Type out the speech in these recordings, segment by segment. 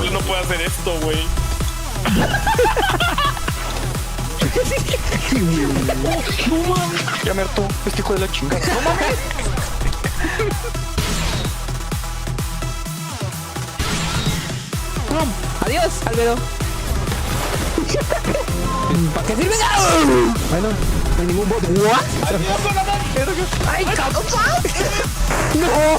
control no puede hacer esto, güey. No mames. Ya me hartó este hijo de la chingada. No mames. Adiós, Albedo. ¿Para qué sirve? Bueno, no hay ningún bot. ¿What? ¡Ay, cabrón! ¡No!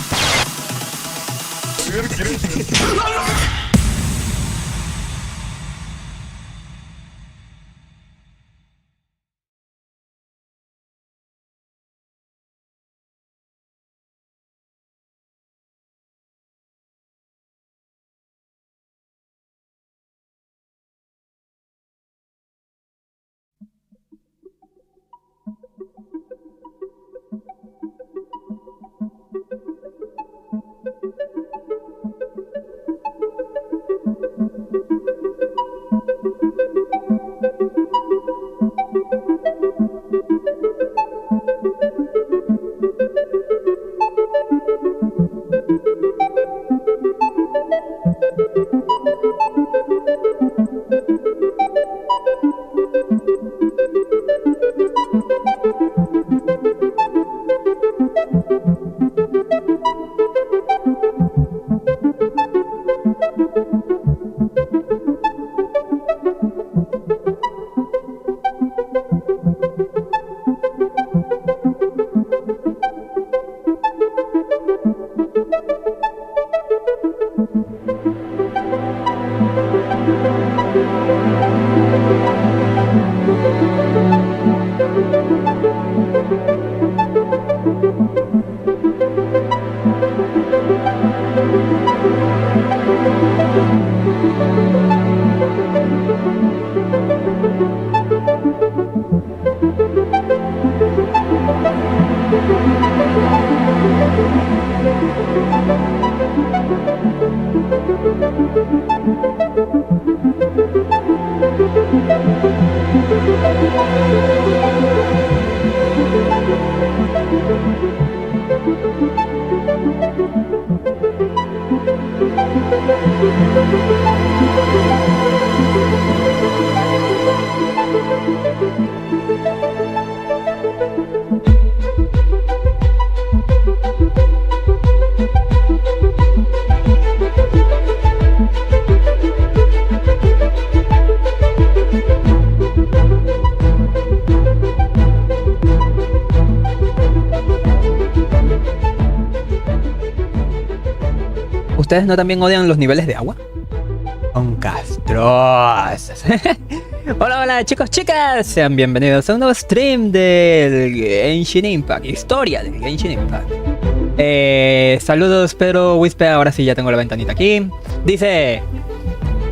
¿Ustedes no también odian los niveles de agua? Son castrosos. Hola, hola chicos, chicas. Sean bienvenidos a un nuevo stream del Genshin Impact. Historia del Genshin Impact. Saludos Pedro Wispe. Ahora sí ya tengo la ventanita aquí. Dice: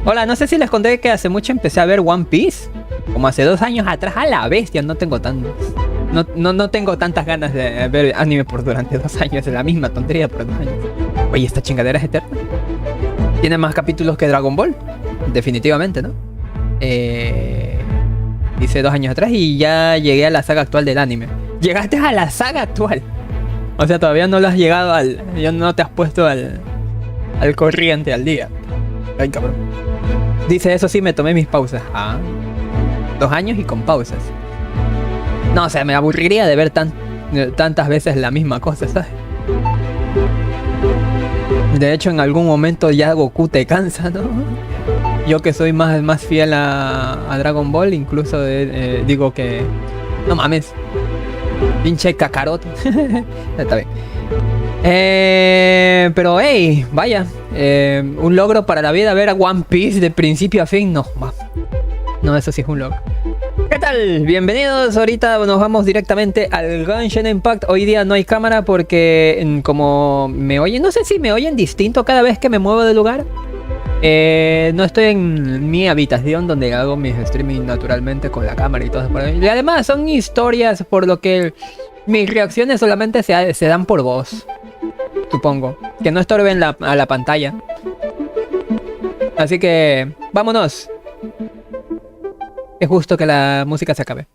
hola, no sé si les conté que hace mucho empecé a ver One Piece. Como hace 2 años atrás. A la bestia, no tengo tantas ganas de ver anime por durante 2 años. Es la misma tontería por 2 años. Oye, ¿esta chingadera es eterna? ¿Tiene más capítulos que Dragon Ball? Definitivamente, ¿no? Hice 2 años atrás y ya llegué a la saga actual del anime. Llegaste a la saga actual. O sea, todavía no lo has llegado al... Ya no te has puesto al corriente, al día. Ay, cabrón. Dice, eso sí, me tomé mis pausas. 2 años y con pausas. No, o sea, me aburriría de ver tantas veces la misma cosa, ¿sabes? De hecho, en algún momento ya Goku te cansa, ¿no? Yo que soy más fiel a Dragon Ball, incluso digo que... No mames. Pinche Kakaroto. Está bien. Pero hey, vaya. Un logro para la vida ver a One Piece de principio a fin. No, eso sí es un logro. ¿Qué tal? Bienvenidos. Ahorita nos vamos directamente al Genshin Impact. Hoy día no hay cámara porque como me oyen, no sé si me oyen distinto cada vez que me muevo de lugar. No estoy en mi habitación donde hago mis streaming naturalmente con la cámara y todo eso por ahí. Y además son historias, por lo que mis reacciones solamente se dan por voz, supongo. Que no estorben a la pantalla. Así que vámonos. Es justo que la música se acabe.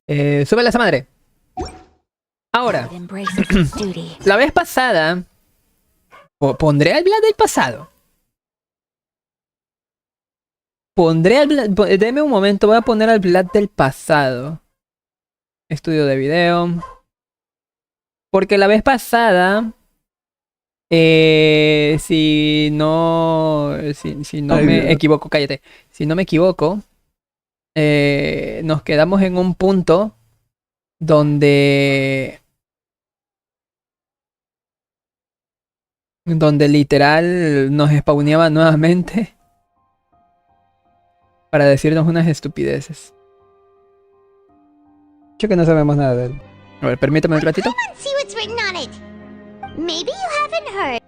Súbela esa madre. Ahora, la vez pasada... Pondré hablar del pasado. Deme un momento, voy a poner al Vlad del pasado. Estudio de video. Porque la vez pasada, si no me equivoco, cállate. Si no me equivoco, nos quedamos en un punto donde literal nos spawneaba nuevamente para decirnos unas estupideces. Yo que no sabemos nada de él. A ver, permítame un ratito. Maybe you haven't heard,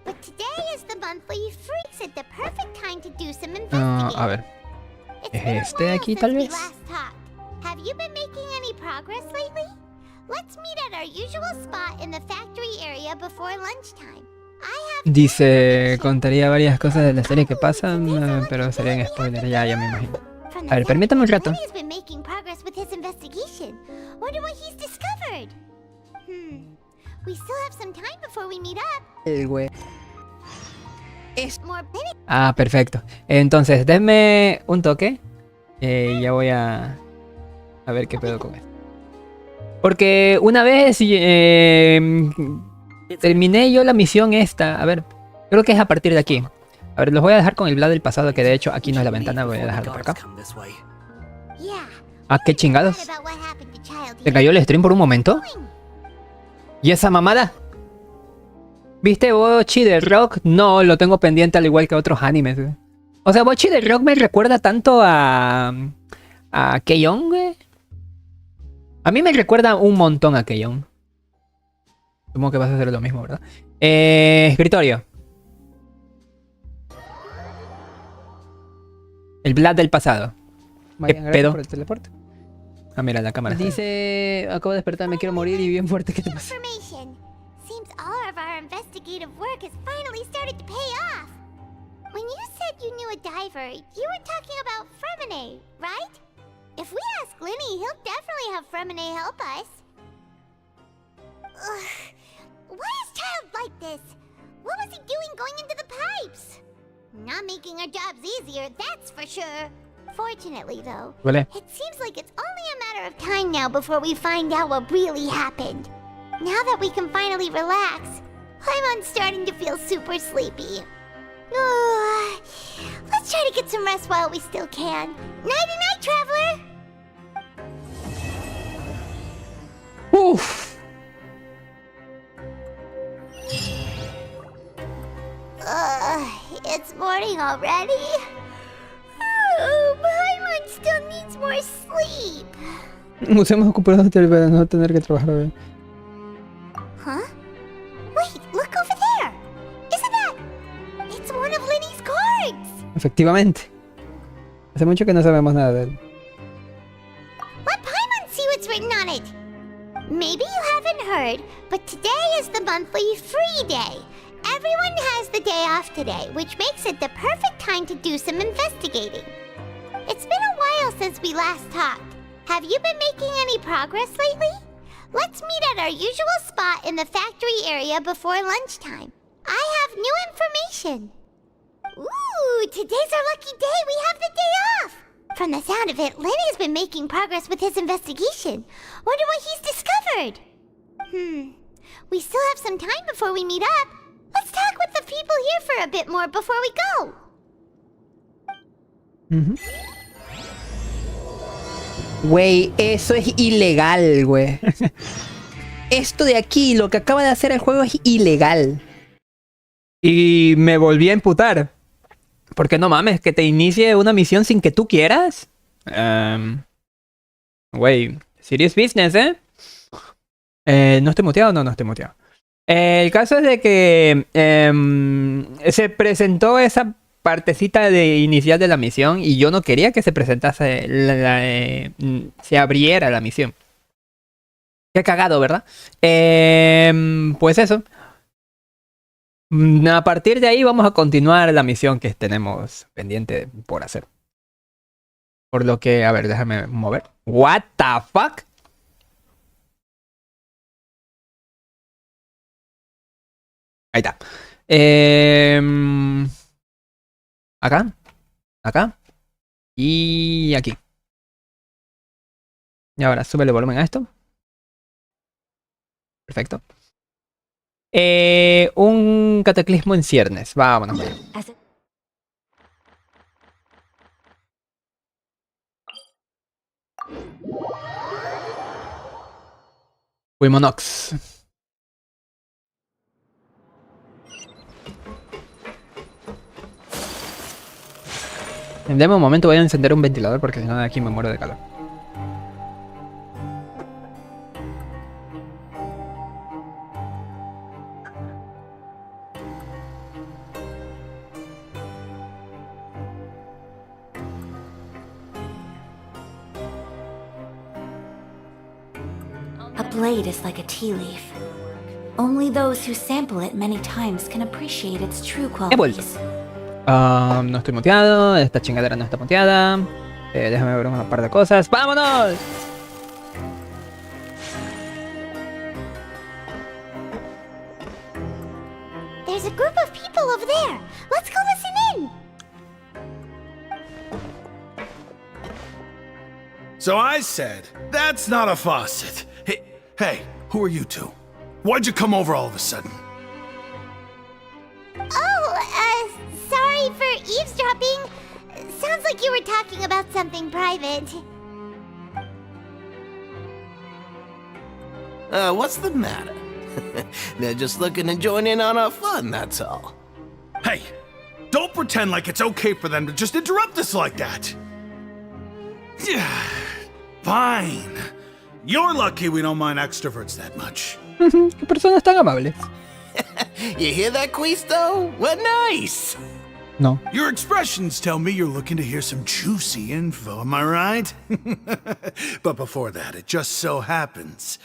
but today is the monthly freaks at the perfect time to do some investigating. A ver. It's ¿Es been a este de while aquí, since tal we vez? last talked. Have you been making any progress lately? Let's meet at our usual spot in the factory area before lunchtime. Dice, contaría varias cosas de la serie que pasan, pero serían spoilers, ya me imagino. A ver, permítame un rato. Lenny's been making progress with his investigation. Wonder what he's discovered. We still have some time before we meet up. El güey. More minutes. Ah, perfecto. Entonces, denme un toque. Ya voy a ver qué pedo con esto. Porque una vez terminé yo la misión esta. A ver, creo que es a partir de aquí. A ver, los voy a dejar con el Vlad del pasado, que de hecho aquí no es la ventana, voy a dejarlo por acá. Ah, qué chingados. ¿Te cayó el stream por un momento? ¿Y esa mamada? ¿Viste Bochi de Rock? No, lo tengo pendiente al igual que otros animes. O sea, Bochi de Rock me recuerda tanto a Keion, güey. A mí me recuerda un montón a Keion. Supongo que vas a hacer lo mismo, ¿verdad? Escritorio. El Vlad del pasado. ¿Qué pedo? Por el teleporte. Ah, mira, la cámara. Dice, acabo de despertar, me quiero morir y bien fuerte. ¿Qué te pasa? Seems all of our investigative work has finally started to pay off. When you said you knew a diver, you were talking about Fremine, right? If we ask Lenny, he'll definitely have Fremine help us. Ugh. Why is Child like this? What was he doing going into the pipes? Not making our jobs easier, that's for sure. Fortunately, though, it seems like it's only a matter of time now before we find out what really happened. Now that we can finally relax, I'm starting to feel super sleepy. Let's try to get some rest while we still can. Nighty-night, traveler! Uf. It's morning already? Oh, Paimon still needs more sleep. Nos hemos ocupado para no tener que trabajar hoy. Huh? Wait, look over there! Isn't that... It's one of Lenny's cards! Efectivamente. Hace mucho que no sabemos nada de él. Let Paimon see what's written on it! Maybe you haven't heard, but today is the monthly free day. Everyone has the day off today, which makes it the perfect time to do some investigating. It's been a while since we last talked. Have you been making any progress lately? Let's meet at our usual spot in the factory area before lunchtime. I have new information. Ooh, today's our lucky day. We have the day off. From the sound of it, Lenny's been making progress with his investigation. Wonder what he's discovered. We still have some time before we meet up. Let's talk with the people here for a bit more before we go. Güey, eso es ilegal, güey. Esto de aquí, lo que acaba de hacer el juego es ilegal. Y me volví a emputar. Porque no mames, que te inicie una misión sin que tú quieras. Güey, serious business, ¿eh? ¿No estoy muteado? No estoy muteado. El caso es de que se presentó esa partecita de inicial de la misión y yo no quería que se presentase, se abriera la misión. Qué cagado, ¿verdad? Pues eso. A partir de ahí vamos a continuar la misión que tenemos pendiente por hacer. Por lo que, a ver, déjame mover. What the fuck? Ahí está. Acá. Acá. Y aquí. Y ahora sube el volumen a esto. Perfecto. Un cataclismo en ciernes. Vámonos. Fuimonox. Deme un momento, voy a encender un ventilador porque si no de aquí me muero de calor. A blade is like a tea leaf. Only those who sample it many times can appreciate its true qualities. No estoy muteado, esta chingadera no está muteada. Déjame ver una par de cosas. ¡Vámonos! There's a group of people over there. Let's go listen in. So I said, that's not a faucet. Hey, who are you two? Why'd you come over all of a sudden? Oh, sorry for eavesdropping. Sounds like you were talking about something private. What's the matter? They're just looking to join in on our fun, that's all. Hey, don't pretend like it's okay for them to just interrupt us like that. Yeah, fine. You're lucky we don't mind extroverts that much. Qué personas tan amables. You hear that, Quisto? What nice! No. Your expressions tell me you're looking to hear some juicy info, am I right? But before that, it just so happens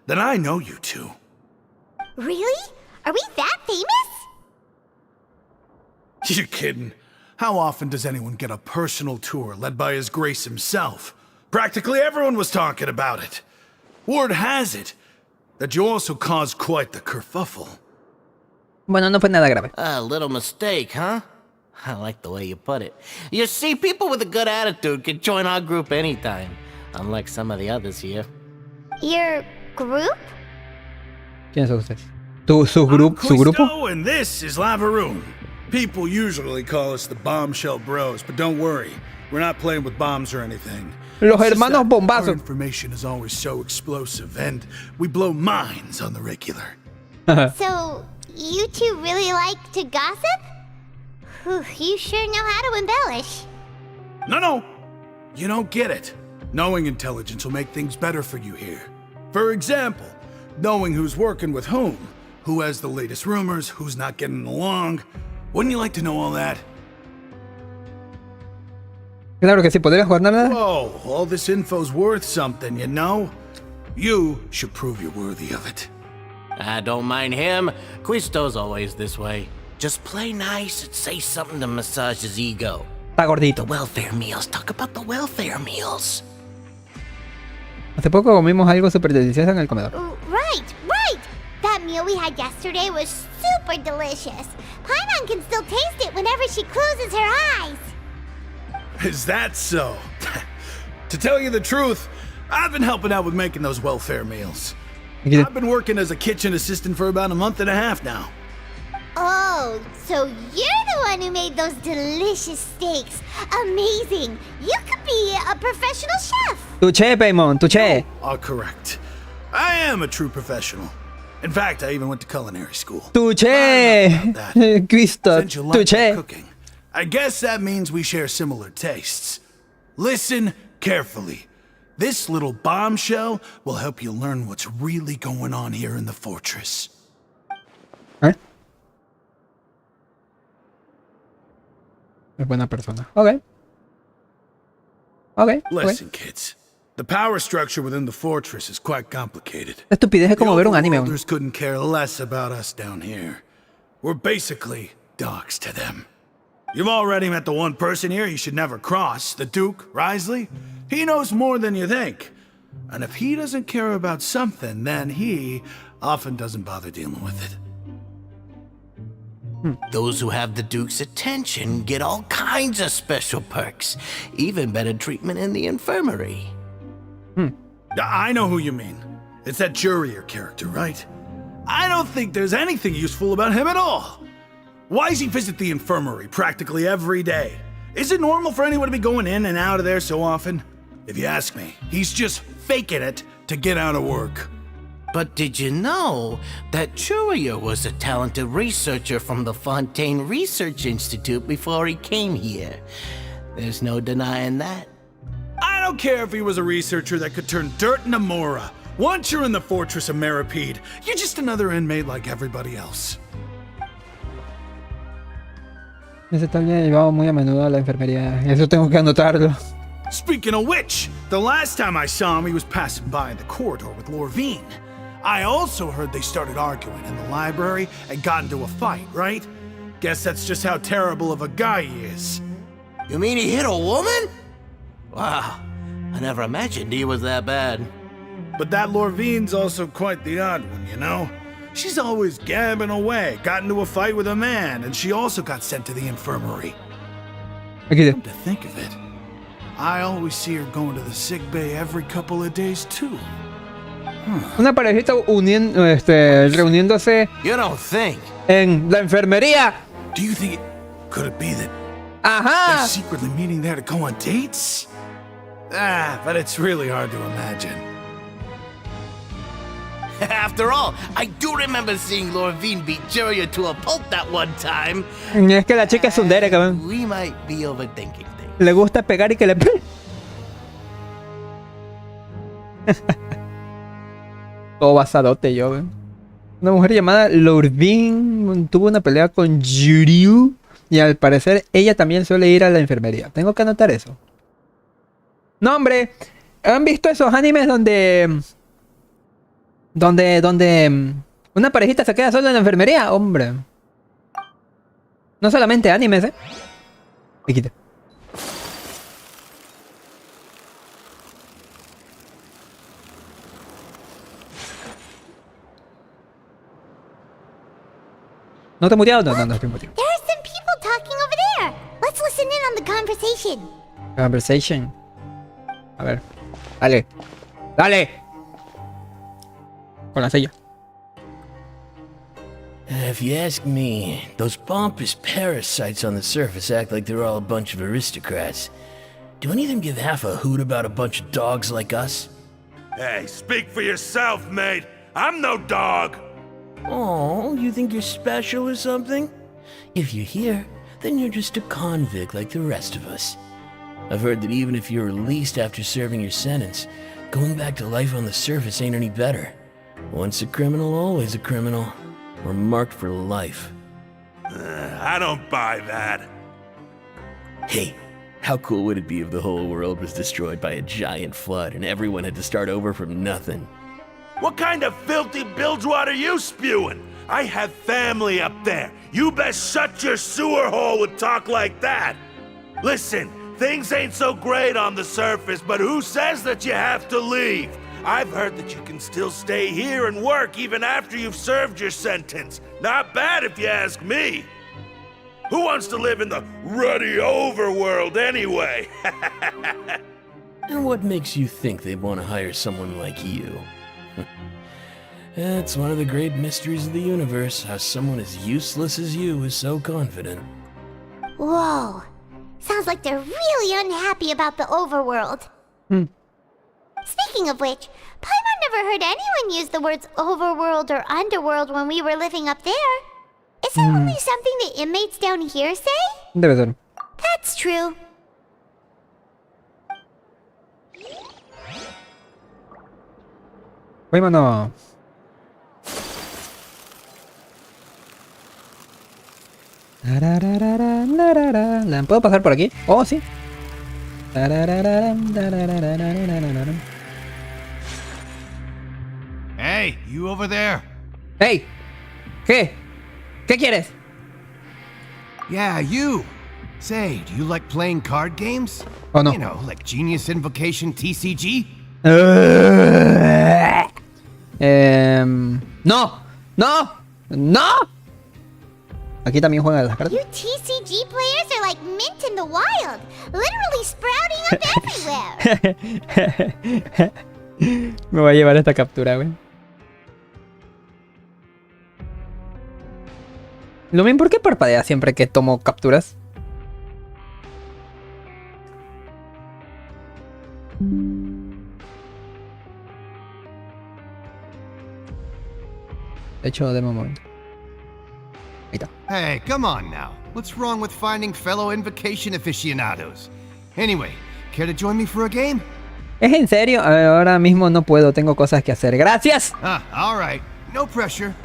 that I know you two. Really? Are we that famous? You're kidding. How often does anyone get a personal tour led by His Grace himself? Practically everyone was talking about it. Word has it that you also caused quite the kerfuffle. Bueno, no fue nada grave. A little mistake, huh? I like the way you put it. You see, people with a good attitude can join our group anytime, unlike some of the others here. Your group? ¿Quiénes son ustedes? ¿Su grupo? Quisto, and this is Lavaroon. People usually call us the Bombshell Bros, but don't worry, we're not playing with bombs or anything. Los It's just hermanos that bombazos. Our information is always so explosive, and we blow minds on the regular. So, you two really like to gossip? Whew, you sure know how to embellish. No, you don't get it. Knowing intelligence will make things better for you here. For example, knowing who's working with who has the latest rumors, who's not getting along. Wouldn't you like to know all that? Claro que sí, ¿podrías jugar nada? Whoa, all this info's worth something, you know? You should prove you're worthy of it. I don't mind him. Quisto's always this way. Just play nice and say something to massage his ego. Está gordito. Welfare meals. Talk about the welfare meals. Hace poco comimos algo súper delicioso en el comedor. Right. That meal we had yesterday was super delicious. Paimon can still taste it whenever she closes her eyes. Is that so? To tell you the truth, I've been helping out with making those welfare meals. I've been working as a kitchen assistant for about a month and a half now. Oh, so you're the one who made those delicious steaks. Amazing. You could be a professional chef. Tuché, Paimon, tuché. Correct. I am a true professional. In fact, I even went to culinary school. Tuché. Cristo, Since you like my tuché. cooking, I guess that means we share similar tastes. Listen carefully. This little bombshell will help you learn what's really going on here in the fortress. ¿Eh? Es buena persona. Ok. Listen, kids. The power structure within the fortress is quite complicated. La estupidez es como ver un anime. Overworlders couldn't care less about us down here. We're basically dogs to them. You've already met the one person here you should never cross, the Duke, Risley. He knows more than you think. And if he doesn't care about something, then he often doesn't bother dealing with it. Those who have the Duke's attention get all kinds of special perks, even better treatment in the infirmary. I know who you mean. It's that Jurier character, right? I don't think there's anything useful about him at all. Why does he visit the infirmary practically every day? Is it normal for anyone to be going in and out of there so often? If you ask me, he's just faking it to get out of work. But did you know that Jurier was a talented researcher from the Fontaine Research Institute before he came here? There's no denying that. I don't care if he was a researcher that could turn dirt into Mora. Once you're in the fortress of Meripede, you're just another inmate like everybody else. Ese Tambien llevaba muy a menudo a la enfermería. Eso tengo que anotarlo. Speaking of which, the last time I saw him, he was passing by the corridor with Lorvine. I also heard they started arguing in the library and got into a fight, right? Guess that's just how terrible of a guy he is. You mean he hit a woman? Wow, I never imagined he was that bad. But that Lorvine's also quite the odd one, you know? She's always gabbing away, got into a fight with a man, and she also got sent to the infirmary. Aquí. Come to think of it, I always see her going to the sick bay every couple of days too. Una parejita reuniéndose You don't think? en la enfermería. Do you think could it be that they're Ajá. secretly meeting there to go on dates? But it's really hard to imagine. After all, I do remember seeing Lorvine beat Jurier to a pulp that one time. Es que la chica es sundere, cabrón. We might be overthinking things. Le gusta pegar y que le pegue. Todo basadote yo, ¿ven? Una mujer llamada Lorvine tuvo una pelea con Juriu y al parecer ella también suele ir a la enfermería. Tengo que anotar eso. No, hombre. ¿Han visto esos animes donde una parejita se queda sola en la enfermería? Hombre. No solamente animes, ¿eh? Me quita. ¿No te he muteado? No estoy muteado. There are some people talking over there. Let's listen in on the conversation. Conversation. A ver. Dale. Dale. Con la silla. If you ask me, those pompous parasites on the surface act like they're all a bunch of aristocrats. Do any of them give half a hoot about a bunch of dogs like us? Hey, speak for yourself, mate. I'm no dog. Oh, you think you're special or something? If you're here, then you're just a convict like the rest of us. I've heard that even if you're released after serving your sentence, going back to life on the surface ain't any better. Once a criminal, always a criminal. We're marked for life. I don't buy that. Hey, how cool would it be if the whole world was destroyed by a giant flood and everyone had to start over from nothing? What kind of filthy bilgewater are you spewing? I have family up there. You best shut your sewer hole with talk like that. Listen, things ain't so great on the surface, but who says that you have to leave? I've heard that you can still stay here and work even after you've served your sentence. Not bad if you ask me. Who wants to live in the ruddy overworld anyway? And what makes you think they'd want to hire someone like you? It's one of the great mysteries of the universe, how someone as useless as you is so confident. Whoa. Sounds like they're really unhappy about the overworld. Speaking of which, Paimon never heard anyone use the words overworld or underworld when we were living up there. Is that only something the inmates down here say? Debe ser. That's true. Vámonos. ¿La puedo pasar por aquí? Oh, sí. Hey, you over there? Hey, ¿qué? ¿Qué quieres? Yeah, you. Say, do you like playing card games? Oh, no. You know, like Genius Invocation TCG? No, no, no. Aquí también juegan las cartas. You TCG players are like mint in the wild, literally sprouting up everywhere. Me voy a llevar esta captura, güey. Lumen, ¿por qué parpadea siempre que tomo capturas? De hecho, deme un momento. Ahí está. Hey, come on now. What's wrong with finding fellow invocation aficionados? Anyway, care to join me for a game? ¿Es en serio? Ahora mismo no puedo, tengo cosas que hacer. ¡Gracias! All right. No pressure.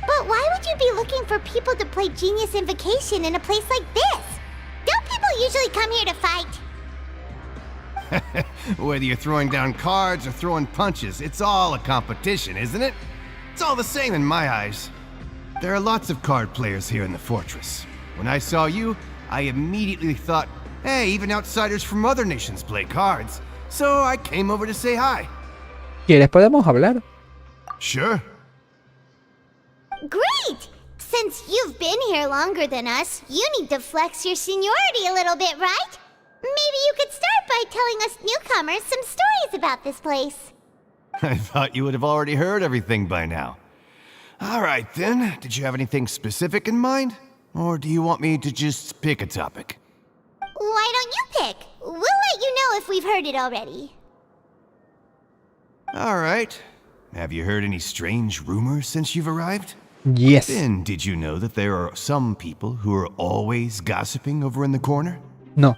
But why would you be looking for people to play Genius Invocation in a place like this? Don't people usually come here to fight? Whether you're throwing down cards or throwing punches, it's all a competition, isn't it? It's all the same in my eyes. There are lots of card players here in the fortress. When I saw you, I immediately thought, hey, even outsiders from other nations play cards. So I came over to say hi. ¿Quieres? Podemos hablar. Sure. Great! Since you've been here longer than us, you need to flex your seniority a little bit, right? Maybe you could start by telling us newcomers some stories about this place. I thought you would have already heard everything by now. All right, then. Did you have anything specific in mind? Or do you want me to just pick a topic? Why don't you pick? We'll let you know if we've heard it already. All right. Have you heard any strange rumors since you've arrived? Yes. Then, did you know that there are some people who are always gossiping over in the corner? No.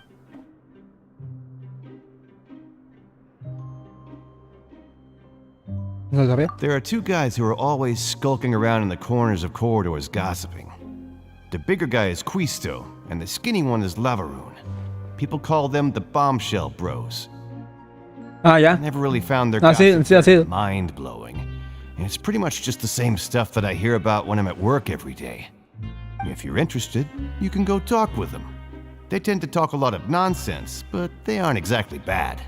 No lo sabía. There are two guys who are always skulking around in the corners of corridors gossiping. The bigger guy is Quisto, and the skinny one is Lavaroon. People call them the Bombshell Bros. Ah, ya. I never really found their Sí, gossip sí ha sido. mind-blowing. And it's pretty much just the same stuff that I hear about when I'm at work every day. If you're interested, you can go talk with them. They tend to talk a lot of nonsense, but they aren't exactly bad.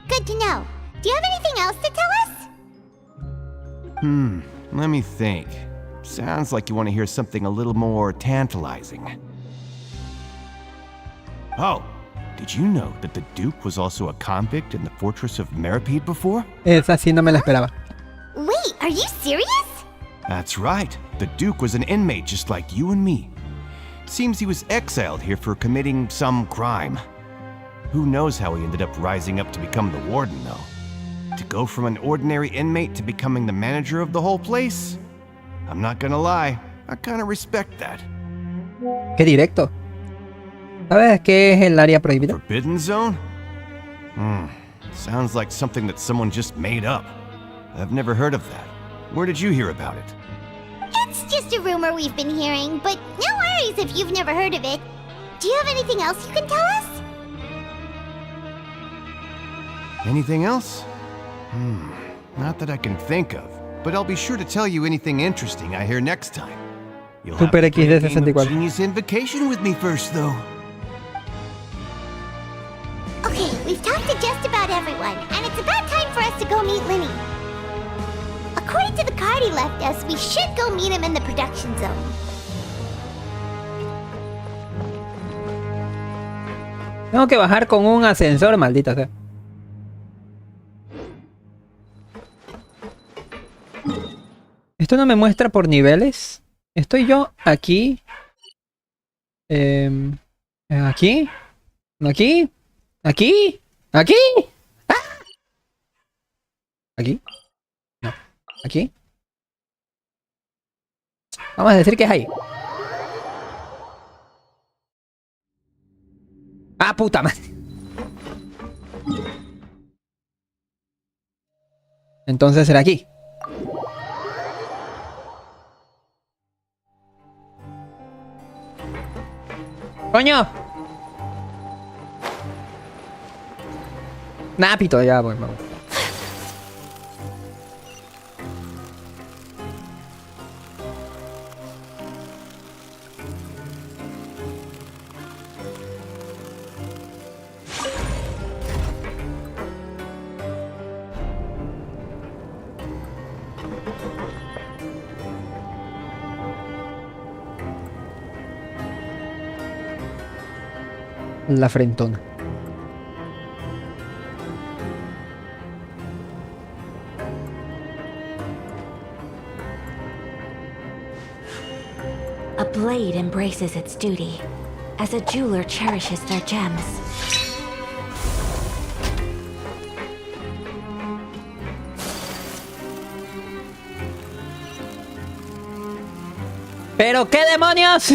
Good to know. Do you have anything else to tell us? Let me think. Sounds like you want to hear something a little more tantalizing. Oh, did you know that the Duke was also a convict in the fortress of Meripede before? Esa sí no me la esperaba. Wait, are you serious? That's right. The Duke was an inmate just like you and me. Seems he was exiled here for committing some crime. Who knows how he ended up rising up to become the warden, though. To go from an ordinary inmate to becoming the manager of the whole place? I'm not gonna lie, I kinda respect that. Qué directo. ¿Sabes qué es el área prohibida? Forbidden Zone? Sounds like something that someone just made up. I've never heard of that. Where did you hear about it? It's just a rumor we've been hearing, but no worries if you've never heard of it. Do you have anything else you can tell us? Anything else? Not that I can think of, but I'll be sure to tell you anything interesting I hear next time. You'll have Super to play a XD game of 64. Genius Invocation with me first, though. Okay, we've talked to just about everyone, and it's about time for us to go meet Linny. According to the card he left us, we should go meet him in the production zone. Tengo que bajar con un ascensor, maldita sea. Esto no me muestra por niveles. Estoy yo aquí. Aquí. Aquí. Aquí. Aquí. ¡Ah! Aquí. No. Aquí. Vamos a decir que es ahí. Ah, puta madre. Entonces será aquí. ¡Coño! Nah, pito, ya voy, vamos. La frentona. A blade embraces its duty, as a jeweler cherishes their gems. ¿Pero qué demonios?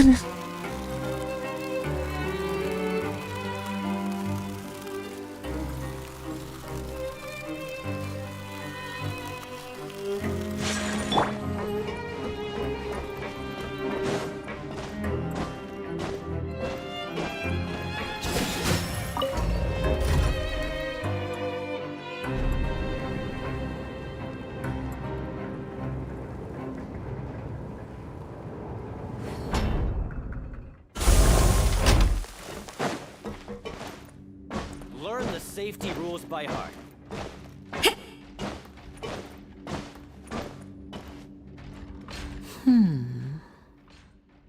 Learn the safety rules by heart.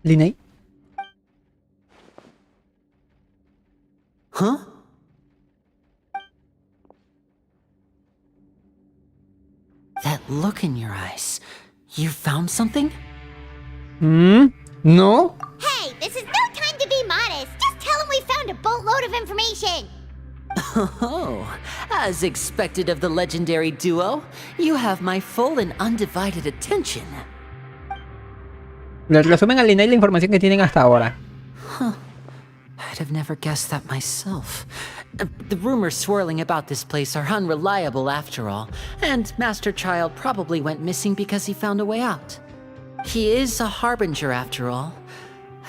Linnea. Huh? That look in your eyes. You found something? No. Hey, this is no time to be modest. Just tell him we found a boatload of information. Oh, as expected of the legendary duo, you have my full and undivided attention. Le resumen a Linnea la información que tienen hasta ahora. I'd have never guessed that myself. The rumors swirling about this place are unreliable after all, and Master Child probably went missing because he found a way out. He is a harbinger after all.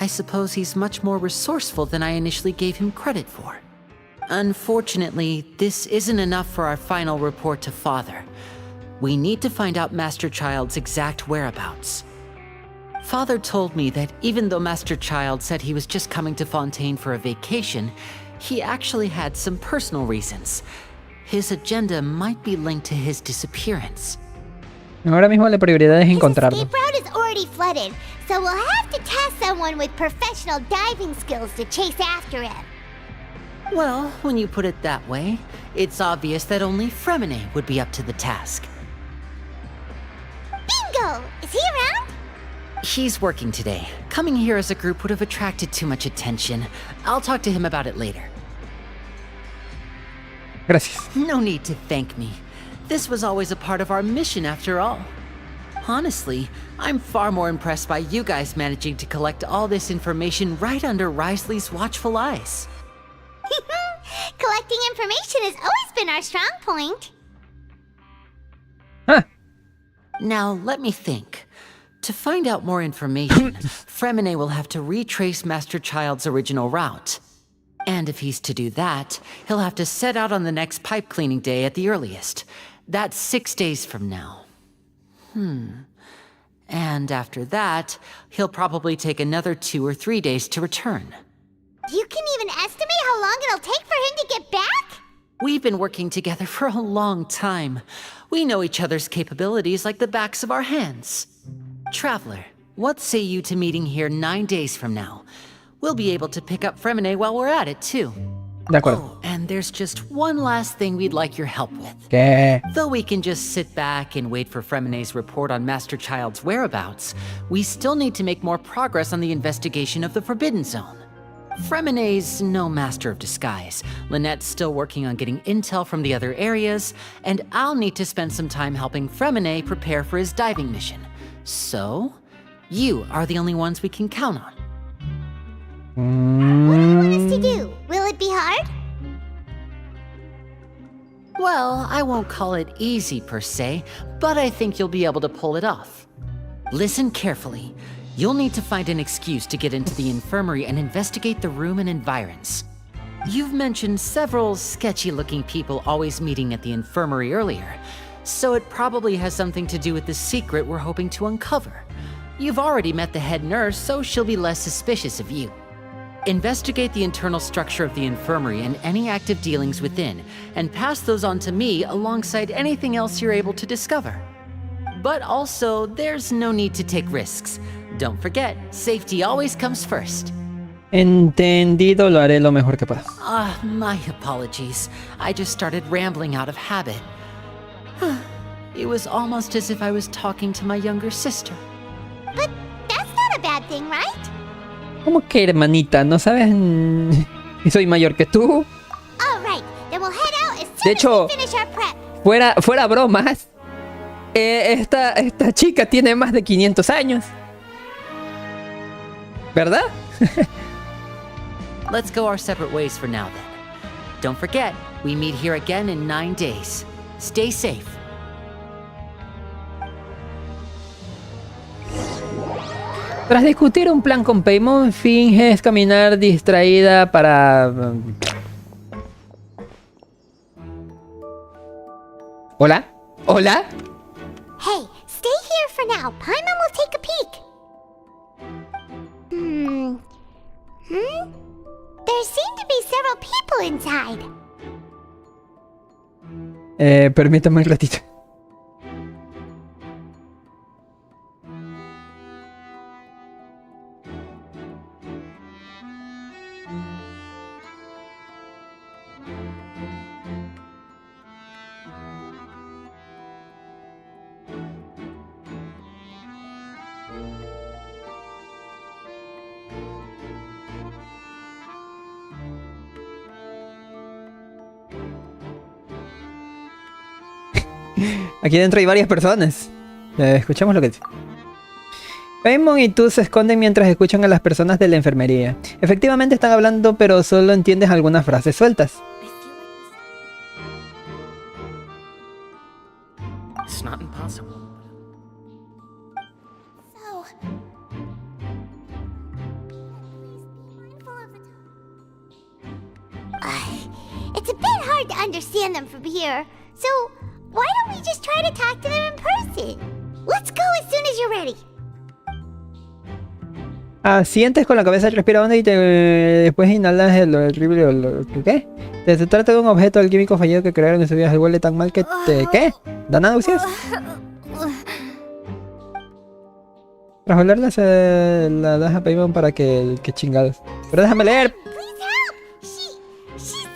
I suppose he's much more resourceful than I initially gave him credit for. Unfortunately, this isn't enough for our final report to Father. We need to find out Master Child's exact whereabouts. Father told me that even though Master Child said he was just coming to Fontaine for a vacation, he actually had some personal reasons. His agenda might be linked to his disappearance. Ahora mismo la prioridad es His encontrarlo. escape route is already flooded, so we'll have to task someone with professional diving skills to chase after him. Well, when you put it that way, it's obvious that only Fremine would be up to the task. Bingo! Is he around? He's working today. Coming here as a group would have attracted too much attention. I'll talk to him about it later. Gracias. No need to thank me. This was always a part of our mission after all. Honestly, I'm far more impressed by you guys managing to collect all this information right under Risley's watchful eyes. Collecting information has always been our strong point. Huh. Now, let me think. To find out more information, Fremine will have to retrace Master Child's original route. And if he's to do that, he'll have to set out on the next pipe cleaning day at the earliest. That's 6 days from now. And after that, he'll probably take another 2 or 3 days to return. You can even estimate how long it'll take for him to get back? We've been working together for a long time. We know each other's capabilities like the backs of our hands. Traveler, what say you to meeting here 9 days from now? We'll be able to pick up Fremine while we're at it, too. De acuerdo. Oh, and there's just one last thing we'd like your help with. ¿Qué? Though we can just sit back and wait for Fremine's report on Master Child's whereabouts, we still need to make more progress on the investigation of the Forbidden Zone. Fremine's no master of disguise. Lynette's still working on getting intel from the other areas, and I'll need to spend some time helping Fremine prepare for his diving mission. So, you are the only ones we can count on. What do you want us to do? Will it be hard? Well, I won't call it easy per se, but I think you'll be able to pull it off. Listen carefully. You'll need to find an excuse to get into the infirmary and investigate the room and environs. You've mentioned several sketchy-looking people always meeting at the infirmary earlier, so it probably has something to do with the secret we're hoping to uncover. You've already met the head nurse, so she'll be less suspicious of you. Investigate the internal structure of the infirmary and any active dealings within, and pass those on to me alongside anything else you're able to discover. But also, there's no need to take risks. Don't forget, safety always comes first. Entendido, lo haré lo mejor que pueda. My apologies. I just started rambling out of habit. It was almost as if I was talking to my younger sister. But that's not a bad thing, right? ¿Cómo que, hermanita? ¿No sabes si soy mayor que tú? All right, then we'll head out as soon De hecho, as we finish our prep. fuera bromas, esta chica tiene más de 500 años. ¿Verdad? Let's go our separate ways for now then. Don't forget, we meet here again in 9 days. Stay safe. Tras discutir un plan con Paimon, finges caminar distraída para... ¿Hola? ¿Hola? Hey, stay here for now. Paimon will take a peek. There seem to be several people inside. Permítame un ratito. Aquí dentro hay varias personas. Escuchemos lo que dice. Paimon y tú se esconden mientras escuchan a las personas de la enfermería. Efectivamente están hablando, pero solo entiendes algunas frases sueltas. It's not impossible. So, it's a bit hard to understand them from here. So, why don't we just try to talk to them in person? Let's go as soon as you're ready. Asientes con la cabeza, respira hondo y después inhalas el horrible olor. ¿Qué? Se trata de un objeto alquímico fallido que crearon en su vida. Huele tan mal que te... ¿Qué? ¿Da náuseas? Tras olerla se la das a Paimon para que chingados. Pero déjame leer. Please help! She's sick!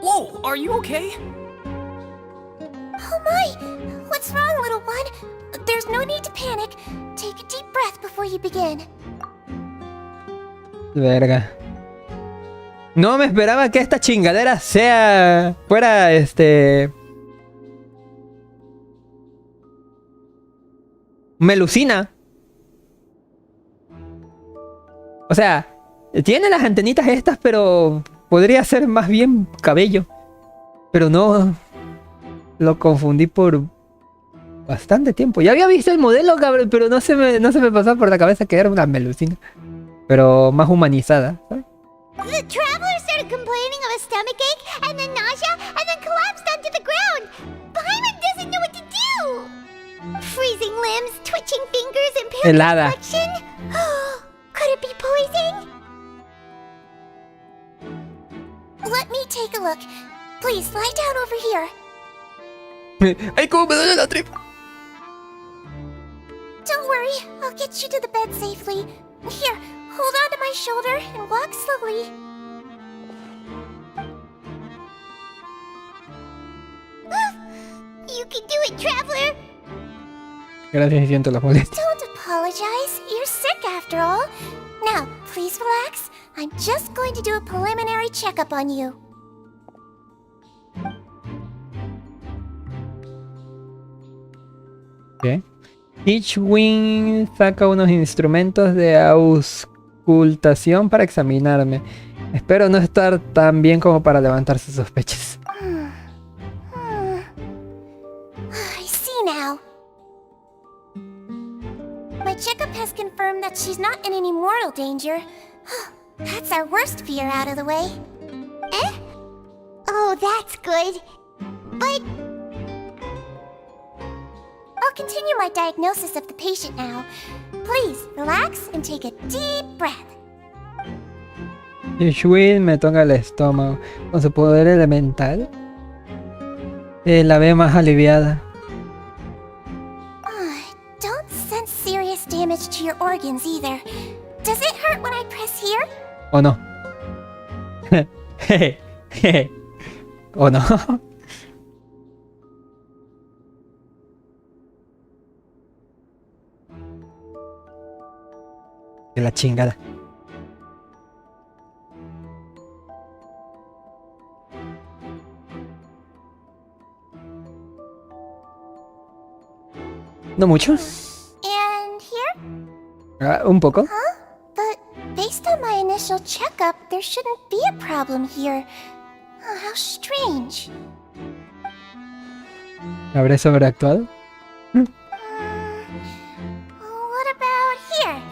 Whoa, are you okay? Oh my! What's wrong, little one? There's no need to panic. Take a deep breath before you begin. Verga. No me esperaba que esta chingadera fuera melusina. O sea, tiene las antenitas estas, pero podría ser más bien cabello. Pero no, lo confundí por bastante tiempo. Ya había visto el modelo, cabrón, pero no se me pasó por la cabeza que era una melusina. Pero más humanizada, ¿sabes? The traveler started complaining of a stomachache, and then nausea, and then collapsed onto the ground. Paimon doesn't know what to do. Freezing limbs, twitching fingers, impaired Helada. reflection. Could it be poison? Let me take a look. Please lie down over here. ¡Ay, cómo me duele la tripa! Don't worry, I'll get you to the bed safely. Here, hold on to my shoulder and walk slowly. You can do it, traveler. Gracias, siento la molestia. Don't apologize. You're sick after all. Now, please relax. I'm just going to do a preliminary checkup on you. ¿Qué? Each Wing saca unos instrumentos de auscultación para examinarme. Espero no estar tan bien como para levantar sus sospechas. I see now. My checkup has confirmed that she's not in any mortal danger. That's our worst fear out of the way. Eh? Oh, that's good. But I'll continue my diagnosis of the patient now. Please, relax and take a deep breath. Ishwin me toca el estómago. Con su poder elemental, la ve más aliviada. Don't cause damage to your organs either. Does it hurt when I press here? ¿O no? ¿O no? De la chingada. No mucho. And here? Un poco. Huh? But based on my initial checkup, there shouldn't be a problem here. Oh, how strange. ¿Habré sobreactuado? What about here?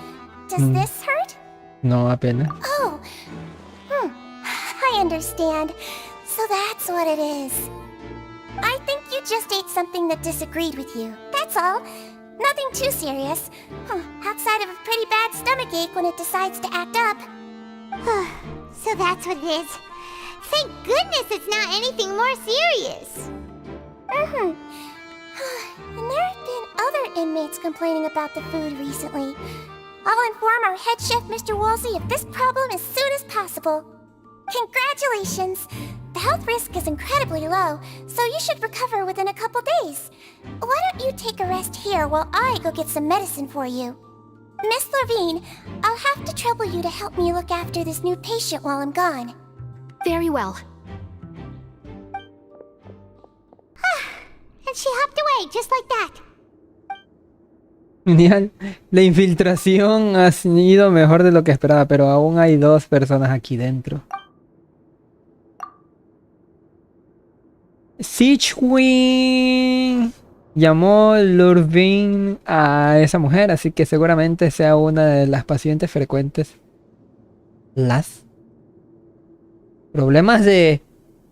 Does this hurt? No, apenas. Oh, I understand. So that's what it is. I think you just ate something that disagreed with you. That's all. Nothing too serious. Outside of a pretty bad stomachache when it decides to act up. So that's what it is. Thank goodness it's not anything more serious. And there have been other inmates complaining about the food recently. I'll inform our head chef, Mr. Woolsey, of this problem as soon as possible. Congratulations! The health risk is incredibly low, so you should recover within a couple days. Why don't you take a rest here while I go get some medicine for you? Miss Levine, I'll have to trouble you to help me look after this new patient while I'm gone. Very well. And she hopped away, just like that. Genial. La infiltración ha ido mejor de lo que esperaba, pero aún hay 2 personas aquí dentro. Sichwin llamó Lurvin a esa mujer, así que seguramente sea una de las pacientes frecuentes. Las problemas de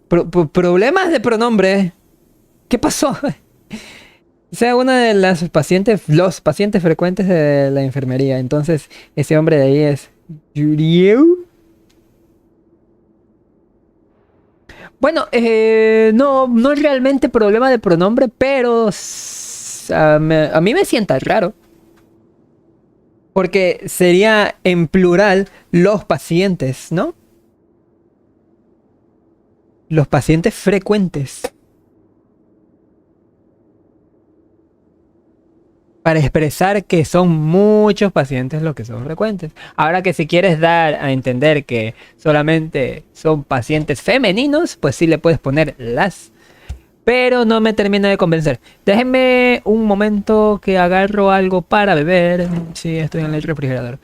problemas de pronombre. ¿Qué pasó? Sea una de las los pacientes frecuentes de la enfermería. Entonces, ese hombre de ahí es Yuriu. Bueno, no es realmente problema de pronombre, pero a mí me sienta raro. Porque sería en plural los pacientes, ¿no? Los pacientes frecuentes. Para expresar que son muchos pacientes los que son frecuentes. Ahora que si quieres dar a entender que solamente son pacientes femeninos, pues sí le puedes poner las. Pero no me termina de convencer. Déjenme un momento que agarro algo para beber. Sí, estoy en el refrigerador.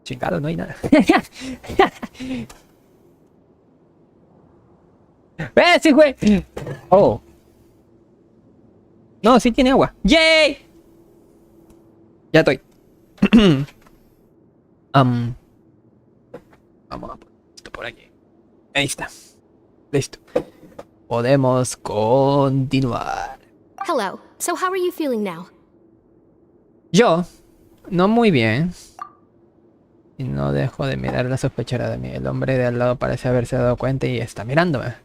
Chingado, no hay nada. Sí, güey. Oh. No, sí tiene agua. ¡Yay! Ya estoy. Vamos a poner esto por aquí. Ahí está. Listo. Podemos continuar. Hello. So how are you feeling now? Yo, no muy bien. Y no dejo de mirar la sospechera de mí. El hombre de al lado parece haberse dado cuenta y está mirándome.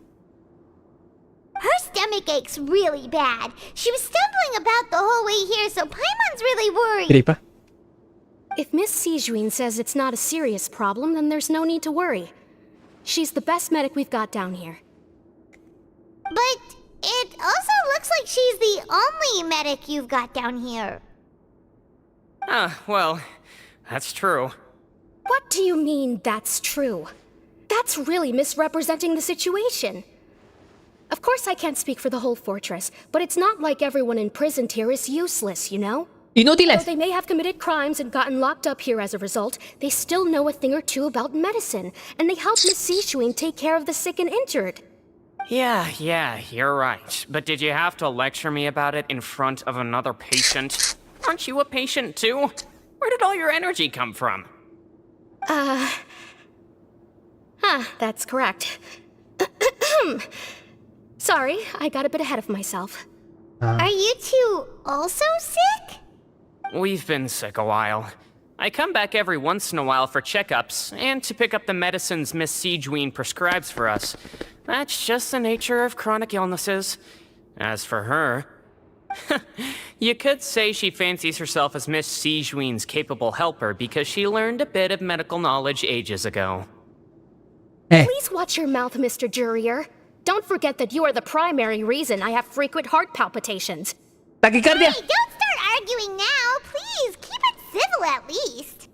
Her stomach aches really bad. She was stumbling about the whole way here, so Paimon's really worried. Gripa. If Miss Sijuin says it's not a serious problem, then there's no need to worry. She's the best medic we've got down here. But it also looks like she's the only medic you've got down here. Well, that's true. What do you mean, that's true? That's really misrepresenting the situation. Of course I can't speak for the whole fortress, but it's not like everyone imprisoned here is useless, you know? Inútiles. Though they may have committed crimes and gotten locked up here as a result, they still know a thing or two about medicine, and they help Miss Sichuin take care of the sick and injured. Yeah, you're right. But did you have to lecture me about it in front of another patient? Aren't you a patient too? Where did all your energy come from? That's correct. Sorry, I got a bit ahead of myself. Are you two also sick? We've been sick a while. I come back every once in a while for checkups, and to pick up the medicines Miss Sijuin prescribes for us. That's just the nature of chronic illnesses. As for her, You could say she fancies herself as Miss Sijuin's capable helper because she learned a bit of medical knowledge ages ago. Please watch your mouth, Mr. Jurier. Don't forget that you are the primary reason I have frequent heart palpitations. Taquicardia. Hey, don't start arguing now. Please, keep it civil at least.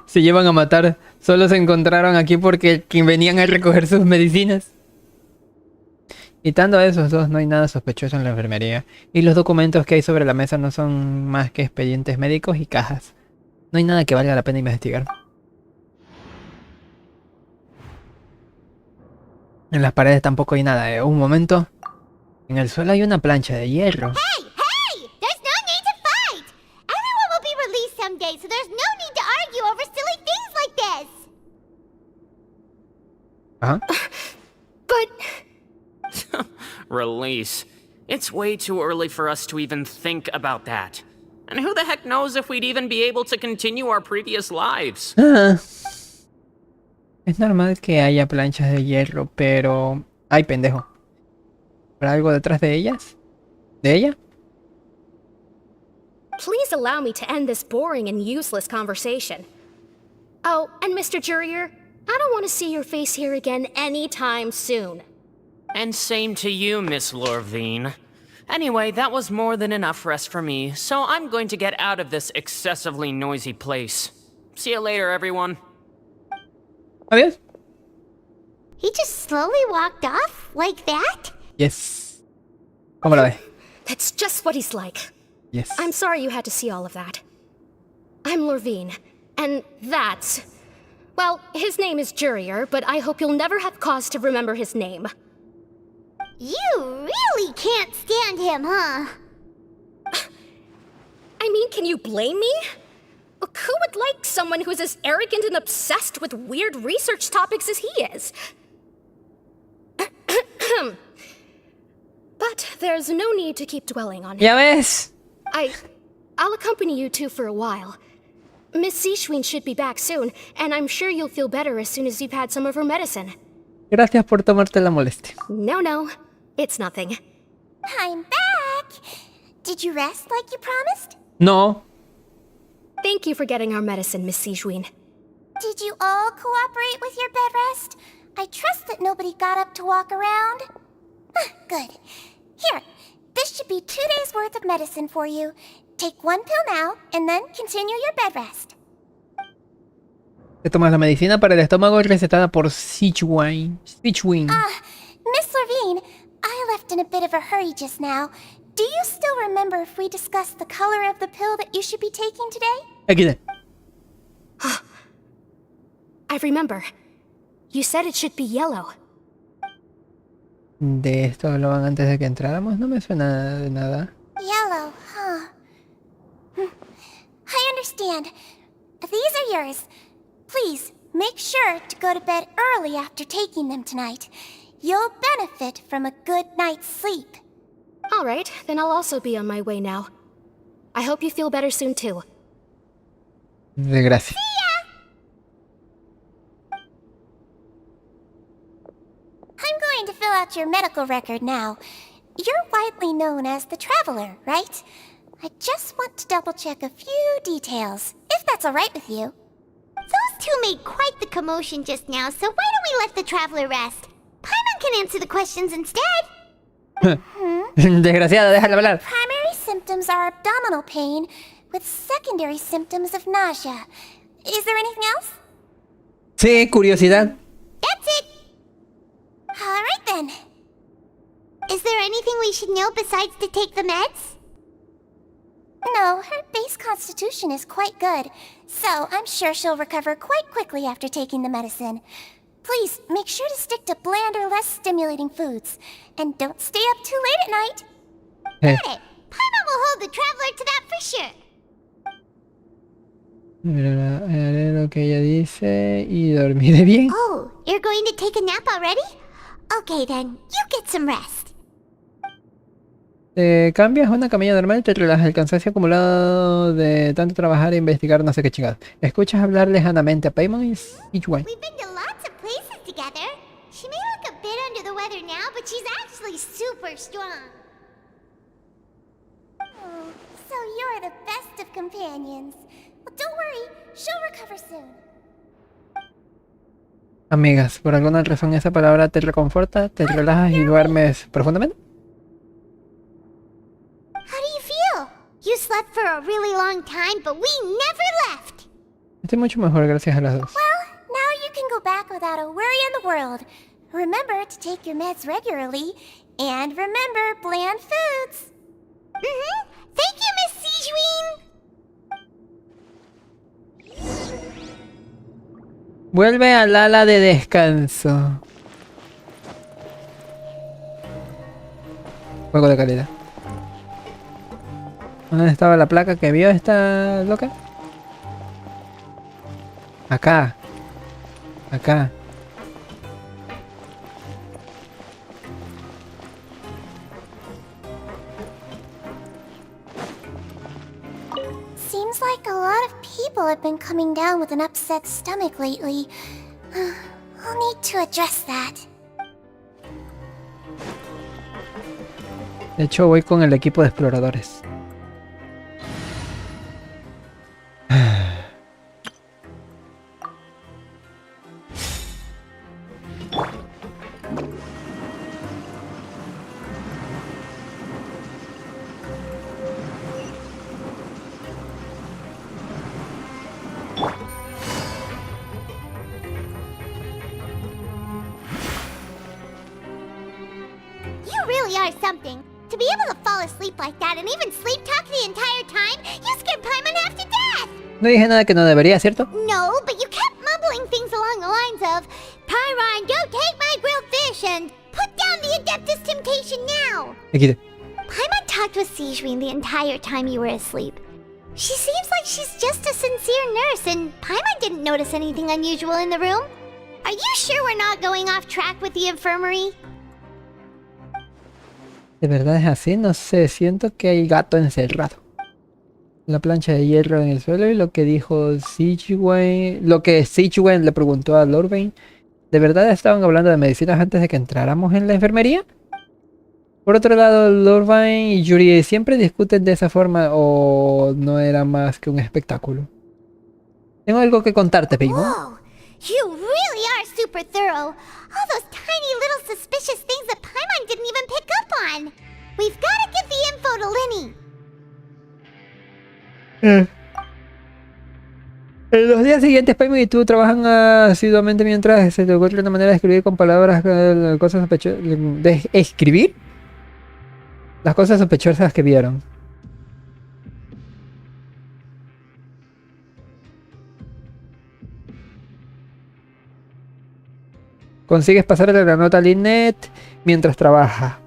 Se llevan a matar. Solo se encontraron aquí porque venían a recoger sus medicinas. Quitando a esos dos, no hay nada sospechoso en la enfermería. Y los documentos que hay sobre la mesa no son más que expedientes médicos y cajas. No hay nada que valga la pena investigar. En las paredes tampoco hay nada. Un momento. En el suelo hay una plancha de hierro. Hey, hey! There's no need to fight! Everyone will be released someday, so there's no need to argue over silly things like this! Ajá. But... Release. It's way too early for us to even think about that. And who the heck knows if we'd even be able to continue our previous lives? Es normal que haya planchas de hierro, pero... Ay, pendejo. ¿Habrá algo detrás de ellas? ¿De ella? Please allow me to end this boring and useless conversation. Oh, and Mr. Jurier, I don't want to see your face here again anytime soon. And same to you, Miss Lorvine. Anyway, that was more than enough rest for me, so I'm going to get out of this excessively noisy place. See you later, everyone. Adiós. He just slowly walked off like that? Yes. ¿Cómo la ves? That's just what he's like. Yes. I'm sorry you had to see all of that. I'm Lorvine, and that's... Well, his name is Jurier, but I hope you'll never have cause to remember his name. You really can't stand him, huh? I mean, can you blame me? Who would like someone who's as arrogant and obsessed with weird research topics as he is? But there's no need to keep dwelling on him. Ya ves. I'll accompany you two for a while. Miss Sijuin should be back soon, and I'm sure you'll feel better as soon as you've had some of her medicine. Gracias por tomarte la molestia. No, it's nothing. I'm back! Did you rest like you promised? No. Thank you for getting our medicine, Miss Sijuin. Did you all cooperate with your bed rest? I trust that nobody got up to walk around. Good. Here, this should be 2 days' worth of medicine for you. Take 1 pill now, and then continue your bed rest. Te tomas la medicina para el estómago recetada por Sijuin. Miss Lorvine, I left in a bit of a hurry just now. Do you still remember if we discussed the color of the pill that you should be taking today? Aquí está. I remember. You said it should be yellow. De esto hablaban antes de que entráramos. No me suena de nada. Yellow, huh? I understand. These are yours. Please, make sure to go to bed early after taking them tonight. You'll benefit from a good night's sleep. All right, then I'll also be on my way now. I hope you feel better soon too. De gracia. I'm going to fill out your medical record now. You're widely known as the Traveler, right? I just want to double-check a few details, if that's all right with you. Those two made quite the commotion just now, so why don't we let the Traveler rest? Paimon can answer the questions instead. Desgraciada, déjala hablar. Primary symptoms are abdominal pain, with secondary symptoms of nausea. Is there anything else? Sí, curiosidad. That's it. All right then. Is there anything we should know besides to take the meds? No, her base constitution is quite good, so I'm sure she'll recover quite quickly after taking the medicine. Please, make sure to stick to bland or less stimulating foods. And don't stay up too late at night. Got it. Paimon will hold the Traveler to that for sure. Haré lo que ella dice y dormiré bien. Oh, you're going to take a nap already? Okay then, you get some rest. Te cambias a una camilla normal, te relajas el cansancio acumulado de tanto trabajar e investigar no sé qué chingados. Escuchas hablar lejanamente a Paimon y Sijuin. We've been to lots of places together. She may look a bit under the weather now, but she's actually super strong. Oh, so you're the best of companions. Well, don't worry, she'll recover soon. Amigas, por alguna razón esa palabra te reconforta, te relajas y duermes profundamente. How do you feel? You slept for a really long time, but we never left. Estoy mucho mejor gracias a las dos. Well, now you can go back without a worry in the world. Remember to take your meds regularly, and remember bland foods. Thank you, Miss Sijuin. Vuelve al ala de descanso. Juego de calidad. ¿Dónde estaba la placa que vio esta loca? Acá. Acá. Seems like a lot of people have been coming down with an upset stomach lately. I'll need to address that. De hecho, voy con el equipo de exploradores. You really are something. To be able to fall asleep like that and even sleep talk the entire time, you scared Paimon half to death! No dije nada que no debería, ¿cierto? No, but you kept mumbling things along the lines of, Pyron, don't take my grilled fish, and put down the Adeptus Temptation now! Aquí. Paimon talked with Sijuin the entire time you were asleep. She seems like she's just a sincere nurse, and Paimon didn't notice anything unusual in the room. Are you sure we're not going off track with the infirmary? ¿De verdad es así? No sé, siento que hay gato encerrado. La plancha de hierro en el suelo y lo que dijo Sijuin, lo que Sijuin le preguntó a Lorvain. ¿De verdad estaban hablando de medicinas antes de que entráramos en la enfermería? Por otro lado, Lorvain y Yuri siempre discuten de esa forma, o no era más que un espectáculo. Tengo algo que contarte, Pimo. Whoa, you really are super thorough. All those tiny little suspicious things that Paimon didn't even pick up on. We've got to give the info to Linny. En los días siguientes, Paimon y tú trabajan asiduamente mientras se te ocurre una manera de escribir con palabras cosas sospechosas. ¿De escribir? Las cosas sospechosas que vieron. Consigues pasarle la nota a Lynette mientras trabaja.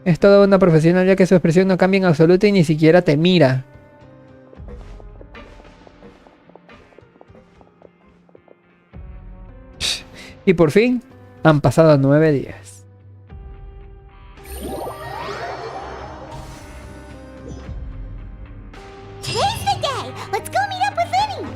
Es toda una profesional ya que su expresión no cambia en absoluto y ni siquiera te mira. Y por fin, han pasado 9 días. Today's the day. Let's go meet up with Linny.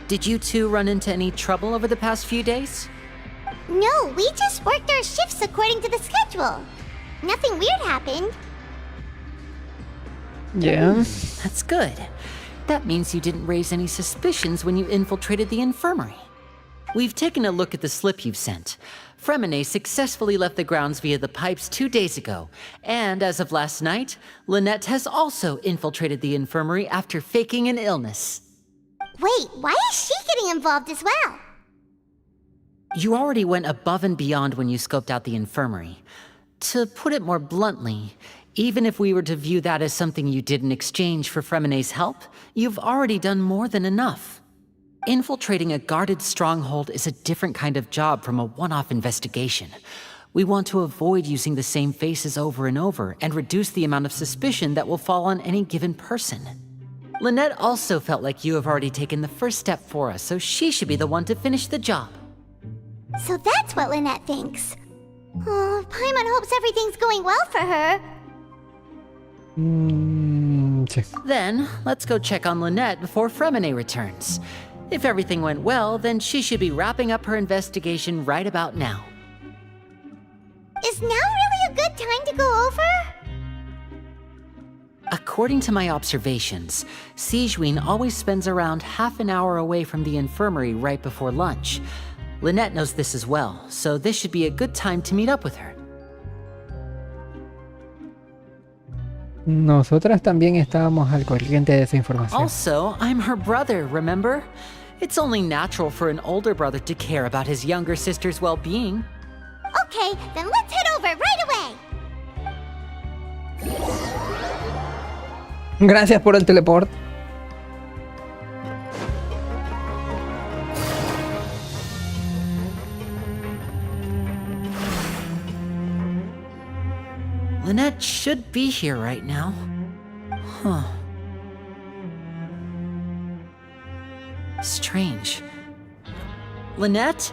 Did you two run into any trouble over the past few days? No, we just worked our shifts according to the schedule. Nothing weird happened. Yeah. That's good. That means you didn't raise any suspicions when you infiltrated the infirmary. We've taken a look at the slip you've sent. Fremine successfully left the grounds via the pipes 2 days ago, and as of last night, Lynette has also infiltrated the infirmary after faking an illness. Wait, why is she getting involved as well? You already went above and beyond when you scoped out the infirmary. To put it more bluntly, even if we were to view that as something you did in exchange for Fremine's help, you've already done more than enough. Infiltrating a guarded stronghold is a different kind of job from a one-off investigation. We want to avoid using the same faces over and over and reduce the amount of suspicion that will fall on any given person. Lynette also felt like you have already taken the first step for us, so she should be the one to finish the job. So that's what Lynette thinks. Oh, Paimon hopes everything's going well for her. Sí. Then, let's go check on Lynette before Fremine returns. If everything went well, then she should be wrapping up her investigation right about now. Is now really a good time to go over? According to my observations, Sigewinne always spends around half an hour away from the infirmary right before lunch. Lynette knows this as well, so this should be a good time to meet up with her. Nosotras también estábamos al corriente de esa información. Also, I'm her brother, remember? It's only natural for an older brother to care about his younger sister's well-being. Okay, then let's head over right away. Gracias por el teleport. Lynette should be here right now. Huh. Strange. Lynette?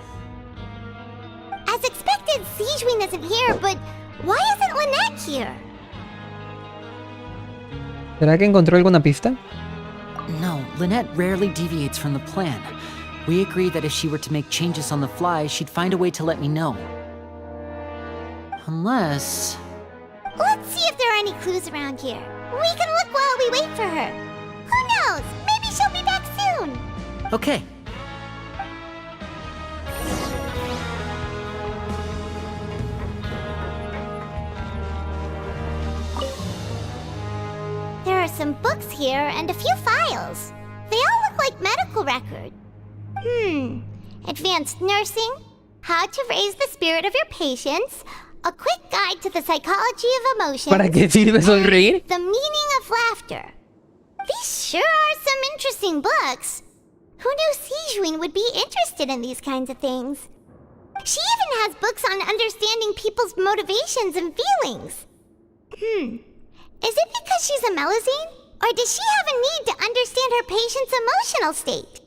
As expected, Sigewinne isn't here, but why isn't Lynette here? ¿Será que encontró alguna pista? No, Lynette rarely deviates from the plan. We agreed that if she were to make changes on the fly, she'd find a way to let me know. Unless... Let's see if there are any clues around here. We can look while we wait for her. Who knows? Maybe she'll be back soon. Okay. There are some books here and a few files. They all look like medical records. Advanced nursing, how to raise the spirit of your patients, a quick guide to the psychology of emotions. ¿Para qué sirve sonreír? The meaning of laughter. These sure are some interesting books. Who knew Sigewinne would be interested in these kinds of things? She even has books on understanding people's motivations and feelings. Is it because she's a Melusine? Or does she have a need to understand her patient's emotional state?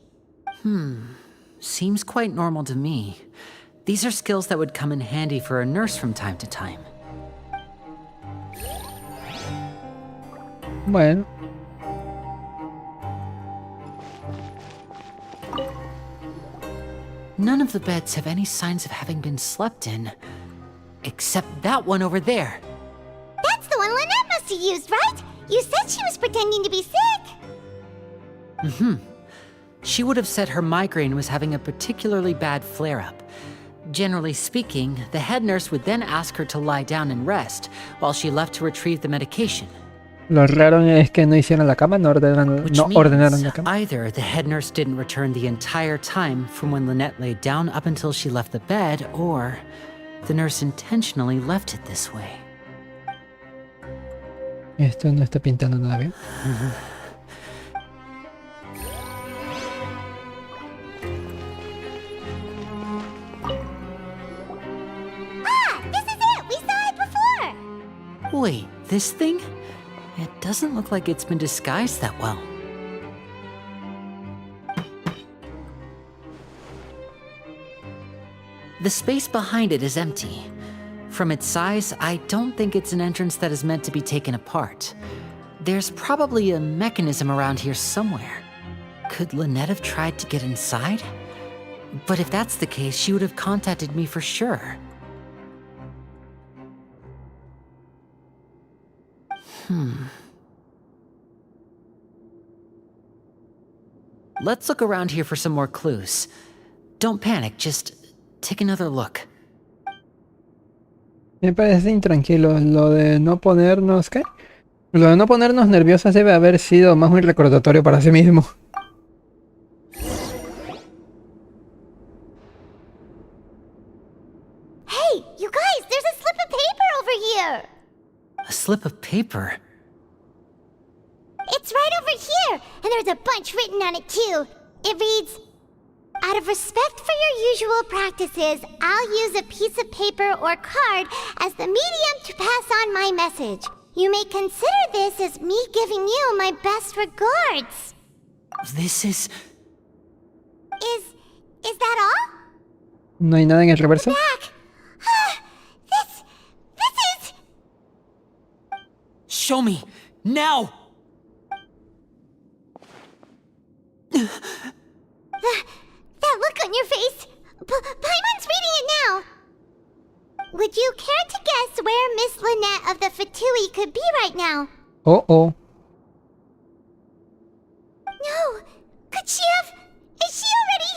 Seems quite normal to me. These are skills that would come in handy for a nurse from time to time. Bueno. None of the beds have any signs of having been slept in. Except that one over there. That's the one Lynette must have used, right? You said she was pretending to be sick. She would have said her migraine was having a particularly bad flare-up. Generally speaking, the head nurse would then ask her to lie down and rest, while she left to retrieve the medication. Lo raro es que no hicieron la cama, no ordenaron la cama. Either the head nurse didn't return the entire time from when Lynette laid down up until she left the bed, or the nurse intentionally left it this way. Esto no está pintando nada bien. This is it! We saw it before! Wait, this thing? It doesn't look like it's been disguised that well. The space behind it is empty. From its size, I don't think it's an entrance that is meant to be taken apart. There's probably a mechanism around here somewhere. Could Lynette have tried to get inside? But if that's the case, she would have contacted me for sure. Let's look around here for some more clues. Don't panic, just take another look. Me parece intranquilo. Lo de no ponernos... ¿qué? Lo de no ponernos nerviosas debe haber sido más un recordatorio para sí mismo. Hey, you guys, there's a slip of paper over here! A slip of paper? It's right over here, and there's a bunch written on it too. It reads, Out of respect for your usual practices, I'll use a piece of paper or card as the medium to pass on my message. You may consider this as me giving you my best regards. This is... Is that all? ¿No hay nada en el reverso? Back. This is... Show me! Now! That look on your face. Paimon's reading it now. Would you care to guess where Miss Lynette of the Fatui could be right now? Oh. No. Could she have... Is she already...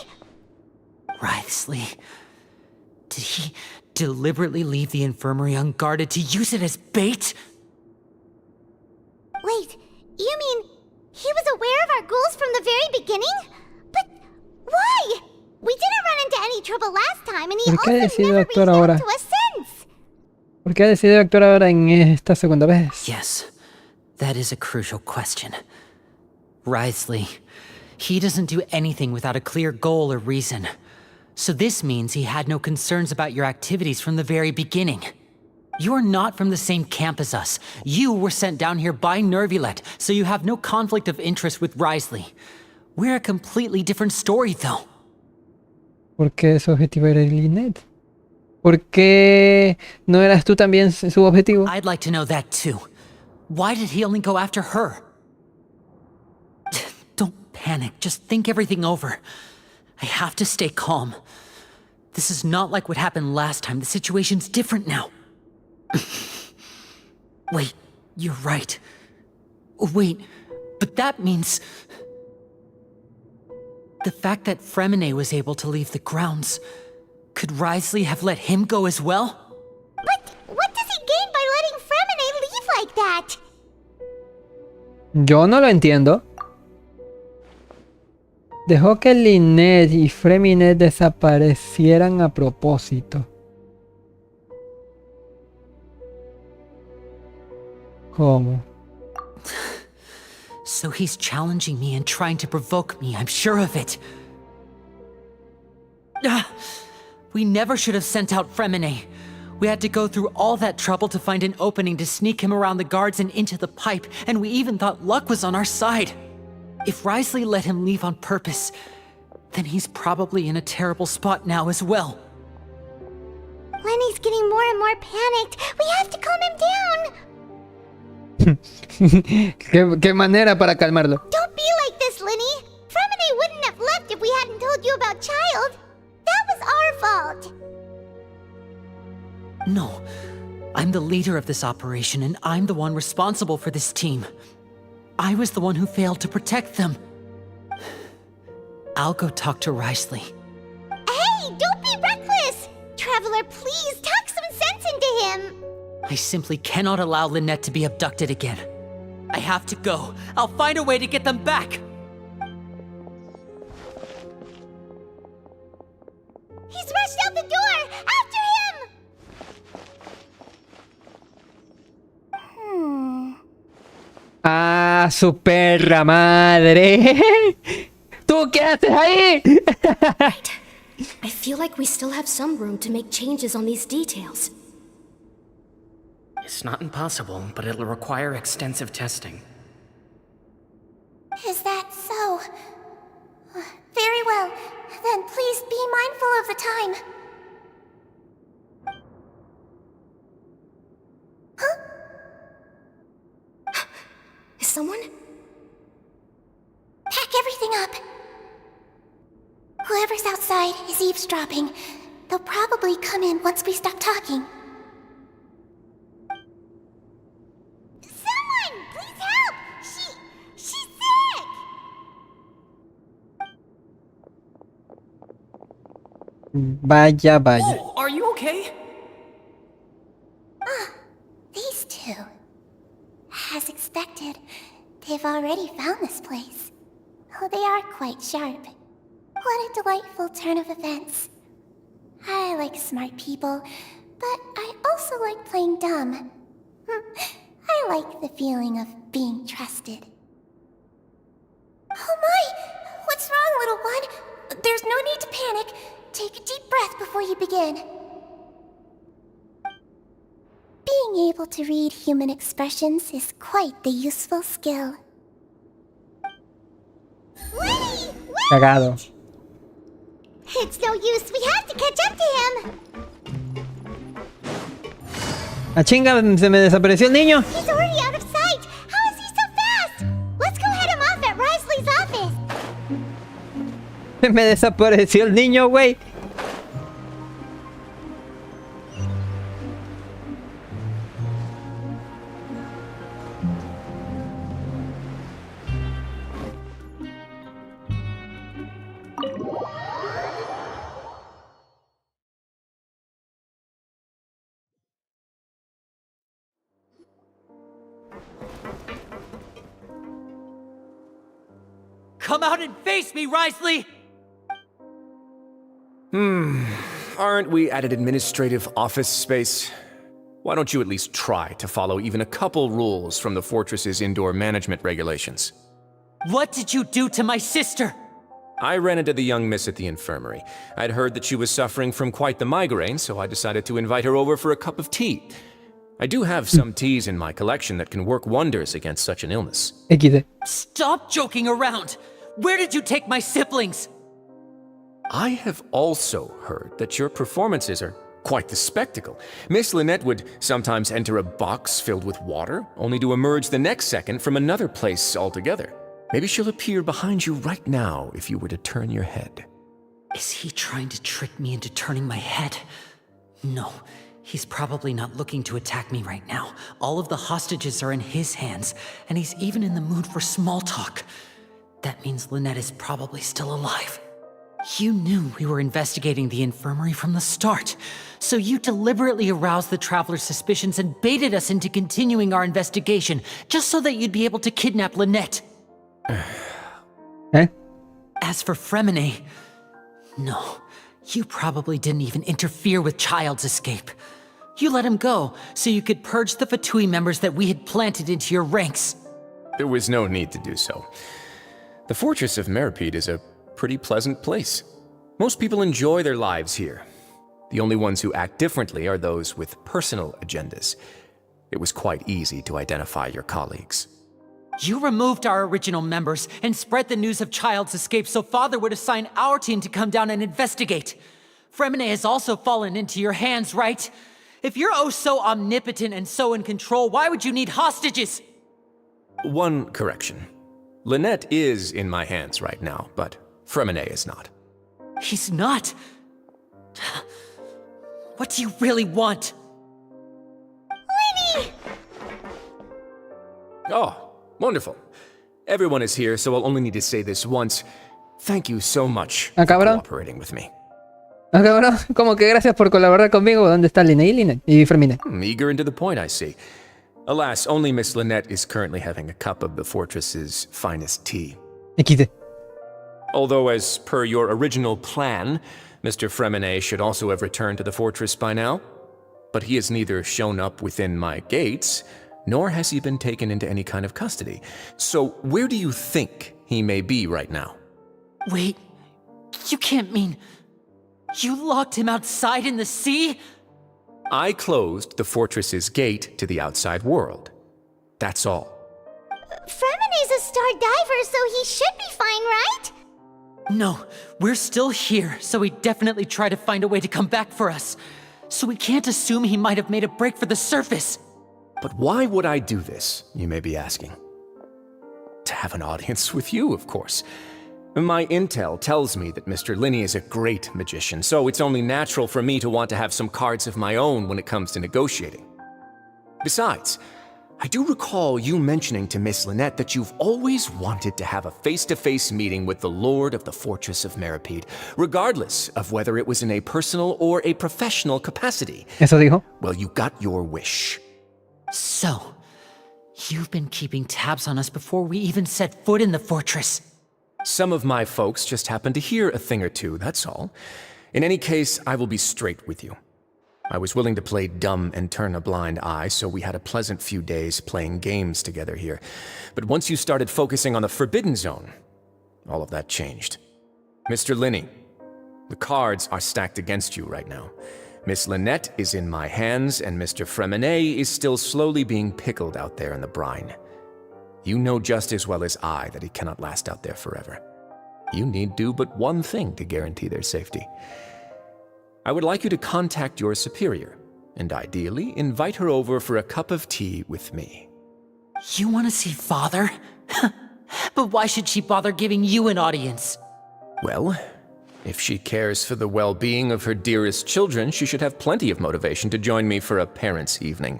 Wriothesley. Did he deliberately leave the infirmary unguarded to use it as bait? Wait, you mean he was aware of our goals from the very beginning? But why? We didn't run into any trouble last time, and he ¿Por qué ha also decidido never actuar reached ahora? out to us since. ¿Por qué ha decidido actuar ahora en esta segunda vez? Yes, that is a crucial question. Wriothesley, he doesn't do anything without a clear goal or reason. So this means he had no concerns about your activities from the very beginning. You're not from the same camp as us. You were sent down here by Nervulet, so you have no conflict of interest with Wriothesley. We're a completely different story, though. ¿Por qué su objetivo era Lynette? ¿Por qué no eras tú también su objetivo? I'd like to know that too. Why did he only go after her? Don't panic, just think everything over. I have to stay calm. This is not like what happened last time. The situation's different now. Wait, you're right. Wait, but that means... The fact that Fremine was able to leave the grounds... Could Wriothesley have let him go as well? But what does he gain by letting Fremine leave like that? Yo no lo entiendo. Dejó que Lynette y Fremine desaparecieran a propósito. ¿Cómo? So he's challenging me and trying to provoke me, I'm sure of it. We never should have sent out Fremine. We had to go through all that trouble to find an opening to sneak him around the guards and into the pipe, and we even thought luck was on our side. If Wriothesley let him leave on purpose, then he's probably in a terrible spot now as well. Lenny's getting more and more panicked. We have to calm him down. ¿Qué manera para calmarlo? Don't be like this, Lenny. Fremine wouldn't have left if we hadn't told you about Child. That was our fault. No, I'm the leader of this operation, and I'm the one responsible for this team. I was the one who failed to protect them. I'll go talk to Wriothesley. Hey, don't be reckless! Traveler, please, talk some sense into him! I simply cannot allow Lynette to be abducted again. I have to go. I'll find a way to get them back! He's rushed out the door! After him! ¡Ah, su perra madre! ¿Tú qué haces ahí? I feel like we still have some room to make changes on these details. It's not impossible, but it'll require extensive testing. Is that so? Very well. Then please be mindful of the time. Huh? Is someone? Pack everything up. Whoever's outside is eavesdropping. They'll probably come in once we stop talking. Someone! Please help! She's sick! Vaya, vaya. Oh, are you okay? These two. As expected, they've already found this place. Oh, they are quite sharp. What a delightful turn of events. I like smart people, but I also like playing dumb. I like the feeling of being trusted. Oh my! What's wrong, little one? There's no need to panic. Take a deep breath before you begin. Being able to read human expressions is quite the useful skill. Wait! Cagado. It's no use. We have to catch up to him. Ah, chinga, se me desapareció el niño. He's already out of sight. How is he so fast? Let's go head him off at Risley's office. Se me desapareció el niño, güey. Come out and face me, Risley! Aren't we at an administrative office space? Why don't you at least try to follow even a couple rules from the fortress's indoor management regulations? What did you do to my sister? I ran into the young miss at the infirmary. I'd heard that she was suffering from quite the migraine, so I decided to invite her over for a cup of tea. I do have some teas in my collection that can work wonders against such an illness. XD. Stop joking around! Where did you take my siblings? I have also heard that your performances are quite the spectacle. Miss Lynette would sometimes enter a box filled with water, only to emerge the next second from another place altogether. Maybe she'll appear behind you right now if you were to turn your head. Is he trying to trick me into turning my head? No, he's probably not looking to attack me right now. All of the hostages are in his hands, and he's even in the mood for small talk. That means Lynette is probably still alive. You knew we were investigating the infirmary from the start, so you deliberately aroused the Traveler's suspicions and baited us into continuing our investigation, just so that you'd be able to kidnap Lynette. Eh? As for Fremine, no, you probably didn't even interfere with Child's escape. You let him go, so you could purge the Fatui members that we had planted into your ranks. There was no need to do so. The Fortress of Meripede is a pretty pleasant place. Most people enjoy their lives here. The only ones who act differently are those with personal agendas. It was quite easy to identify your colleagues. You removed our original members and spread the news of Child's escape so Father would assign our team to come down and investigate. Fremine has also fallen into your hands, right? If you're oh so omnipotent and so in control, why would you need hostages? One correction. Lynette is in my hands right now, but Fremine is not. He's not? What do you really want? Lenny! Oh, wonderful. Everyone is here, so I'll only need to say this once. Thank you so much for cooperating with me. Ah, cabrón, como que gracias por colaborar conmigo. ¿Dónde está Lynette y Fremine? Eager and to the point, I see. Alas, only Miss Lynette is currently having a cup of the fortress's finest tea. XD. Although, as per your original plan, Mr. Fremine should also have returned to the fortress by now. But he has neither shown up within my gates, nor has he been taken into any kind of custody. So where do you think he may be right now? Wait, you can't mean... You locked him outside in the sea? I closed the fortress's gate to the outside world. That's all. Fremine's a star diver, so he should be fine, right? No, we're still here, so he definitely tried to find a way to come back for us. So we can't assume he might have made a break for the surface. But why would I do this, you may be asking? To have an audience with you, of course. My intel tells me that Mr. Linney is a great magician, so it's only natural for me to want to have some cards of my own when it comes to negotiating. Besides, I do recall you mentioning to Miss Lynette that you've always wanted to have a face-to-face meeting with the Lord of the Fortress of Meripede, regardless of whether it was in a personal or a professional capacity. ¿Eso dijo? Well, you got your wish. So, you've been keeping tabs on us before we even set foot in the fortress. Some of my folks just happened to hear a thing or two, that's all. In any case, I will be straight with you. I was willing to play dumb and turn a blind eye, so we had a pleasant few days playing games together here. But once you started focusing on the Forbidden Zone, all of that changed. Mr. Linney, the cards are stacked against you right now. Miss Lynette is in my hands, and Mr. Fremenet is still slowly being pickled out there in the brine. You know just as well as I that he cannot last out there forever. You need do but one thing to guarantee their safety. I would like you to contact your superior, and ideally invite her over for a cup of tea with me. You want to see Father? But why should she bother giving you an audience? Well, if she cares for the well-being of her dearest children, she should have plenty of motivation to join me for a parents' evening.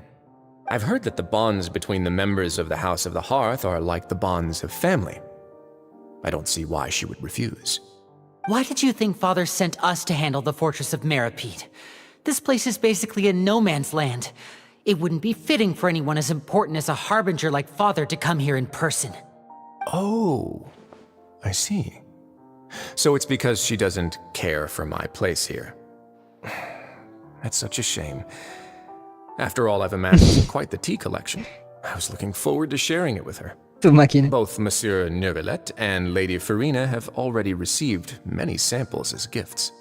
I've heard that the bonds between the members of the House of the Hearth are like the bonds of family. I don't see why she would refuse. Why did you think Father sent us to handle the Fortress of Meripede? This place is basically a no-man's land. It wouldn't be fitting for anyone as important as a harbinger like Father to come here in person. Oh, I see. So it's because she doesn't care for my place here. That's such a shame. After all, I've amassed quite the tea collection. I was looking forward to sharing it with her. Tu máquina. Both Monsieur Neuvillette and Lady Farina have already received many samples as gifts.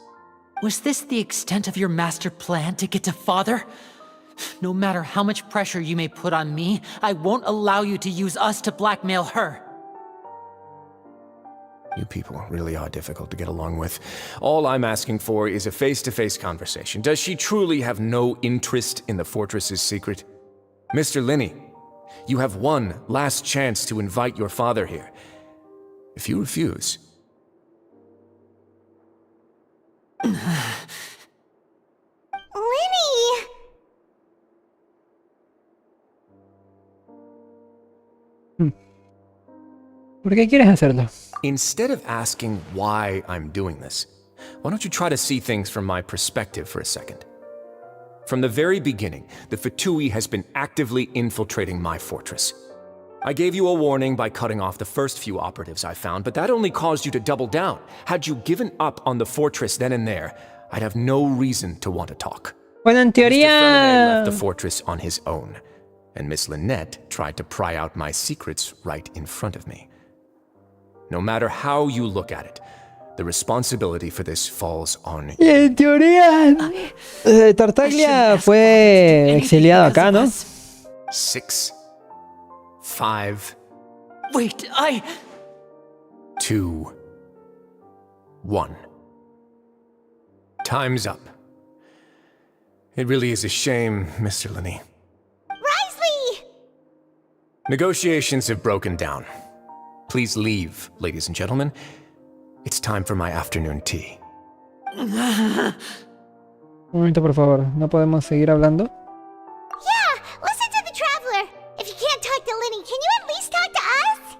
Was this the extent of your master plan to get to Father? No matter how much pressure you may put on me, I won't allow you to use us to blackmail her. You people really are difficult to get along with. All I'm asking for is a face-to-face conversation. Does she truly have no interest in the fortress's secret? Mr. Linney, you have one last chance to invite your father here. If you refuse... Linny! ¿Por qué quieres hacerlo? Instead of asking why I'm doing this, why don't you try to see things from my perspective for a second? From the very beginning, the Fatui has been actively infiltrating my fortress. I gave you a warning by cutting off the first few operatives I found, but that only caused you to double down. Had you given up on the fortress then and there, I'd have no reason to want to talk. Bueno, en Mr. Fremenet teoría... left the fortress on his own, and Miss Lynette tried to pry out my secrets right in front of me. No matter how you look at it, the responsibility for this falls on Y you. en teoría... Tartaglia fue exiliado acá, ¿no? 6, 5, Wait, 2, 1. Time's up. It really is a shame, Mr. Linney. Risley! Negotiations have broken down. Please leave, ladies and gentlemen. It's time for my afternoon tea. Un momento, por favor. ¿No podemos seguir hablando? Yeah, listen to the traveler. If you can't talk to Linny, can you at least talk to us?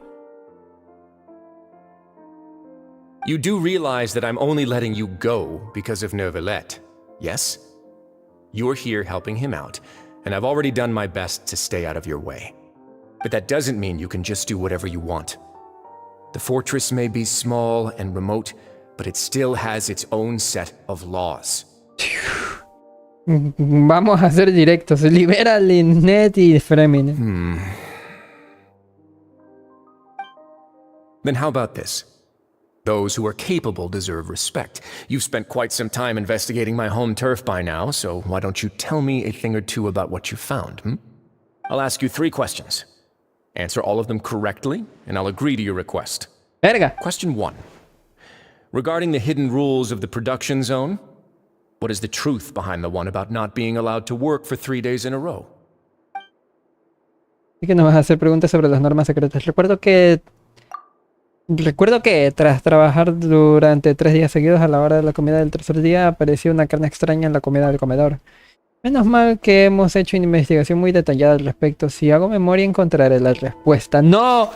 You do realize that I'm only letting you go because of Neuvillette, yes? You're here helping him out, and I've already done my best to stay out of your way. But that doesn't mean you can just do whatever you want. The fortress may be small and remote, but it still has its own set of laws. Vamos a hacer directos. Libera a Lynette y Fremenet. Then how about this? Those who are capable deserve respect. You've spent quite some time investigating my home turf by now, so why don't you tell me a thing or two about what you found, I'll ask you 3 questions. Answer all of them correctly, and I'll agree to your request. Verga. Question 1. Regarding the hidden rules of the production zone, what is the truth behind the one about not being allowed to work for 3 days in a row? Así que nos vas a hacer preguntas sobre las normas secretas. Recuerdo que tras trabajar durante 3 días seguidos, a la hora de la comida del tercer día apareció una carne extraña en la comida del comedor. Menos mal que hemos hecho una investigación muy detallada al respecto. Si hago memoria encontraré la respuesta. ¡No!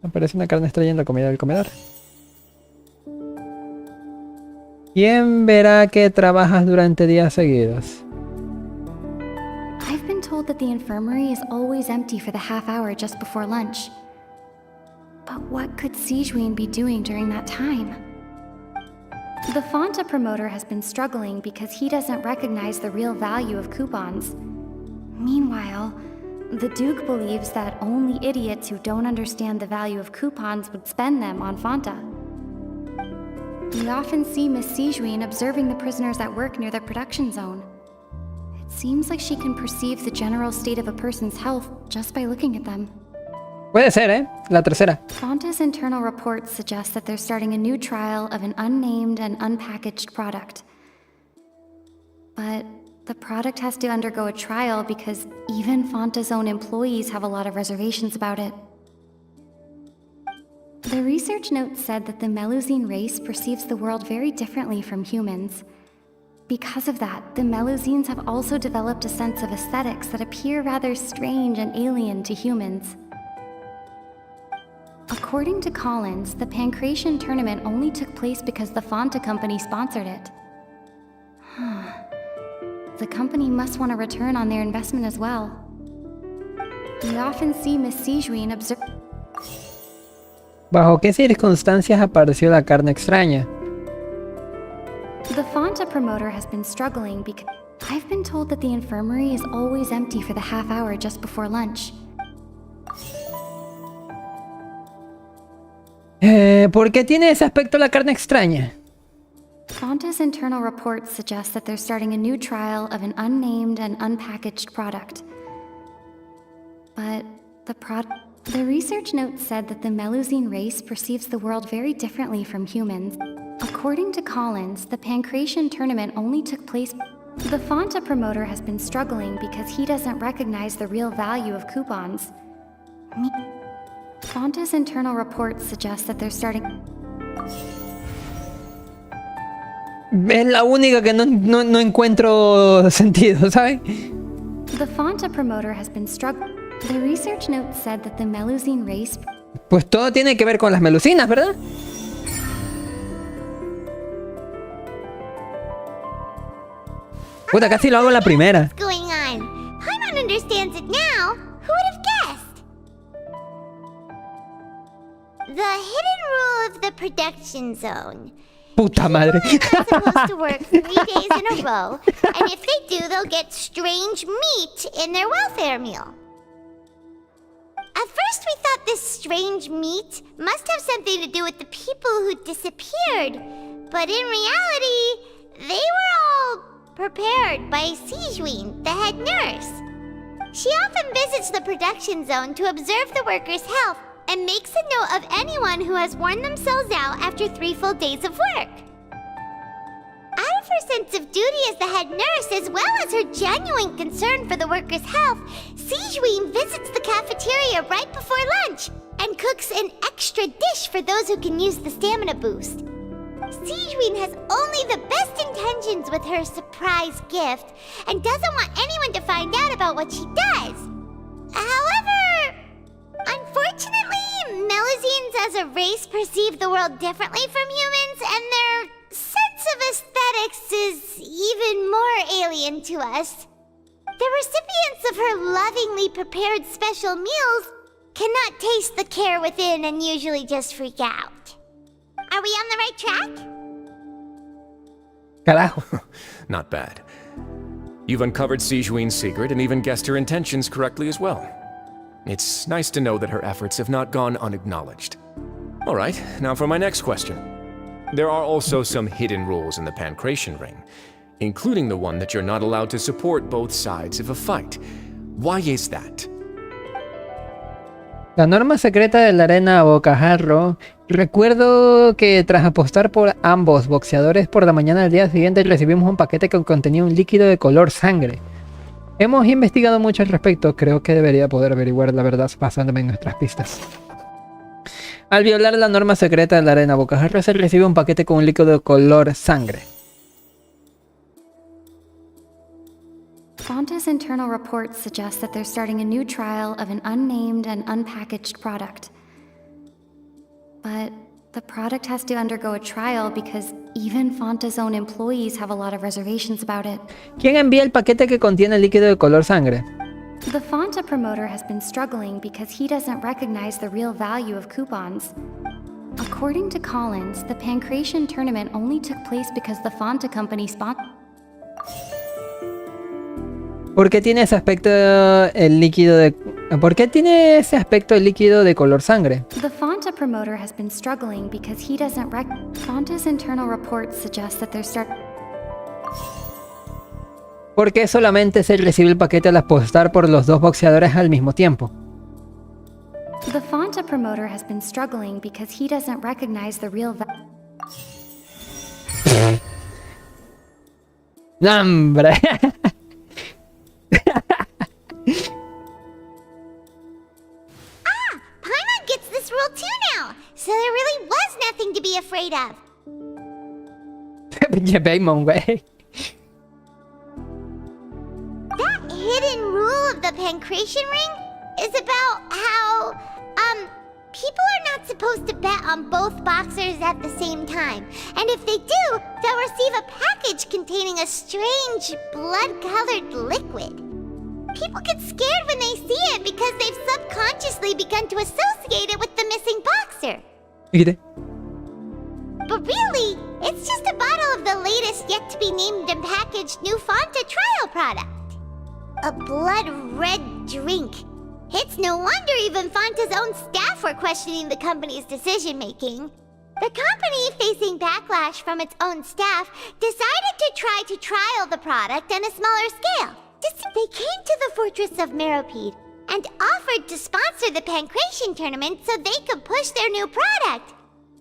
Aparece una carne extraña en la comida del comedor. ¿Quién verá que trabajas durante días seguidos? I've been told that the infirmary is always empty for the half hour just before lunch. But what could Sijuin be doing during that time? The Fonta promoter has been struggling because he doesn't recognize the real value of coupons. Meanwhile, The Duke believes that only idiots who don't understand the value of coupons would spend them on Fanta. We often see Miss Sijuin observing the prisoners at work near the production zone. It seems like she can perceive the general state of a person's health just by looking at them. Puede ser, ¿eh? La tercera. Fanta's internal reports suggest that they're starting a new trial of an unnamed and unpackaged product. But the product has to undergo a trial because even Fanta's own employees have a lot of reservations about it. The research note said that the Melusine race perceives the world very differently from humans. Because of that, the Melusines have also developed a sense of aesthetics that appear rather strange and alien to humans. According to Collins, the Pancration tournament only took place because the Fanta company sponsored it. The company must want a return on their investment as well. We often see Miss Sijuin observe... ¿Bajo qué circunstancias apareció la carne extraña? The Fanta promoter has been struggling because... I've been told that the infirmary is always empty for the half hour just before lunch. ¿Por qué tiene ese aspecto la carne extraña? Fanta's internal reports suggest that they're starting a new trial of an unnamed and unpackaged product. But the research note said that the Melusine race perceives the world very differently from humans. According to Collins, the Pancration tournament only took place... The Fanta promoter has been struggling because he doesn't recognize the real value of coupons. Fanta's internal reports suggest that they're starting... Es la única que no encuentro sentido, ¿sabes? The Fanta promoter has been struggling. The research note said that the Melusine race... Pues todo tiene que ver con las melucinas, ¿verdad? Puta, casi lo hago en la primera. What's going on? Paimon understands it now. Who would have guessed? The hidden rule of the production zone. Puta madre. They're supposed to work 3 days in a row, and if they do, they'll get strange meat in their welfare meal. At first we thought this strange meat must have something to do with the people who disappeared, but in reality, they were all prepared by Sijuin, the head nurse. She often visits the production zone to observe the workers' health and makes a note of anyone who has worn themselves out after 3 full days of work. Out of her sense of duty as the head nurse, as well as her genuine concern for the workers' health, Sijuin visits the cafeteria right before lunch and cooks an extra dish for those who can use the stamina boost. Sijuin has only the best intentions with her surprise gift and doesn't want anyone to find out about what she does. However, unfortunately, Melusines as a race perceive the world differently from humans, and their sense of aesthetics is even more alien to us. The recipients of her lovingly prepared special meals cannot taste the care within and usually just freak out. Are we on the right track? Carajo. Not bad. You've uncovered Sijuin's secret and even guessed her intentions correctly as well. It's nice to know that her efforts have not gone unacknowledged. All right, now for my next question. There are also some hidden rules in the Pancration ring, including the one that you're not allowed to support both sides of a fight. Why is that? La norma secreta de la arena a bocajarro. Recuerdo que tras apostar por ambos boxeadores por la mañana del día siguiente recibimos un paquete que contenía un líquido de color sangre. Hemos investigado mucho al respecto, creo que debería poder averiguar la verdad basándome en nuestras pistas. Al violar la norma secreta de la arena bocajarro se recibe un paquete con un líquido de color sangre. Fanta's internal reports suggest that they're starting a new trial of an unnamed and unpackaged product. But the product has to undergo a trial because even Fanta's own employees have a lot of reservations about it. ¿Quién envía el paquete que contiene el líquido de color sangre? The Fanta promoter has been struggling because he doesn't recognize the real value of coupons. According to Collins, the Pancration tournament only took place because the Fanta company sponsored... ¿Por qué tiene ese aspecto el líquido de... ¿Por qué tiene ese aspecto el líquido de color sangre? The Fonta promoter has been struggling because he doesn't Fonta's internal reports suggest that there's ¿Por qué solamente se recibe el paquete al apostar por los dos boxeadores al mismo tiempo? The Fonta promoter has been struggling because he doesn't recognize the real ¡Hombre! Paimon gets this rule too now, so there really was nothing to be afraid of. Pinche Paimon, güey. That hidden rule of the pancreation ring is about how, people are not supposed to bet on both boxers at the same time. And if they do, they'll receive a package containing a strange, blood-colored liquid. People get scared when they see it because they've subconsciously begun to associate it with the missing boxer. But really, it's just a bottle of the latest yet-to-be-named and packaged new Fonta trial product. A blood-red drink. It's no wonder even Fonta's own staff were questioning the company's decision-making. The company, facing backlash from its own staff, decided to try to trial the product on a smaller scale. They came to the fortress of Meropide and offered to sponsor the Pancration tournament so they could push their new product.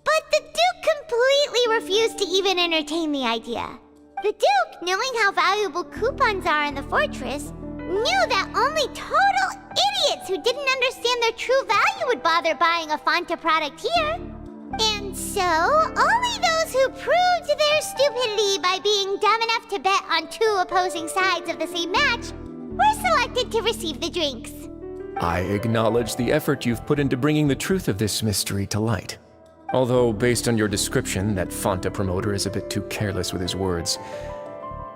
But the Duke completely refused to even entertain the idea. The Duke, knowing how valuable coupons are in the fortress, knew that only total idiots who didn't understand their true value would bother buying a Fonta product here. And so, only those who proved their stupidity by being dumb enough to bet on two opposing sides of the same match were selected to receive the drinks. I acknowledge the effort you've put into bringing the truth of this mystery to light. Although, based on your description, that Fonta promoter is a bit too careless with his words,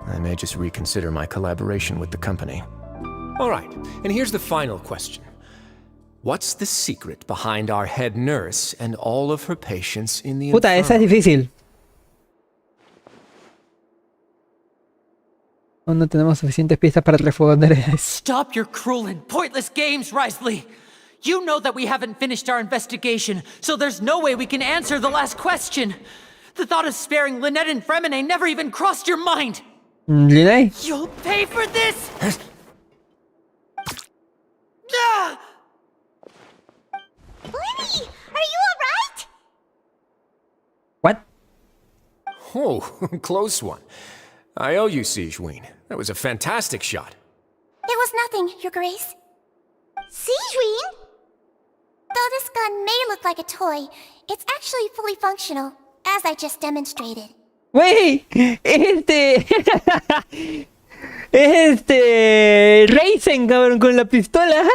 I may just reconsider my collaboration with the company. All right, and here's the final question. What's the secret behind our head nurse and all of her patients in the Puta, esa es infirmary? difícil. Aún no tenemos suficientes pistas para responder eso. Stop your cruel and pointless games, Risley! You know that we haven't finished our investigation, so there's no way we can answer the last question. The thought of sparing Lynette and Fremine never even crossed your mind! ¿Linay? You'll pay for this! Ah! Lenny, are you alright? What? Oh, close one. I owe you, Sigewinne. That was a fantastic shot. It was nothing, Your Grace. Sigewinne? Though this gun may look like a toy, it's actually fully functional, as I just demonstrated. Wey, Racing, cabrón, con la pistola.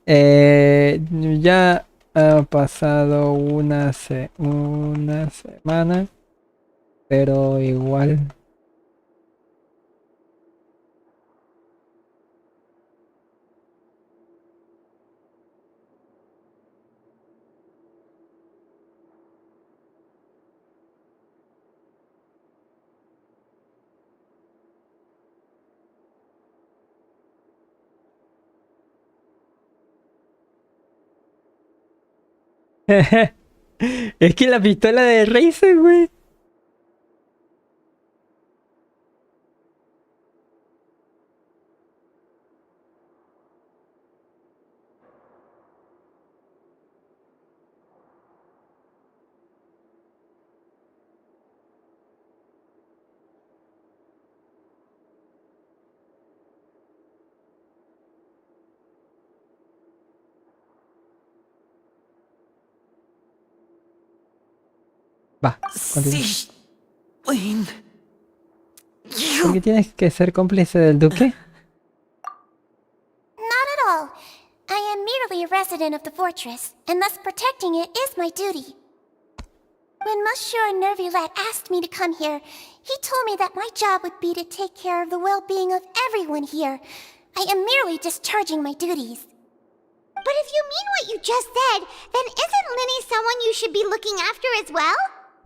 Ya ha pasado una semana, pero igual. Es que la pistola de Razer, güey. Va, continúa. Sigewinne... ¿Por qué tienes que ser cómplice del duque? Not at all. I am merely a resident of the fortress, and thus protecting it is my duty. When Monsieur Nervulet asked me to come here, he told me that my job would be to take care of the well-being of everyone here. I am merely discharging my duties. But if you mean what you just said, then isn't Linny someone you should be looking after as well?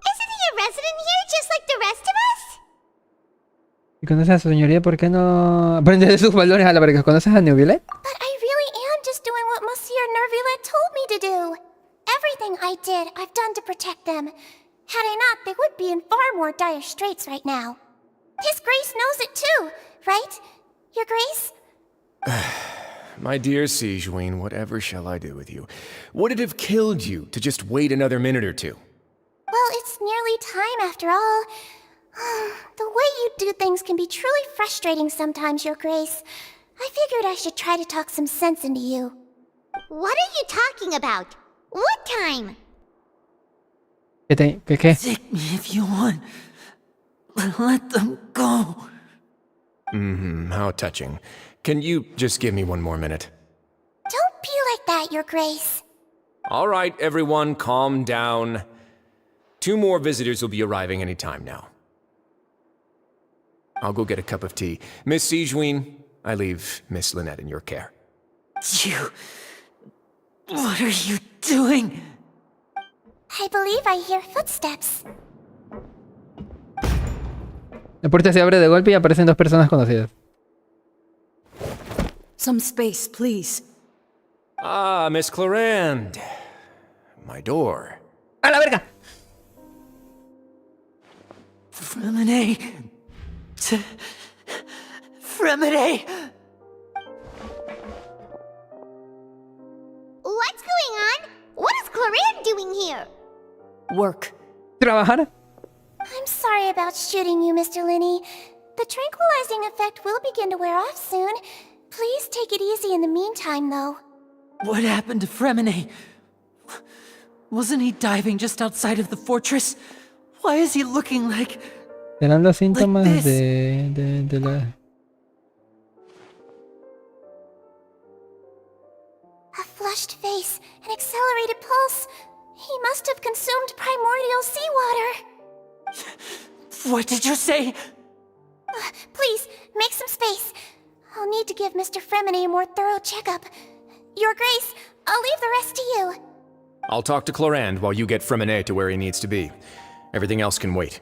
Isn't he a resident here just like the rest of us? Si conoces a su señoría, ¿por qué no aprendes de sus valores a la verga? ¿Conoces a New Violet? But I really am just doing what Monsieur Nervulette told me to do. Everything I did, I've done to protect them. Had I not, they would be in far more dire straits right now. His Grace knows it too, right? Your Grace? My dear Sigewinne, whatever shall I do with you? Would it have killed you to just wait another minute or two? Well, it's nearly time after all. The way you do things can be truly frustrating sometimes, Your Grace. I figured I should try to talk some sense into you. What are you talking about? What time? ¿Qué? Take me if you want. Let them go. How touching. Can you just give me one more minute? Don't be like that, Your Grace. All right, everyone, calm down. 2 more visitors will be arriving any time now. I'll go get a cup of tea. Miss Sigewinne, I leave Miss Lynette in your care. You... What are you doing? I believe I hear footsteps. La puerta se abre de golpe y aparecen 2 personas conocidas. Some space, please. Ah, Miss Clarand. My door. ¡A la verga! Fremine. Fremine. What's going on? What is Clarand doing here? Work. ¿Trabajar? I'm sorry about shooting you, Mr. Linney. The tranquilizing effect will begin to wear off soon. Please take it easy in the meantime, though. What happened to Fremine? Wasn't he diving just outside of the fortress? Why is he looking like... Serán los síntomas de la... A flushed face, an accelerated pulse. He must have consumed primordial seawater. What did you say? Please, make some space. I'll need to give Mr. Fremine a more thorough checkup. Your Grace, I'll leave the rest to you. I'll talk to Clarand while you get Fremine to where he needs to be. Everything else can wait.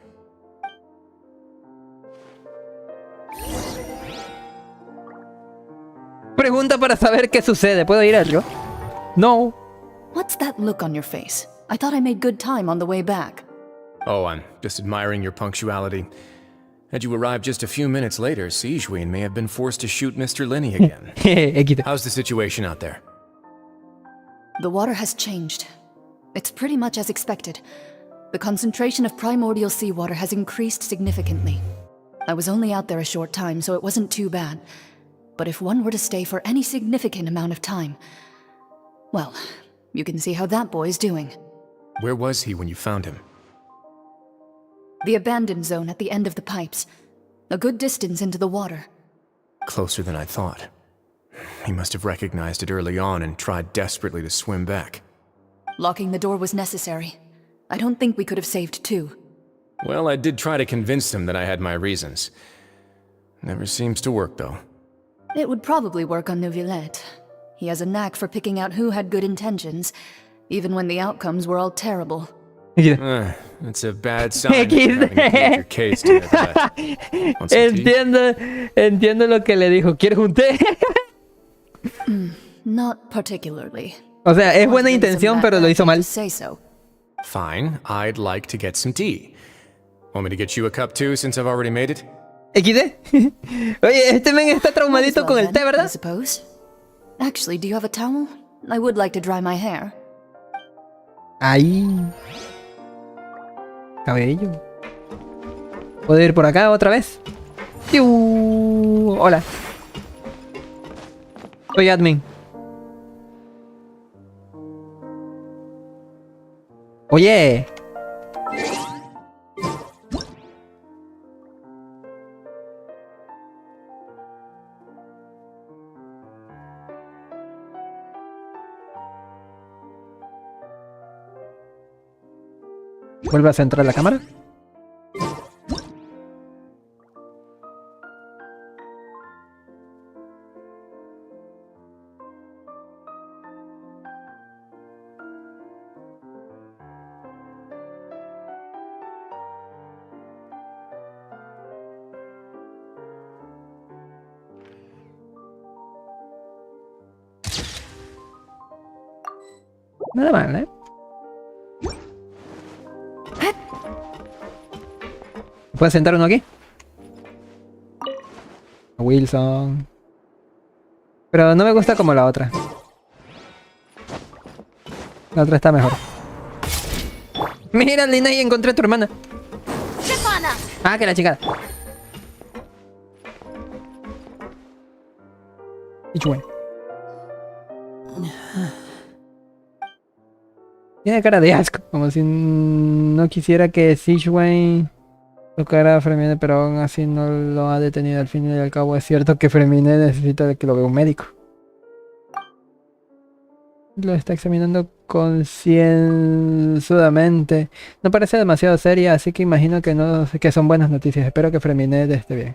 Pregunta para saber qué sucede. ¿Puedo ir a algo? No. What's that look on your face? I thought I made good time on the way back. Oh, I'm just admiring your punctuality. Had you arrived just a few minutes later, Sigewinne may have been forced to shoot Mr. Linney again. How's the situation out there? The water has changed. It's pretty much as expected. The concentration of primordial seawater has increased significantly. I was only out there a short time, so it wasn't too bad. But if one were to stay for any significant amount of time... Well, you can see how that boy's doing. Where was he when you found him? The abandoned zone at the end of the pipes. A good distance into the water. Closer than I thought. He must have recognized it early on and tried desperately to swim back. Locking the door was necessary. I don't think we could have saved 2. Well, I did try to convince him that I had my reasons. Never seems to work, though. It would probably work on Neuvillette. He has a knack for picking out who had good intentions, even when the outcomes were all terrible. It's a bad sign. Your case to Entiendo lo que le dijo. ¿Quieres un té? Not particularly. O sea, es buena intención, pero lo hizo mal. Say so. Fine, I'd like to get some tea. Want me to get you a cup too, since I've already made it? ¿XD? Oye, este men está traumadito con el té, ¿verdad? I suppose. Actually, do you have a towel? I would like to dry my hair. Ahí. Cabello. ¿Puedo ir por acá otra vez? Hola. Soy admin. Oye. ¿Vuelve a centrar la cámara? Nada mal, ¿eh? ¿Puede sentar uno aquí? Wilson. Pero no me gusta como la otra. La otra está mejor. Mira, Lina, y encontré a tu hermana. Ah, que la chica. Sichuan. Tiene cara de asco, como si no quisiera que Sichuan tocara a Fremine, pero aún así no lo ha detenido. Al fin y al cabo es cierto que Fremine necesita que lo vea un médico. Lo está examinando concienzudamente. No parece demasiado seria, así que imagino que no sé que son buenas noticias. Espero que Fremine esté bien.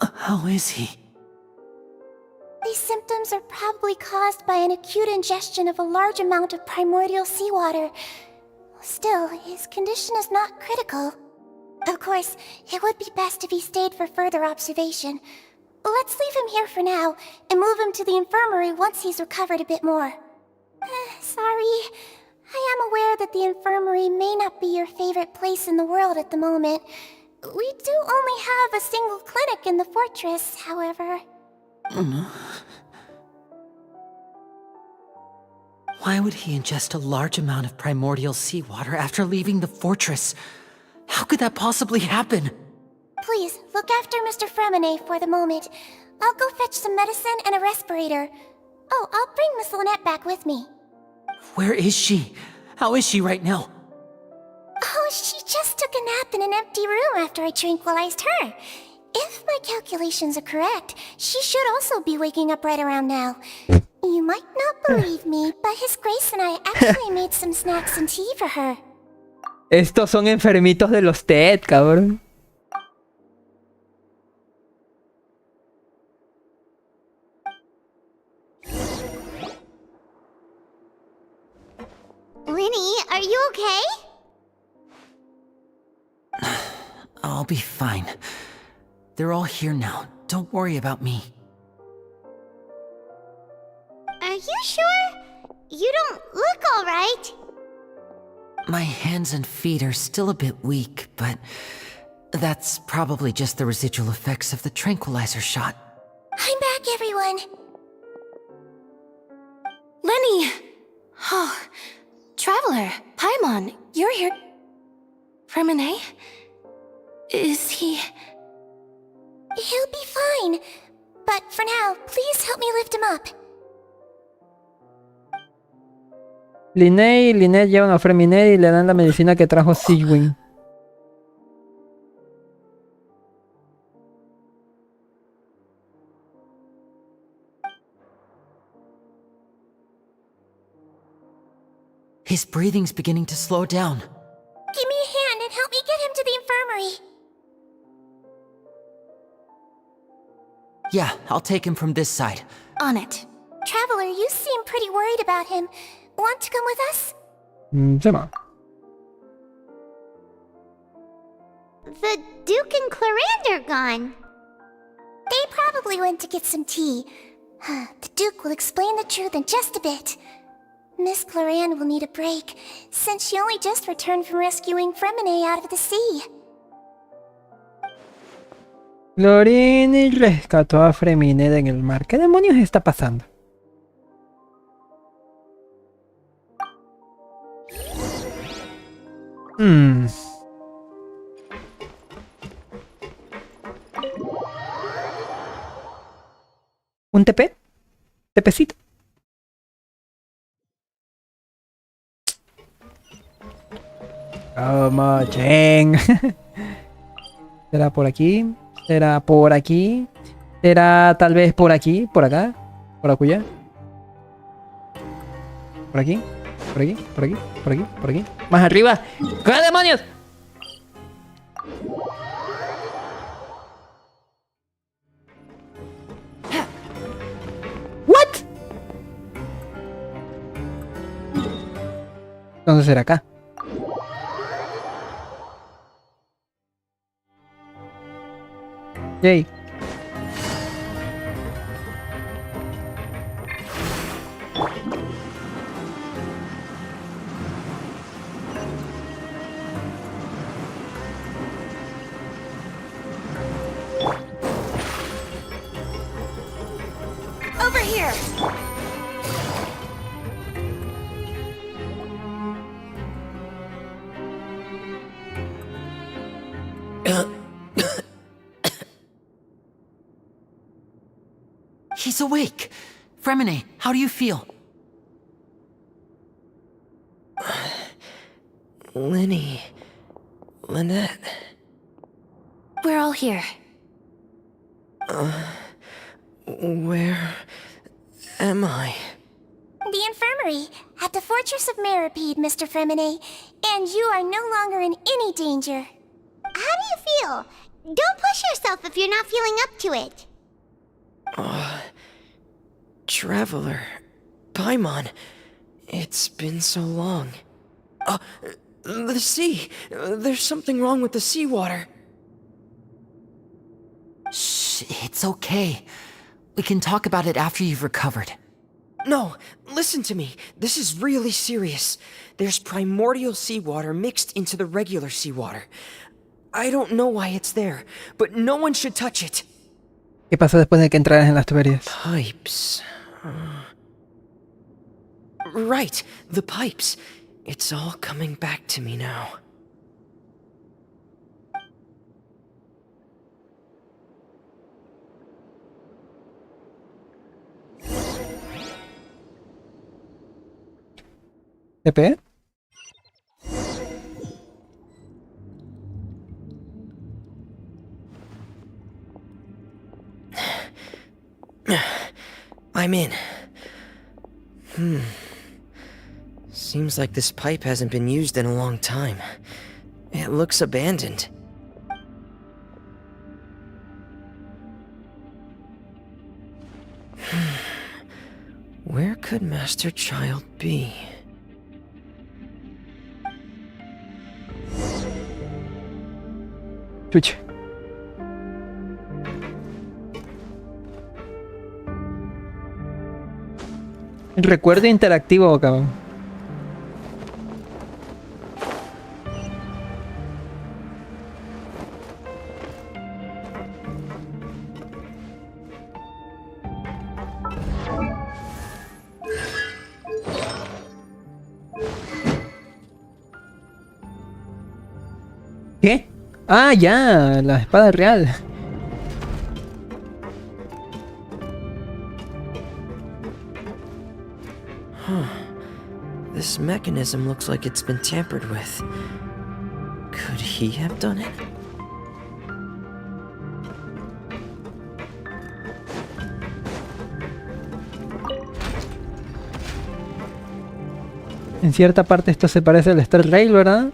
How is he? These symptoms are probably caused by an acute ingestion of a large amount of primordial seawater. Still, his condition is not critical. Of course, it would be best if he stayed for further observation. Let's leave him here for now, and move him to the infirmary once he's recovered a bit more. Sorry. I am aware that the infirmary may not be your favorite place in the world at the moment. We do only have a single clinic in the fortress, however. Why would he ingest a large amount of primordial seawater after leaving the fortress? How could that possibly happen? Please, look after Mr. Fremine for the moment. I'll go fetch some medicine and a respirator. Oh, I'll bring Miss Lynette back with me. Where is she? How is she right now? Oh, she just took a nap in an empty room after I tranquilized her. If my calculations are correct, she should also be waking up right around now. You might not believe me, but His Grace and I actually made some snacks and tea for her. Estos son enfermitos de los TED, cabrón. Linny, are you okay? I'll be fine. They're all here now. Don't worry about me. Are you sure? You don't look alright. My hands and feet are still a bit weak, but that's probably just the residual effects of the tranquilizer shot. I'm back, everyone. Lenny! Oh, Traveler, Paimon, you're here. Fremine? Is he... He'll be fine. But for now, please help me lift him up. Linnea llevan a Fremine y le dan la medicina que trajo Sigwin. His breathing's beginning to slow down. Give me a hand and help me get him to the infirmary. Yeah, I'll take him from this side. On it. Traveler, you seem pretty worried about him. Want to come with us? Sema. The Duke and Clarande are gone. They probably went to get some tea. The Duke will explain the truth in just a bit. Miss Clarande will need a break, since she only just returned from rescuing Fremine out of the sea. Lorini rescató a Fremine en el mar. ¿Qué demonios está pasando? ¿Un TP? ¿TPcito? Como Chen. ¿Será por aquí? ¿Será por aquí? ¿Será tal vez por aquí? ¿Por acá? ¿Por acullá? ¿Por aquí? ¿Por aquí? ¿Por aquí? ¿Por aquí? ¿Por aquí? ¡Más arriba! ¡Qué demonios! ¿What? Entonces será acá. Yay. She's awake. Fremine, how do you feel? Lynette. We're all here. Where am I? The infirmary, at the Fortress of Meripede, Mr. Fremine, and you are no longer in any danger. How do you feel? Don't push yourself if you're not feeling up to it. Traveler. Paimon. It's been so long. The sea. There's something wrong with the seawater. Shh, it's okay. We can talk about it after you've recovered. No, listen to me. This is really serious. There's primordial seawater mixed into the regular seawater. I don't know why it's there, but no one should touch it. ¿Qué pasó después de que entraras en las tuberías? Pipes. Right, the pipes. It's all coming back to me now. ¿TP? I'm in. Seems like this pipe hasn't been used in a long time. It looks abandoned. Where could Master Child be? Chucha. Recuerdo interactivo, cabrón. ¿Qué? Ah, ya, la espada real. This mechanism looks like it's been tampered with. Could he have done it? En cierta parte esto se parece al Star Rail, ¿verdad?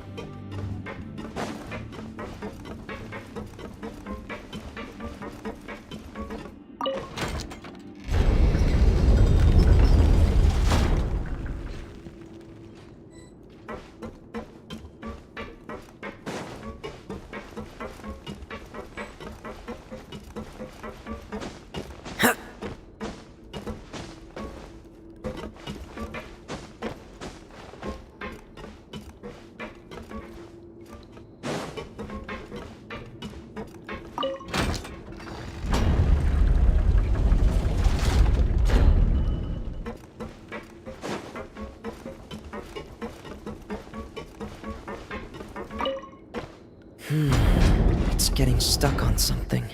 It's getting stuck on something.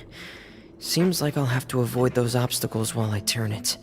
Seems like I'll have to avoid those obstacles while I turn it.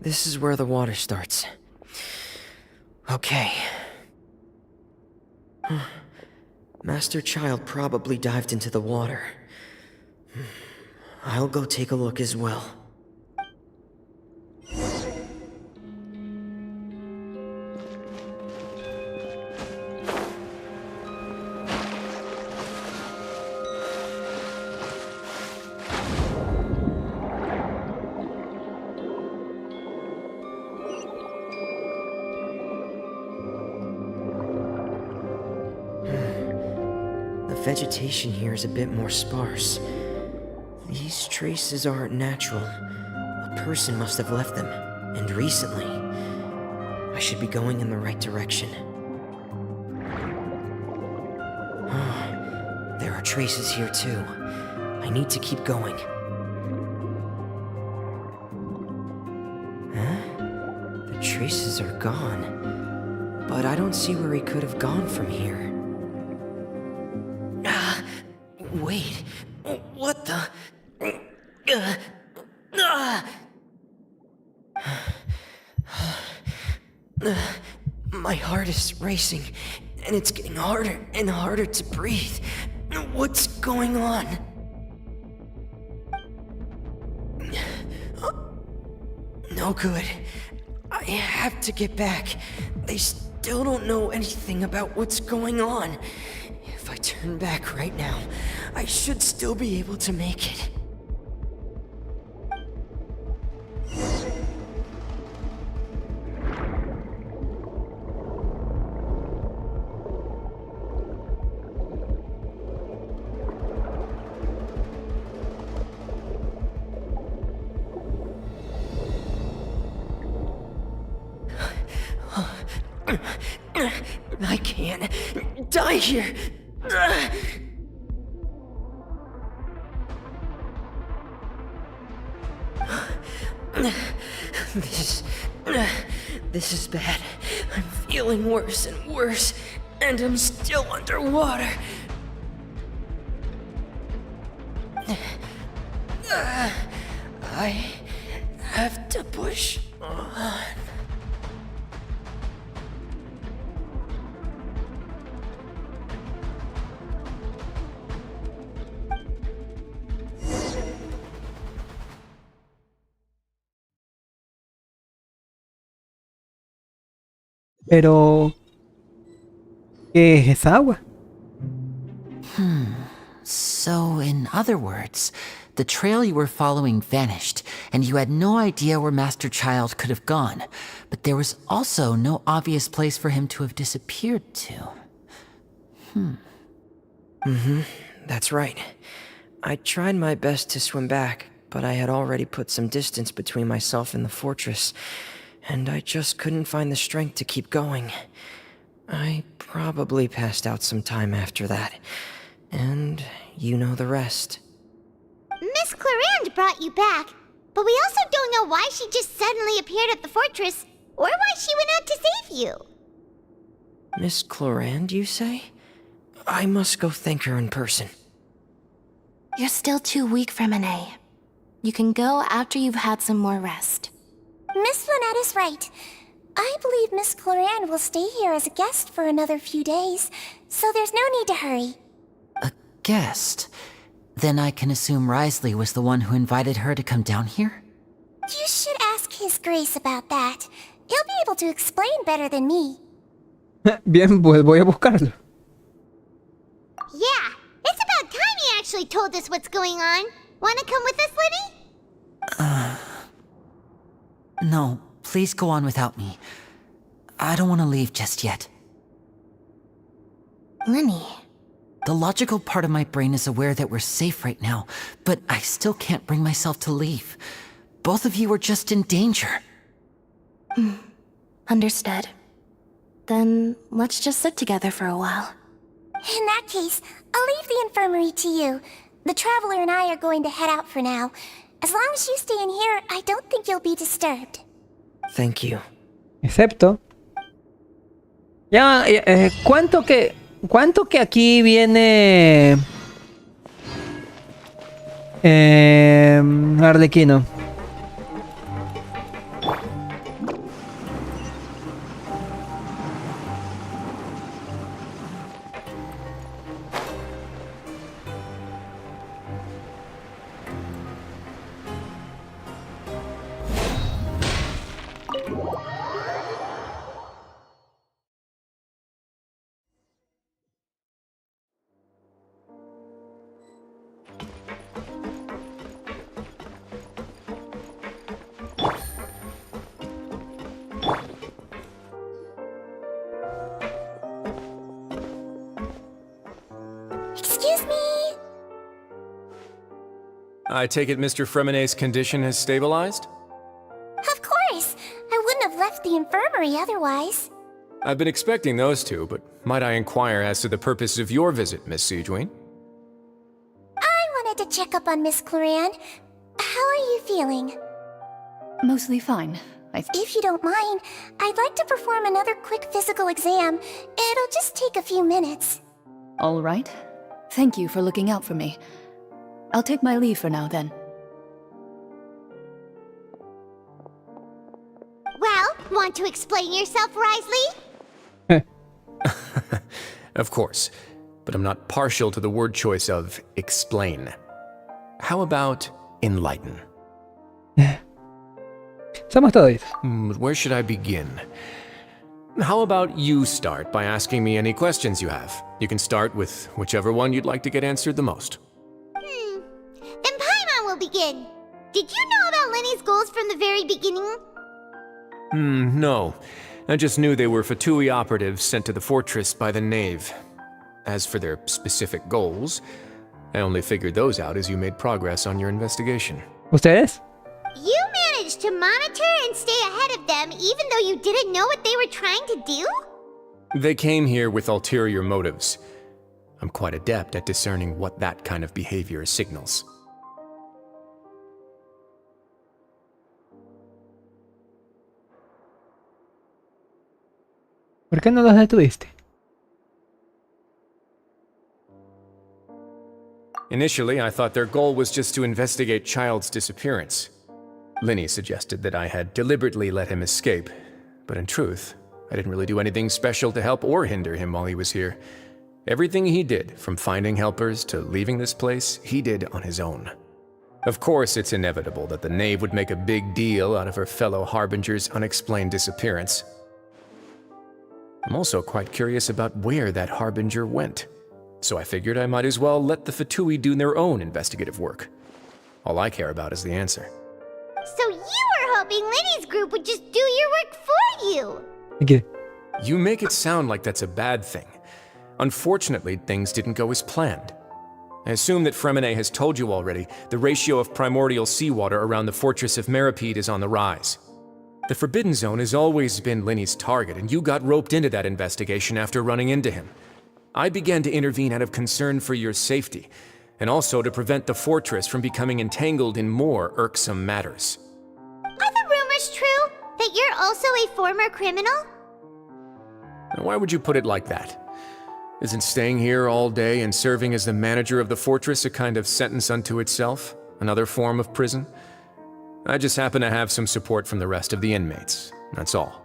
this is where the water starts. Okay. Master Child probably dived into the water. I'll go take a look as well. Vegetation here is a bit more sparse. These traces aren't natural. A person must have left them, and recently. I should be going in the right direction. There are traces here too. I need to keep going. Huh? The traces are gone, but I don't see where he could have gone from here. Wait, what the? My heart is racing, and it's getting harder and harder to breathe. What's going on? No good. I have to get back. They still don't know anything about what's going on. If I turn back right now, I should still be able to make it. I can't die here. This is bad. I'm feeling worse and worse, and I'm still underwater. I have to push on. Pero... ¿qué es esa agua? So, in other words, the trail you were following vanished, and you had no idea where Master Child could have gone. But there was also no obvious place for him to have disappeared to. That's right. I tried my best to swim back, but I had already put some distance between myself and the fortress, and I just couldn't find the strength to keep going. I probably passed out some time after that, and you know the rest. Miss Clarande brought you back, but we also don't know why she just suddenly appeared at the fortress, or why she went out to save you. Miss Clarande, you say? I must go thank her in person. You're still too weak for Monet. You can go after you've had some more rest. Miss Lynette is right. I believe Miss Clarande will stay here as a guest for another few days, so there's no need to hurry. A guest? Then I can assume Risley was the one who invited her to come down here? You should ask His Grace about that. He'll be able to explain better than me. Bien, pues voy a buscarlo. Yeah, it's about time he actually told us what's going on. Wanna come with us, Liddy? No, please go on without me. I don't want to leave just yet. Lenny. The logical part of my brain is aware that we're safe right now, but I still can't bring myself to leave. Both of you are just in danger. Understood. Then let's just sit together for a while. In that case, I'll leave the infirmary to you. The Traveler and I are going to head out for now. As long as you stay in here, I don't think you'll be disturbed. Thank you. Excepto... Ya, ¿cuánto que aquí viene... Arlequino? Excuse me. I take it Mr. Fremenet's condition has stabilized? Of course. I wouldn't have left the infirmary otherwise. I've been expecting those two, but might I inquire as to the purpose of your visit, Miss Sidgewayne? I wanted to check up on Miss Cloran. How are you feeling? Mostly fine. If you don't mind, I'd like to perform another quick physical exam. It'll just take a few minutes. All right. Thank you for looking out for me. I'll take my leave for now, then. Well, want to explain yourself, Risley? Of course, but I'm not partial to the word choice of explain. How about enlighten? Somos todos. Where should I begin? How about you start by asking me any questions you have? You can start with whichever one you'd like to get answered the most. Then Paimon will begin. Did you know about Lenny's goals from the very beginning? No. I just knew they were Fatui operatives sent to the fortress by the Knave. As for their specific goals, I only figured those out as you made progress on your investigation. ¿Ustedes? You managed to monitor and stay ahead of them even though you didn't know what they were trying to do? They came here with ulterior motives. I'm quite adept at discerning what that kind of behavior signals. ¿Por qué no los detuviste? Initially, I thought their goal was just to investigate Child's disappearance. Linny suggested that I had deliberately let him escape, but in truth, I didn't really do anything special to help or hinder him while he was here. Everything he did, from finding helpers to leaving this place, he did on his own. Of course, it's inevitable that the Knave would make a big deal out of her fellow Harbinger's unexplained disappearance. I'm also quite curious about where that Harbinger went, so I figured I might as well let the Fatui do their own investigative work. All I care about is the answer. So you were hoping Lenny's group would just do your work for you! Okay. You make it sound like that's a bad thing. Unfortunately, things didn't go as planned. I assume that Fremenet has told you already, the ratio of primordial seawater around the fortress of Meripede is on the rise. The Forbidden Zone has always been Linny's target, and you got roped into that investigation after running into him. I began to intervene out of concern for your safety, and also to prevent the fortress from becoming entangled in more irksome matters. Are the rumors true? That you're also a former criminal? Now, why would you put it like that? Isn't staying here all day and serving as the manager of the fortress a kind of sentence unto itself? Another form of prison? I just happen to have some support from the rest of the inmates. That's all.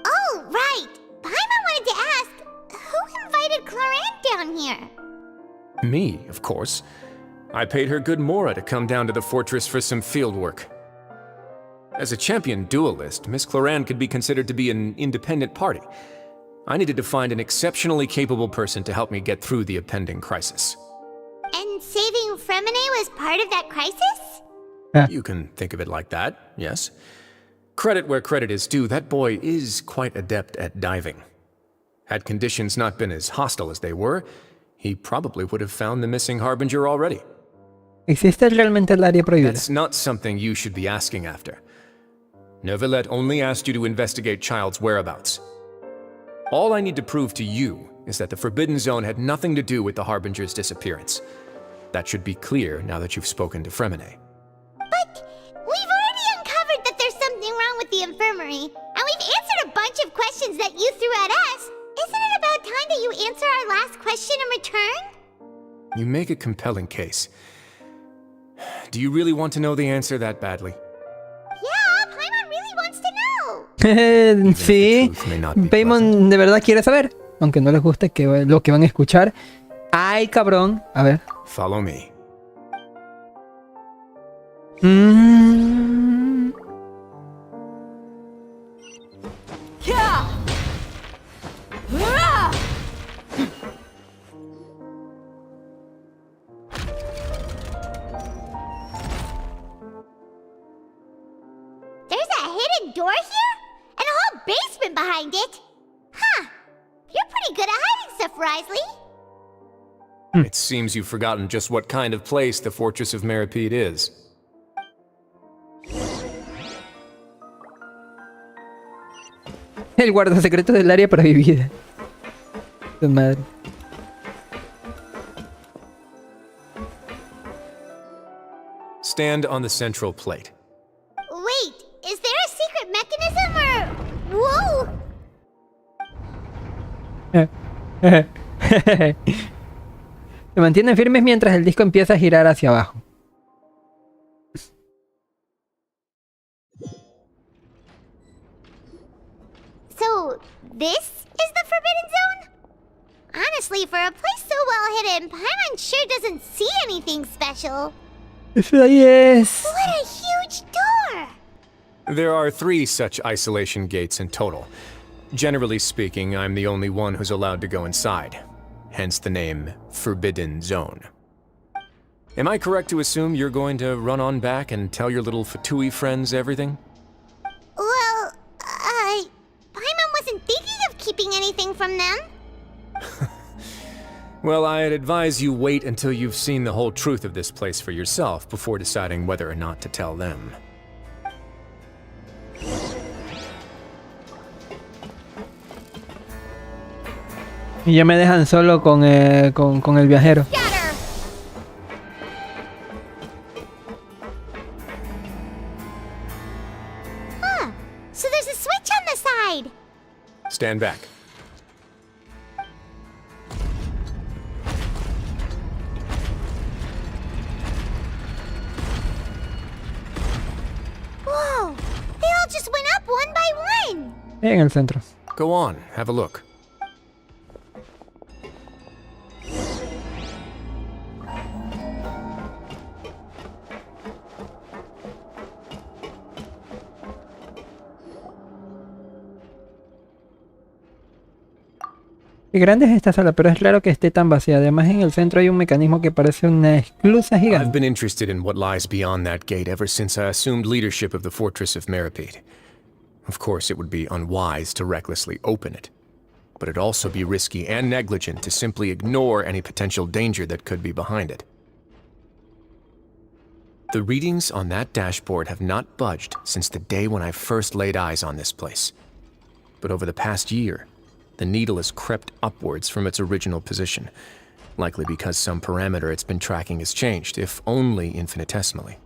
Oh, right! Paimon wanted to ask, who invited Cloran down here? Me, of course. I paid her good mora to come down to the fortress for some field work. As a champion duelist, Miss Cloran could be considered to be an independent party. I needed to find an exceptionally capable person to help me get through the impending crisis. And saving Fremenet was part of that crisis? You can think of it like that, yes. Credit where credit is due, that boy is quite adept at diving. Had conditions not been as hostile as they were, he probably would have found the missing Harbinger already. ¿Existe realmente el área prohibida? That's not something you should be asking after. Neuvillette only asked you to investigate Child's whereabouts. All I need to prove to you is that the Forbidden Zone had nothing to do with the Harbinger's disappearance. That should be clear now that you've spoken to Fremenet. But we've already uncovered that there's something wrong with the infirmary, and we've answered a bunch of questions that you threw at us. Isn't it about time that you answer our last question in return? You make a compelling case. Do you really want to know the answer that badly? Yeah, Paimon really wants to know. Sí, Paimon de verdad quiere saber, aunque no les guste que lo que van a escuchar. Ay, cabrón. A ver. Follow me. Yeah. There's a hidden door here? And a whole basement behind it? Huh. You're pretty good at hiding stuff, Risley. It seems you've forgotten just what kind of place the Fortress of Meropide is. El guardasecreto del área prohibida. Tu madre. Stand on the central plate. Wait, is there a secret mechanism or... Whoa! Se mantienen firmes mientras el disco empieza a girar hacia abajo. So, this is the Forbidden Zone? Honestly, for a place so well hidden, Paimon sure doesn't see anything special. Eso ahí es. What a huge door! There are 3 such isolation gates in total. Generally speaking, I'm the only one who's allowed to go inside. Hence the name Forbidden Zone. Am I correct to assume you're going to run on back and tell your little Fatui friends everything? Well, Paimon wasn't thinking of keeping anything from them. Well, I'd advise you wait until you've seen the whole truth of this place for yourself before deciding whether or not to tell them. Y ya me dejan solo con el viajero. Huh, so there's a switch on the side. Stand back. Whoa, they all just went up one by one. En el centro. Go on, have a look. Qué grande es esta sala, pero es raro que esté tan vacía. Además, en el centro hay un mecanismo que parece una esclusa I've gigante. been interested in what lies beyond that gate ever since I assumed leadership of the Fortress of Meropide. Of course, it would be unwise to recklessly open it, but it'd also be risky and negligent to simply ignore any potential danger that could be behind it. The readings on that dashboard have not budged since the day when I first laid eyes on this place. But over the past year, the needle has crept upwards from its original position, likely because some parameter it's been tracking has changed, if only infinitesimally.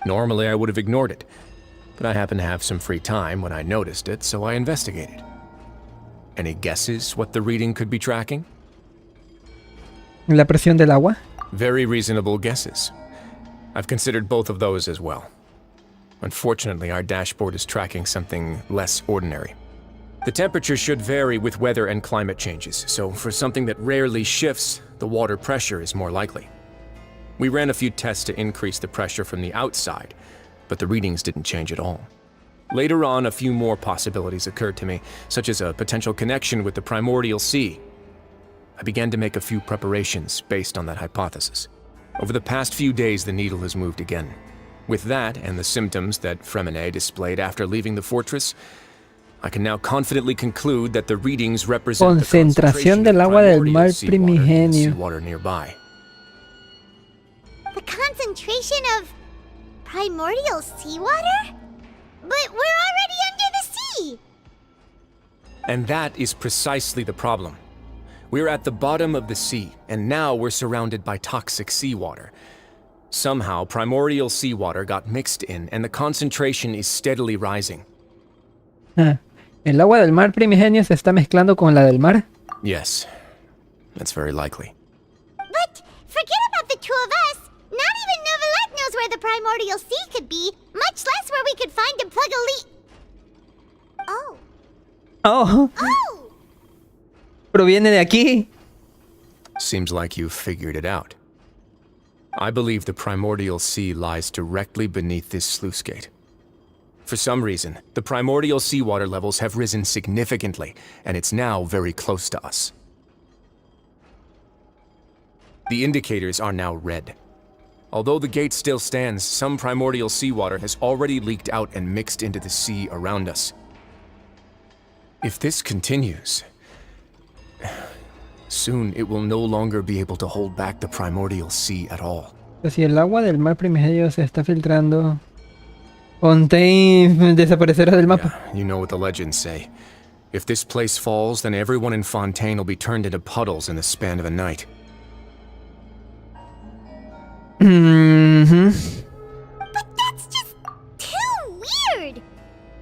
Normally I would have ignored it, but I happened to have some free time when I noticed it, so I investigated. Any guesses what the reading could be tracking? La presión del agua. Very reasonable guesses. I've considered both of those as well. Unfortunately, our dashboard is tracking something less ordinary. The temperature should vary with weather and climate changes, so for something that rarely shifts, the water pressure is more likely. We ran a few tests to increase the pressure from the outside, but the readings didn't change at all. Later on, a few more possibilities occurred to me, such as a potential connection with the primordial sea. I began to make a few preparations based on that hypothesis. Over the past few days, the needle has moved again. With that, and the symptoms that Fremine displayed after leaving the fortress, I can now confidently conclude that the readings represent Concentración del agua del mar primigenio. seawater nearby. The concentration of primordial seawater? But we're already under the sea! And that is precisely the problem. We're at the bottom of the sea, and now we're surrounded by toxic seawater. Somehow, primordial seawater got mixed in, and the concentration is steadily rising. ¿El agua del mar primigenio se está mezclando con la del mar? Yes, that's very likely. But forget about the two of us! Not even Novelette knows where the primordial sea could be, much less where we could find and plug a leak. Oh. Oh. Oh! Proviene de aquí. Seems like you've figured it out. I believe the primordial sea lies directly beneath this sluice gate. For some reason, the primordial seawater levels have risen significantly, and it's now very close to us. The indicators are now red. Although the gate still stands, some primordial seawater has already leaked out and mixed into the sea around us. If this continues, soon it will no longer be able to hold back the primordial sea at all. Si el agua del mar primigenio se está filtrando, Fontaine desaparecerá del mapa. Yeah, you know what the legends say. If this place falls, then everyone in Fontaine will be turned into puddles in the span of a night. Mm-hmm. But that's just too weird!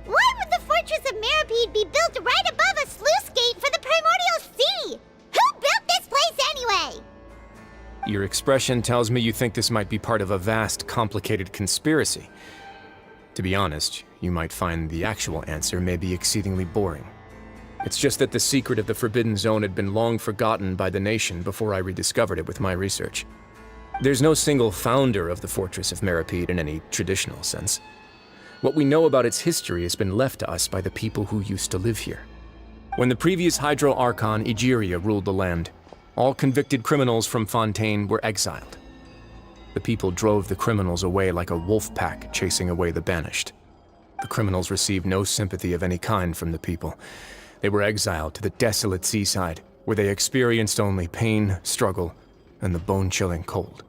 Why would the Fortress of Meripede be built right above a sluice gate for the Primordial Sea? Who built this place anyway? Your expression tells me you think this might be part of a vast, complicated conspiracy. To be honest, you might find the actual answer may be exceedingly boring. It's just that the secret of the Forbidden Zone had been long forgotten by the nation before I rediscovered it with my research. There's no single founder of the Fortress of Meripede in any traditional sense. What we know about its history has been left to us by the people who used to live here. When the previous Hydro Archon Egeria ruled the land, all convicted criminals from Fontaine were exiled. The people drove the criminals away like a wolf pack chasing away the banished. The criminals received no sympathy of any kind from the people. They were exiled to the desolate seaside, where they experienced only pain, struggle, and the bone-chilling cold.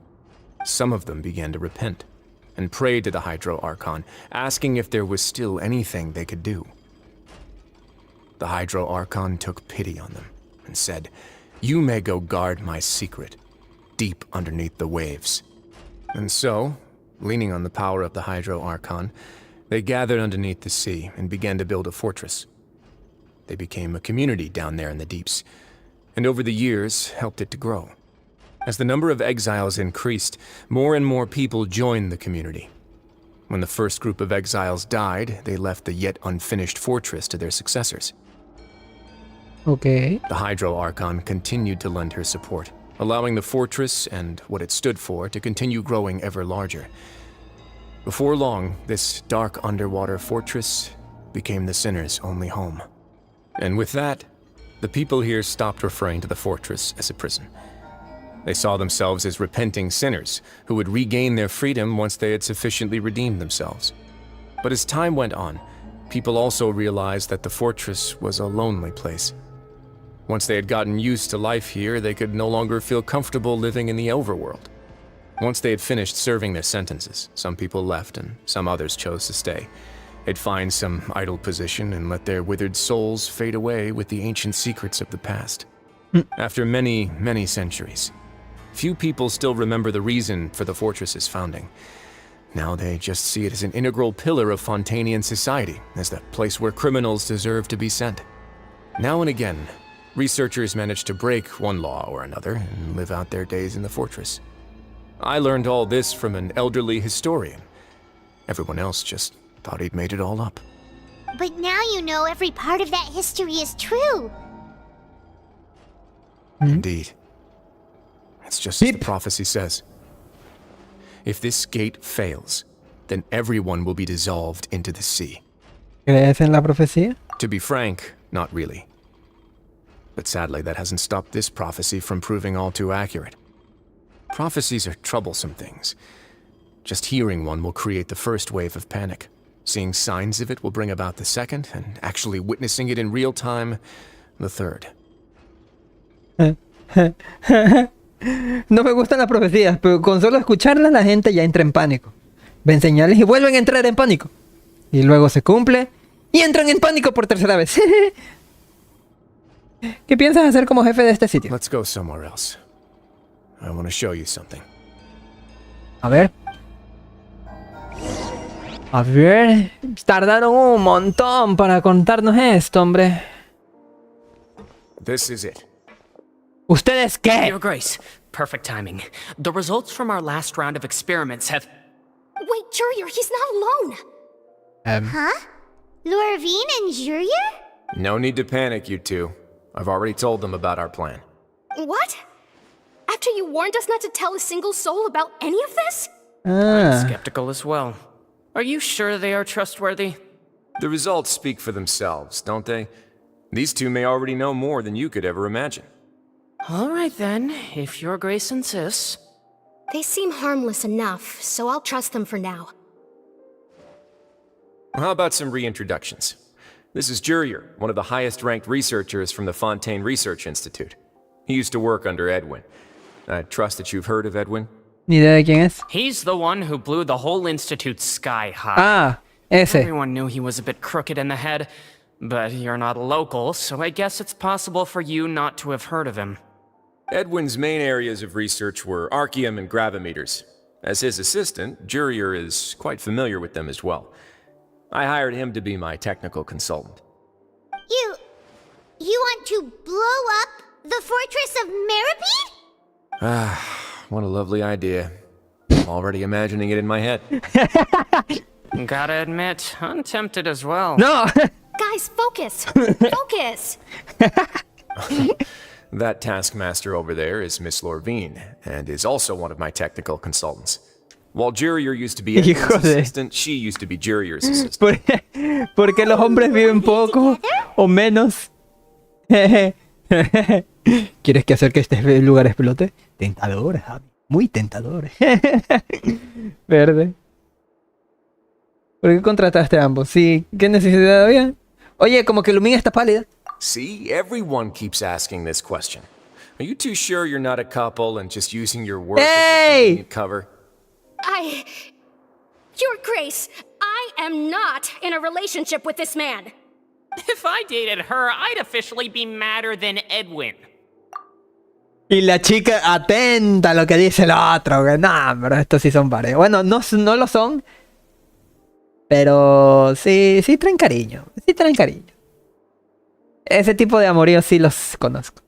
Some of them began to repent, and prayed to the Hydro Archon, asking if there was still anything they could do. The Hydro Archon took pity on them, and said, "You may go guard my secret, deep underneath the waves." And so, leaning on the power of the Hydro Archon, they gathered underneath the sea and began to build a fortress. They became a community down there in the deeps, and over the years helped it to grow. As the number of exiles increased, more and more people joined the community. When the first group of exiles died, they left the yet unfinished fortress to their successors. Okay. The Hydro Archon continued to lend her support, allowing the fortress and what it stood for to continue growing ever larger. Before long, this dark underwater fortress became the sinner's only home. And with that, the people here stopped referring to the fortress as a prison. They saw themselves as repenting sinners who would regain their freedom once they had sufficiently redeemed themselves. But as time went on, people also realized that the fortress was a lonely place. Once they had gotten used to life here, they could no longer feel comfortable living in the overworld. Once they had finished serving their sentences, some people left and some others chose to stay. They'd find some idle position and let their withered souls fade away with the ancient secrets of the past. After many, many centuries, few people still remember the reason for the fortress's founding. Now they just see it as an integral pillar of Fontainian society, as the place where criminals deserve to be sent. Now and again, researchers manage to break one law or another and live out their days in the fortress. I learned all this from an elderly historian. Everyone else just thought he'd made it all up. But now you know every part of that history is true. Indeed. It's just as the prophecy says. If this gate fails, then everyone will be dissolved into the sea. ¿Crees en la profecía? To be frank, not really. But sadly, that hasn't stopped this prophecy from proving all too accurate. Prophecies are troublesome things. Just hearing one will create the first wave of panic. Seeing signs of it will bring about the second, and actually witnessing it in real time, the third. No me gustan las profecías, pero con solo escucharlas la gente ya entra en pánico. Ven señales y vuelven a entrar en pánico. Y luego se cumple y entran en pánico por tercera vez. ¿Qué piensas hacer como jefe de este sitio? Let's go somewhere else. I want to show you something. A ver. A ver. Tardaron un montón para contarnos esto, hombre. This is it. ¿Ustedes qué? Your Grace, perfect timing. The results from our last round of experiments have... Wait, Jurier, he's not alone! Huh? Lorvine and Jurier? No need to panic, you two. I've already told them about our plan. What? After you warned us not to tell a single soul about any of this? I'm skeptical as well. Are you sure they are trustworthy? The results speak for themselves, don't they? These two may already know more than you could ever imagine. All right then, if Your Grace insists. They seem harmless enough, so I'll trust them for now. How about some reintroductions? This is Jurier, one of the highest-ranked researchers from the Fontaine Research Institute. He used to work under Edwin. I trust that you've heard of Edwin? Ni idea de quién es. He's the one who blew the whole institute sky high. Ah, ese. Everyone knew he was a bit crooked in the head, but you're not local, so I guess it's possible for you not to have heard of him. Edwin's main areas of research were archeum and gravimeters. As his assistant, Jurier is quite familiar with them as well. I hired him to be my technical consultant. You want to blow up the fortress of Meripede? Ah, what a lovely idea. I'm already imagining it in my head. Gotta admit, I'm tempted as well. No! Guys, focus! Focus! That taskmaster over there is Miss Lorvine, and is also one of my technical consultants. While Jurier used to be Edwin's assistant, she used to be Jurier's assistant. Porque los hombres viven poco o menos. ¿Quieres que hacer que este lugar explote? Tentador, Javi. Muy tentador. Verde. ¿Por qué contrataste a ambos? Sí, ¿qué necesidad había? Oye, como que Lumina está pálida. See, everyone keeps asking this question. Are you too sure you're not a couple and just using your work as a convenient cover? Your Grace, I am not in a relationship with this man. If I dated her, I'd officially be madder than Edwin. Y la chica atenta a lo que dice el otro. No, pero estos sí son pares. Bueno, no lo son. Pero sí traen cariño. Sí traen cariño. Ese tipo de amoríos sí los conozco.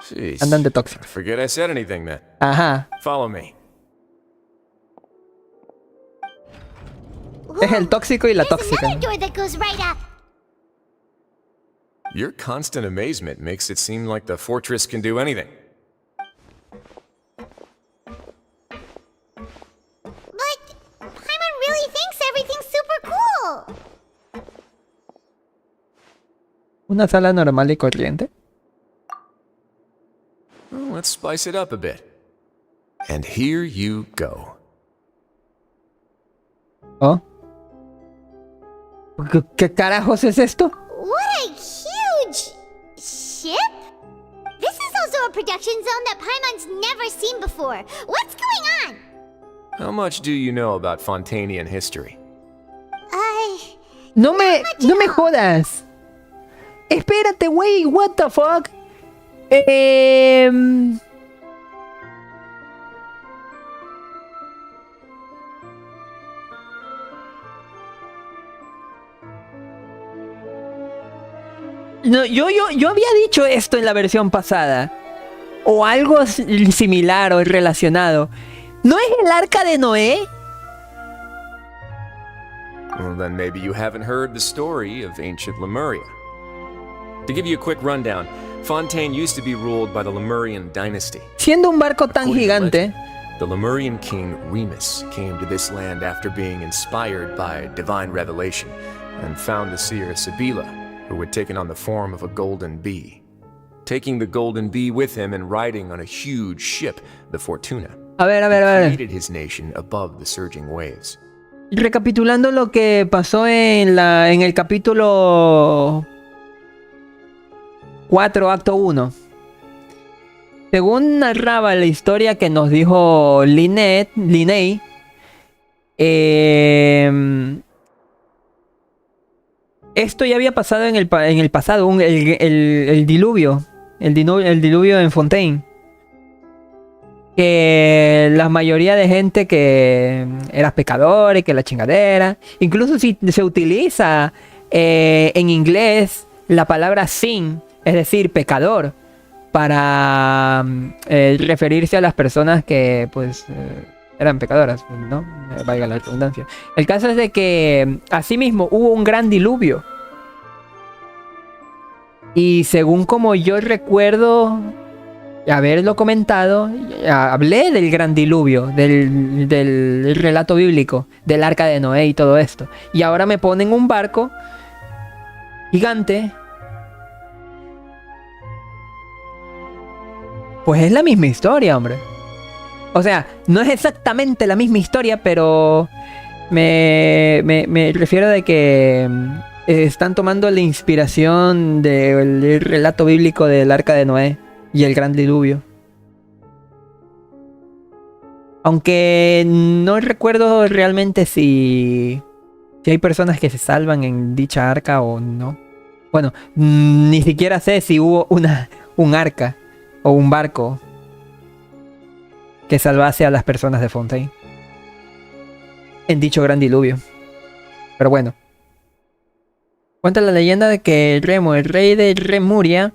Jeez. Andan de tóxicos. Forget I said anything then. Ajá. Follow me. Es el tóxico y la tóxica. Door that goes right up. Your constant amazement makes it seem like the fortress can do anything. But Paimon really thinks everything's super cool. Una sala normal y corriente. Well, let's spice it up a bit. And here you go. Oh. ¿Qué carajos es esto? What a huge ship! This is also a production zone that Paimon's never seen before. What's going on? How much do you know about Fontainian history? No me jodas. Espérate, wey, what the fuck? No, yo había dicho esto en la versión pasada. O algo similar o relacionado. ¿No es el arca de Noé? Well, then maybe you haven't heard the story of ancient Lemuria. To give you a quick rundown, Fontaine used to be ruled by the Lemurian dynasty. Siendo un barco tan gigante, the Lemurian king Remus came to this land after being inspired by divine revelation and found the seer Sibila, who had taken on the form of a golden bee. Taking the golden bee with him and riding on a huge ship, the Fortuna, a ver. he created his nation above the surging waves. Recapitulando lo que pasó en el capítulo 4, acto 1. Según narraba la historia que nos dijo Linney, esto ya había pasado en el pasado, el diluvio. El diluvio en Fontaine. Que la mayoría de gente que era pecador y que la chingadera. Incluso si se utiliza en inglés la palabra sin, es decir, pecador, para referirse a las personas que pues eran pecadoras, ¿no? Valga la redundancia. El caso es de que asimismo hubo un gran diluvio. Y según como yo recuerdo haberlo comentado, hablé del gran diluvio, del relato bíblico, del arca de Noé y todo esto. Y ahora me ponen un barco gigante. Pues es la misma historia, hombre. O sea, no es exactamente la misma historia, pero me refiero de que están tomando la inspiración del relato bíblico del Arca de Noé y el Gran Diluvio. Aunque no recuerdo realmente si hay personas que se salvan en dicha arca o no. Bueno, ni siquiera sé si hubo un arca o un barco que salvase a las personas de Fontaine en dicho gran diluvio. Pero bueno. Cuenta la leyenda de que Remo, el rey de Remuria,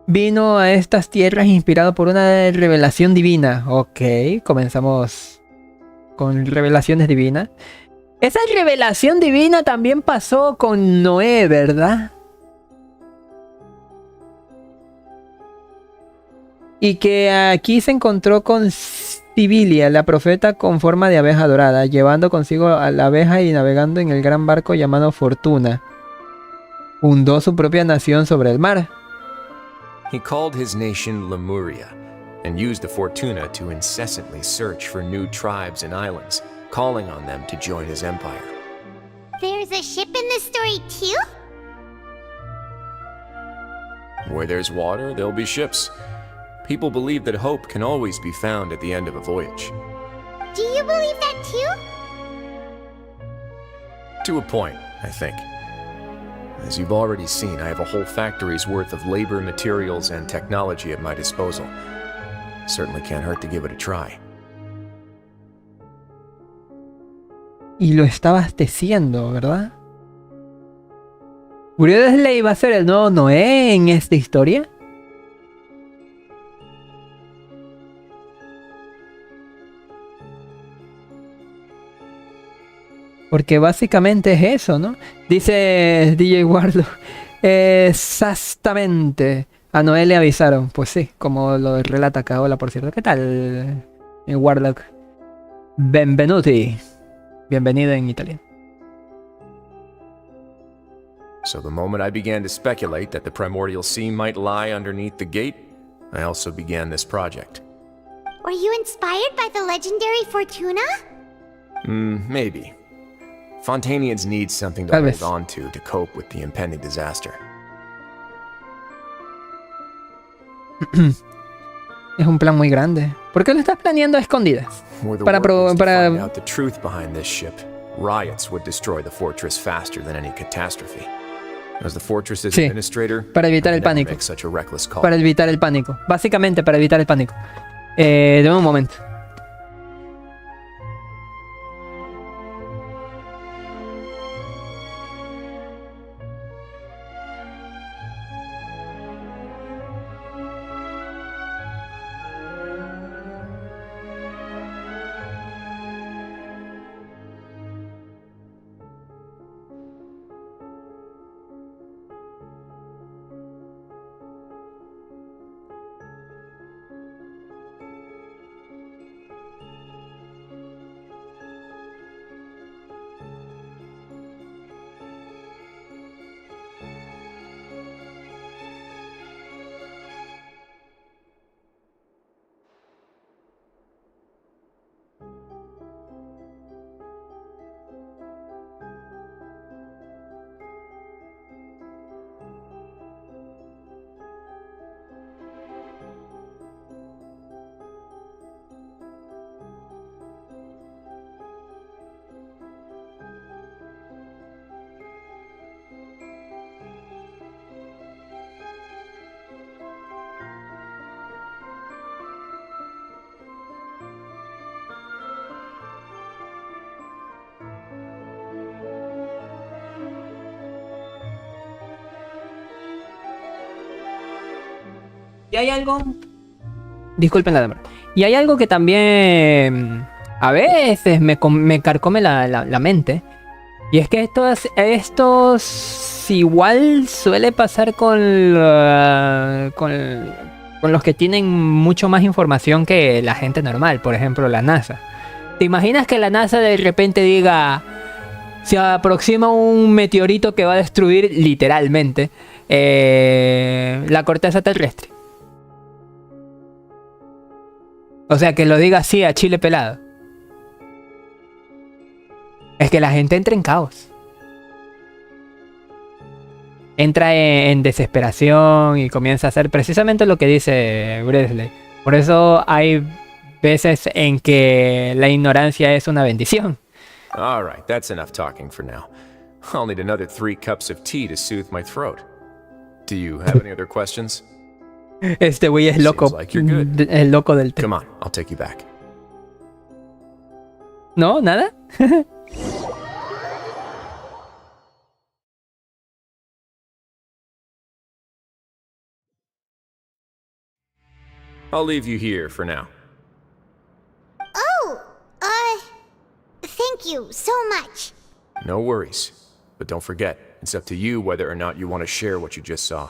vino a estas tierras inspirado por una revelación divina. Ok, comenzamos con revelaciones divinas. Esa revelación divina también pasó con Noé, ¿verdad? Y que aquí se encontró con Sibilia, la profeta con forma de abeja dorada, llevando consigo a la abeja y navegando en el gran barco llamado Fortuna. Fundó su propia nación sobre el mar. He called his nation Lemuria, and used the Fortuna to incessantly search for new tribes and islands, calling on them to join his empire. There's a ship in this story too? Where there's water, there'll be ships. People believe that hope can always be found at the end of a voyage. Do you believe that too? To a point, I think. As you've already seen, I have a whole factory's worth of labor, materials, and technology at my disposal. Certainly can't hurt to give it a try. Y lo está abasteciendo, ¿verdad? ¿Uriel va a ser el nuevo Noé en esta historia? Porque básicamente es eso, ¿no? Dice DJ Warlock. Exactamente. A Noé le avisaron. Pues sí, como lo relata acá. Hola, por cierto. ¿Qué tal, Warlock? Benvenuti. Bienvenido en italiano. So the moment I began to speculate that the primordial sea might lie underneath the gate, I also began this project. Were you inspired by the legendary Fortuna? Maybe. Fontainians need something to hold on to cope with the impending disaster. Es un plan muy grande. ¿Por qué lo estás planeando a escondidas? Para find out the truth behind this ship, riots would destroy the fortress faster than any catastrophe. As the fortress's administrator, para evitar el pánico. Make such a reckless call. Para evitar el pánico. Básicamente para evitar el pánico. Dame un momento. Y hay algo... Disculpen la demora. Y hay algo que también a veces me carcome la mente. Y es que estos igual suele pasar con los que tienen mucho más información que la gente normal. Por ejemplo, la NASA. ¿Te imaginas que la NASA de repente diga... Se aproxima un meteorito que va a destruir literalmente la corteza terrestre? O sea, que lo diga así a chile pelado. Es que la gente entra en caos. Entra en desesperación y comienza a hacer precisamente lo que dice Bresley. Por eso hay veces en que la ignorancia es una bendición. All right, that's enough talking for now. I'll need another 3 cups of tea to soothe my throat. Do you have any other questions? Este güey es loco. Seems like you're good. El loco del té. Come on, I'll take you back. ¿No? ¿Nada? I'll leave you here for now. Oh, thank you so much. No worries. But don't forget, it's up to you whether or not you want to share what you just saw.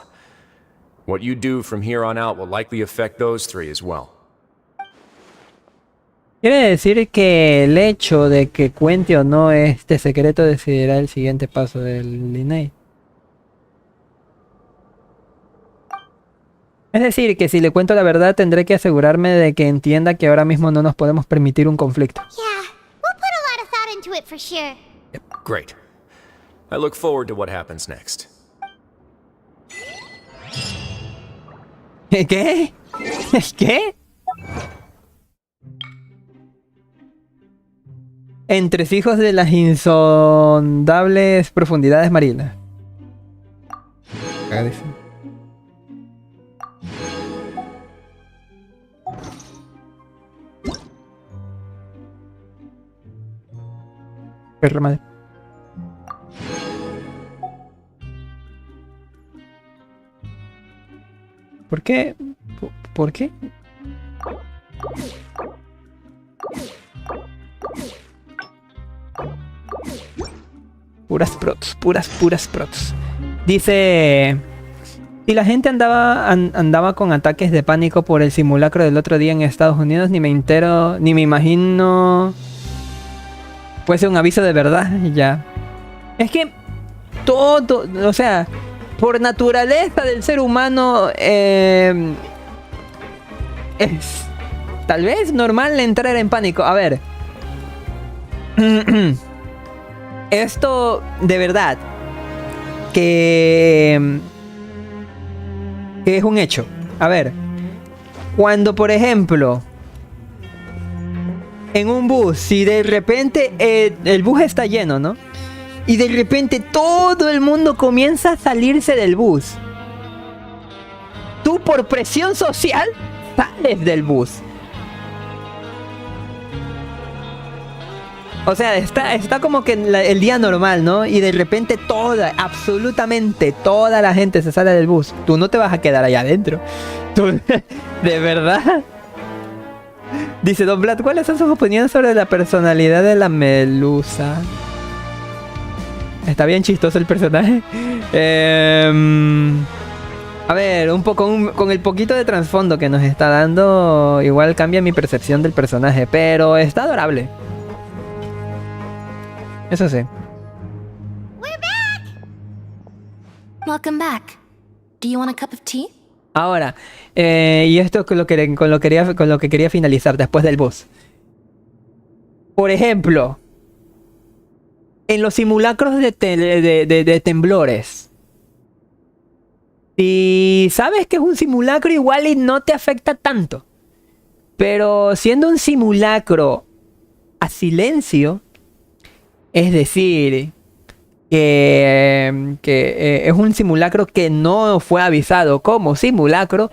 What you do from here on out will likely affect those 3 as well. Quiere decir que el hecho de que cuente o no este secreto decidirá el siguiente paso del Linnea. Es decir, que si le cuento la verdad tendré que asegurarme de que entienda que ahora mismo no nos podemos permitir un conflicto. Yeah, we'll put a lot of thought into it for sure. Great. I look forward to what happens next. ¿Qué? ¿Qué? Entresijos de las insondables profundidades marinas. Perra madre. ¿Por qué? ¿Por qué? Puras prots. Dice... Si la gente andaba con ataques de pánico por el simulacro del otro día en Estados Unidos, ni me imagino... Puede ser un aviso de verdad y ya. Es que todo, o sea, por naturaleza del ser humano es tal vez normal entrar en pánico. A ver. Esto de verdad que es un hecho. A ver. Cuando por ejemplo en un bus, si de repente el bus está lleno, ¿no? Y de repente todo el mundo comienza a salirse del bus. Tú por presión social sales del bus. O sea, está como que el día normal, ¿no? Y de repente absolutamente toda la gente se sale del bus. Tú no te vas a quedar allá adentro. Tú, de verdad. Dice Don Vlad, ¿cuáles son sus opiniones sobre la personalidad de la melusa? Está bien chistoso el personaje. A ver, un poco con el poquito de trasfondo que nos está dando, igual cambia mi percepción del personaje, pero está adorable. Eso sí. We're back. Welcome back. Do you want a cup of tea? Ahora, y esto con lo que quería finalizar después del boss. Por ejemplo, en los simulacros de temblores. Si sabes que es un simulacro igual y no te afecta tanto. Pero siendo un simulacro a silencio, es decir... Que es un simulacro que no fue avisado como simulacro.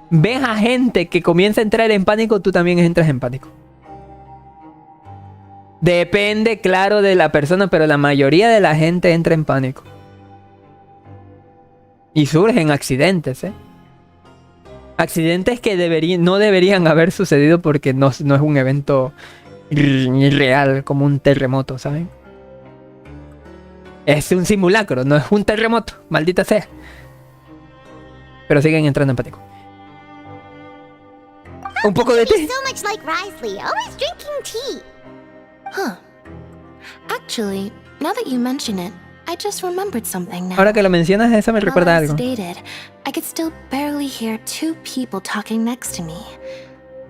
Ves a gente que comienza a entrar en pánico, tú también entras en pánico. Depende, claro, de la persona, pero la mayoría de la gente entra en pánico. Y surgen accidentes, ¿eh? Accidentes que no deberían haber sucedido porque no es un evento irreal como un terremoto, ¿saben? Es un simulacro, no es un terremoto, maldita sea. Pero siguen entrando en pánico. Un poco de té. So much like Risley, always drinking tea. Huh. Actually, now that you mention it, I just remembered something now. Ahora que lo mencionas, eso me recuerda While I algo. sedated, I could still barely hear two people talking next to me.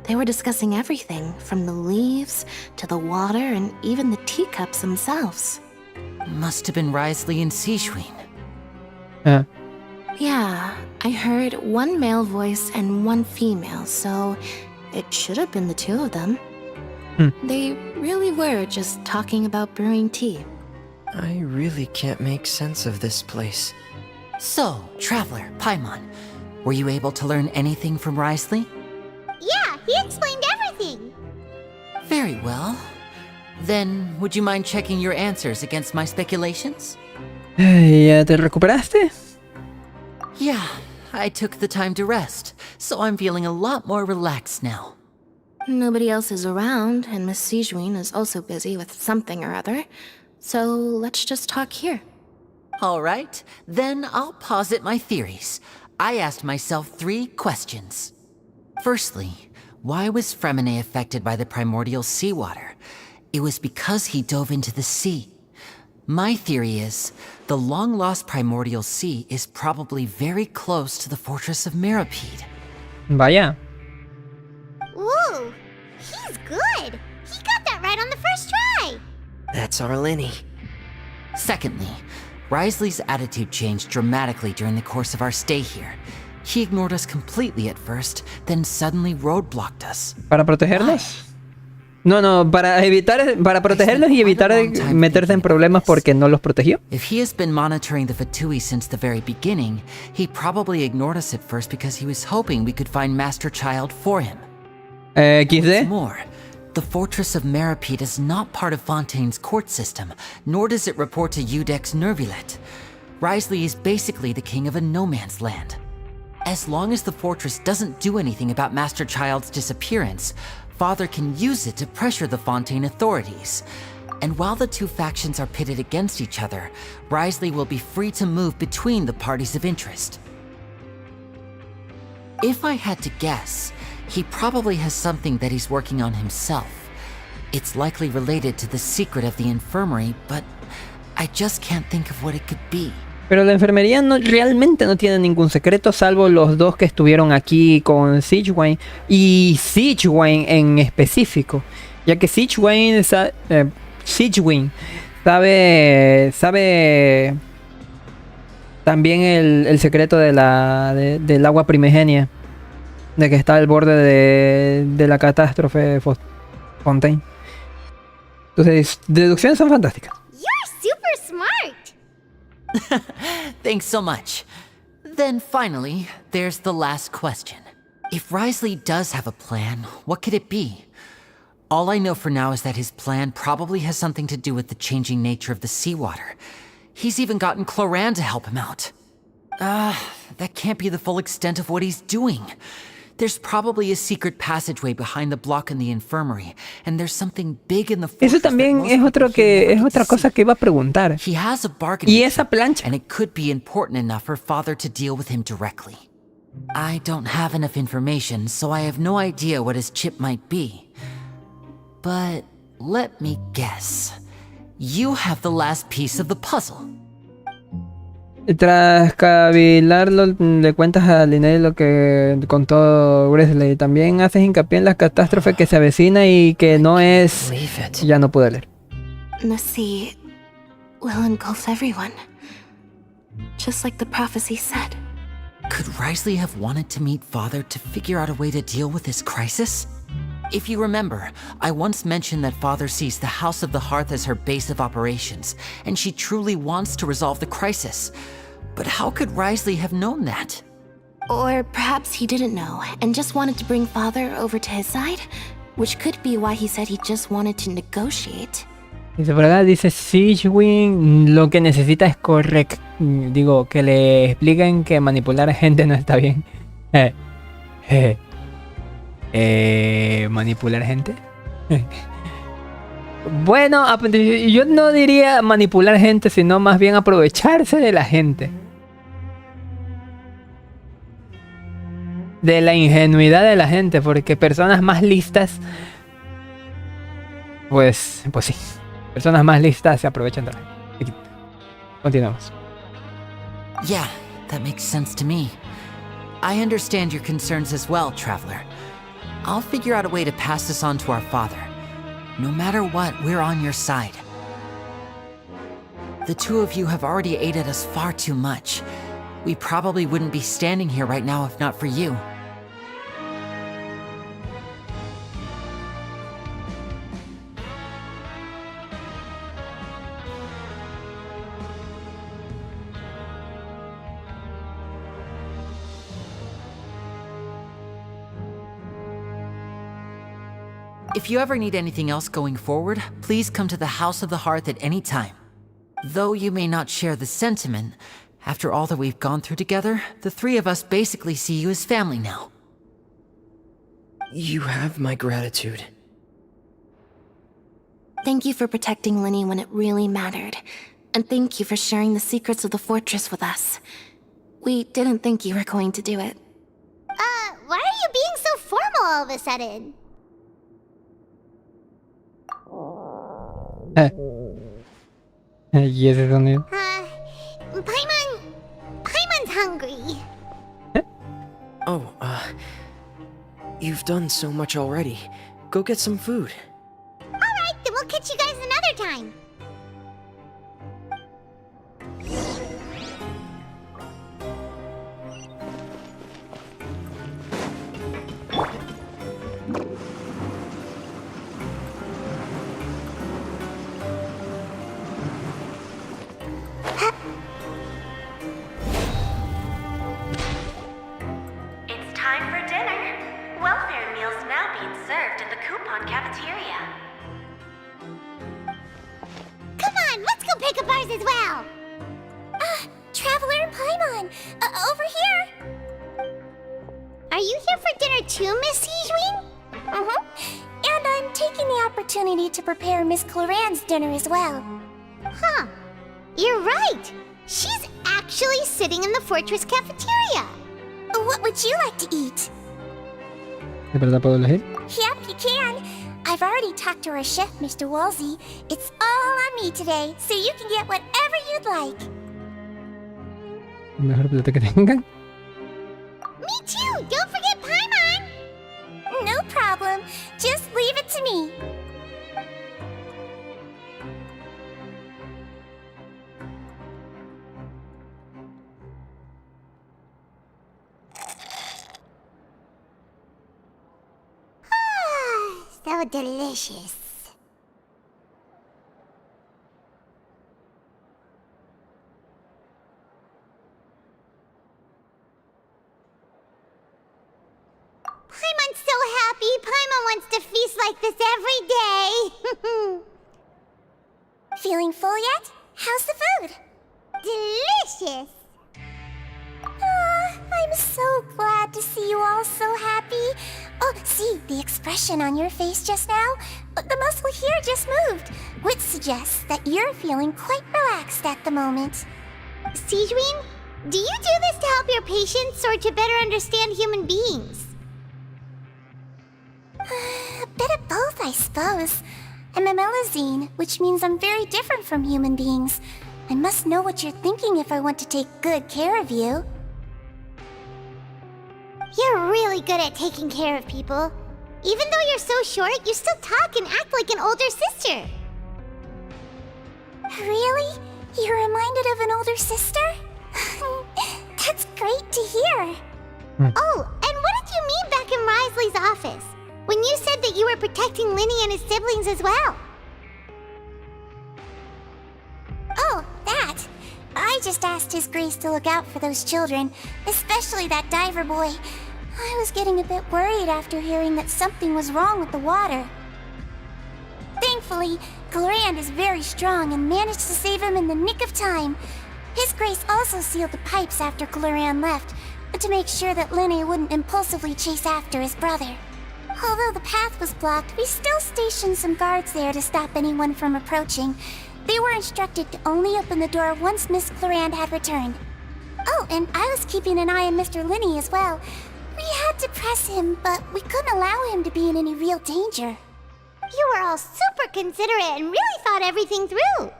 They were discussing everything, from the leaves to the water and even the teacups themselves. Must have been Risley and Sijwin. Yeah, I heard one male voice and one female, so it should have been the two of them. They really were just talking about brewing tea. I really can't make sense of this place. So, Traveler, Paimon, were you able to learn anything from Risley? Yeah, he explained everything. Very well. Then, would you mind checking your answers against my speculations? ¿Ya te recuperaste? Yeah, I took the time to rest, so I'm feeling a lot more relaxed now. Nobody else is around, and Miss Sijwin is also busy with something or other. So let's just talk here. All right, then I'll posit my theories. I asked myself 3 questions. Firstly, why was Fremine affected by the primordial seawater? It was because he dove into the sea. My theory is, the long-lost primordial sea is probably very close to the fortress of Meropide. Vaya. Ooh, he's good. He got that right on the first try. That's our Linny. Secondly, Risley's attitude changed dramatically during the course of our stay here. He ignored us completely at first, then suddenly roadblocked us. ¿Para protegernos? No, para protegerlos y evitar meterse en problemas porque no los protegió. If he has been monitoring the Fatui since the very beginning, he probably ignored us at first because he was hoping we could find Master Child for him. XD? What's more, the Fortress of Meropide is not part of Fontaine's court system, nor does it report to Udex Nervulet. Risley is basically the king of a no-man's land. As long as the fortress doesn't do anything about Master Child's disappearance, Father can use it to pressure the Fontaine authorities. And while the two factions are pitted against each other, Risley will be free to move between the parties of interest. If I had to guess, he probably has something that he's working on himself. It's likely related to the secret of the infirmary, but I just can't think of what it could be. Pero la enfermería realmente no tiene ningún secreto, salvo los dos que estuvieron aquí con Sijwin y Sijwin en específico, ya que Sijwin sabe también el secreto de del agua primigenia, de que está al borde de la catástrofe Fontaine. Entonces, deducciones son fantásticas. You're super smart. Thanks so much. Then finally, there's the last question. If Risley does have a plan, what could it be? All I know for now is that his plan probably has something to do with the changing nature of the seawater. He's even gotten Cloran to help him out. That can't be the full extent of what he's doing. There's probably a secret passageway behind the block in the infirmary, and there's something big in the fortress. Eso también es otra cosa que iba a preguntar. He has a bargaining Y esa plancha. and it could be important enough for Father to deal with him directly. I don't have enough information, so I have no idea what his chip might be. But let me guess. You have the last piece of the puzzle. Tras cavilarlo, le cuentas a Linnea lo que contó Wesley. También haces hincapié en la catástrofe que se avecina y que no es... Ya no pude leer. The sea will engulf everyone. Just like the prophecy said. Could Risley have wanted to meet Father to figure out a way to deal with this crisis? If you remember, I once mentioned that Father sees the House of the Hearth as her base of operations, and she truly wants to resolve the crisis. But how could Risley have known that? Or perhaps he didn't know and just wanted to bring Father over to his side, which could be why he said he just wanted to negotiate. Dice por acá, dice Sijwin, lo que necesita es digo, que le expliquen que manipular a gente no está bien. ¿Manipular gente? Bueno, yo no diría manipular gente, sino más bien aprovecharse de la gente. De la ingenuidad de la gente, porque personas más listas... Pues sí. Personas más listas se aprovechan de la gente. Continuamos. Yeah, that makes sense to me. I understand your concerns as well, Traveler. I'll figure out a way to pass this on to our father. No matter what, we're on your side. The two of you have already aided us far too much. We probably wouldn't be standing here right now if not for you. If you ever need anything else going forward, please come to the House of the Hearth at any time. Though you may not share the sentiment, after all that we've gone through together, the three of us basically see you as family now. You have my gratitude. Thank you for protecting Linny when it really mattered. And thank you for sharing the secrets of the fortress with us. We didn't think you were going to do it. Why are you being so formal all of a sudden? ¿Y ese sonido? Paimon's hungry. Oh, you've done so much already. Go get some food. Alright, then we'll catch you guys another time. It's time for dinner. Welfare meals now being served in the coupon cafeteria. Come on, let's go pick up ours as well. Traveler and Paimon, over here. Are you here for dinner too, Miss Sijwin? And I'm taking the opportunity to prepare Miss Cloran's dinner as well. Huh. You're right. She's actually sitting in the fortress cafeteria. What would you like to eat? ¿De verdad puedo elegir? Yep, you can. I've already talked to our chef, Mr. Wolsey. It's all on me today, so you can get whatever you'd like. El mejor plato que tengan. Me too! Don't forget Paimon! No problem. Just leave it to me. So delicious. Paimon's so happy. Paimon wants to feast like this every day. Feeling full yet? How's the food? Delicious. I'm so glad to see you all so happy. Oh, see, the expression on your face just now? The muscle here just moved, which suggests that you're feeling quite relaxed at the moment. Sijwin, do you do this to help your patients or to better understand human beings? A bit of both, I suppose. I'm a Melazine, which means I'm very different from human beings. I must know what you're thinking if I want to take good care of you. You're really good at taking care of people. Even though you're so short, you still talk and act like an older sister. Really? You're reminded of an older sister? That's great to hear. Oh, and what did you mean back in Risley's office? When you said that you were protecting Linny and his siblings as well? Oh, that. I just asked His Grace to look out for those children, especially that diver boy. I was getting a bit worried after hearing that something was wrong with the water. Thankfully, Clorand is very strong and managed to save him in the nick of time. His Grace also sealed the pipes after Clorand left, to make sure that Linny wouldn't impulsively chase after his brother. Although the path was blocked, we still stationed some guards there to stop anyone from approaching. They were instructed to only open the door once Miss Clorand had returned. Oh, and I was keeping an eye on Mr. Linny as well. We had to press him, but we couldn't allow him to be in any real danger. You were all super considerate and really thought everything through.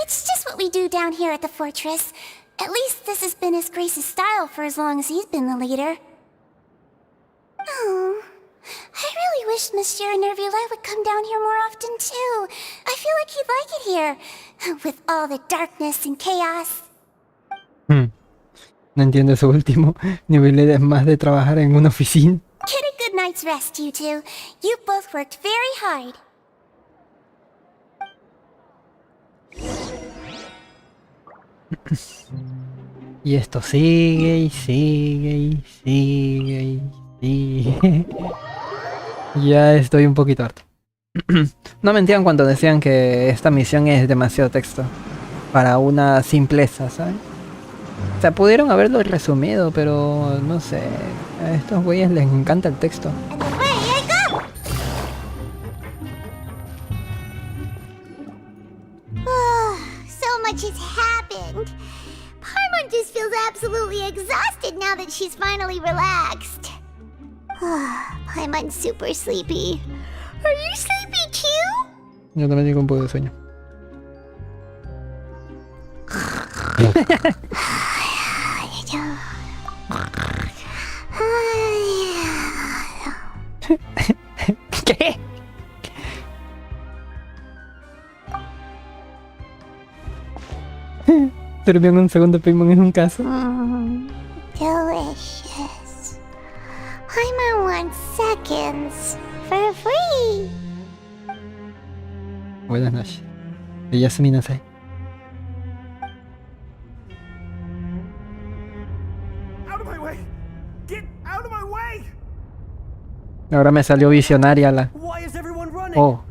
It's just what we do down here at the fortress. At least this has been his Grace's style for as long as he's been the leader. Oh, I really wish Monsieur Nervula would come down here more often too. I feel like he'd like it here, with all the darkness and chaos. No entiendo eso último. Nervula es más de trabajar en una oficina. Get a good night's rest, you two. You've both worked very hard. Y esto sigue y sigue y sigue y sigue. Ya estoy un poquito harto. No mentían cuando decían que esta misión es demasiado texto para una simpleza, ¿sabes? O sea, pudieron haberlo resumido, pero no sé. A estos güeyes les encanta el texto. So much has happened. Paimon just feels absolutely exhausted now that she's finally relaxed. Paimon's super sleepy. Are you sleepy too? Yo también tengo un poco de sueño. ¿Qué? Durmió en un segundo, Paimon es un caso. Delicious. Paimon wants seconds for free. Buenas noches. Yasumi no sé. Out of my way! Get out of my way! Ahora me salió visionaria la... Why is everyone running? Oh.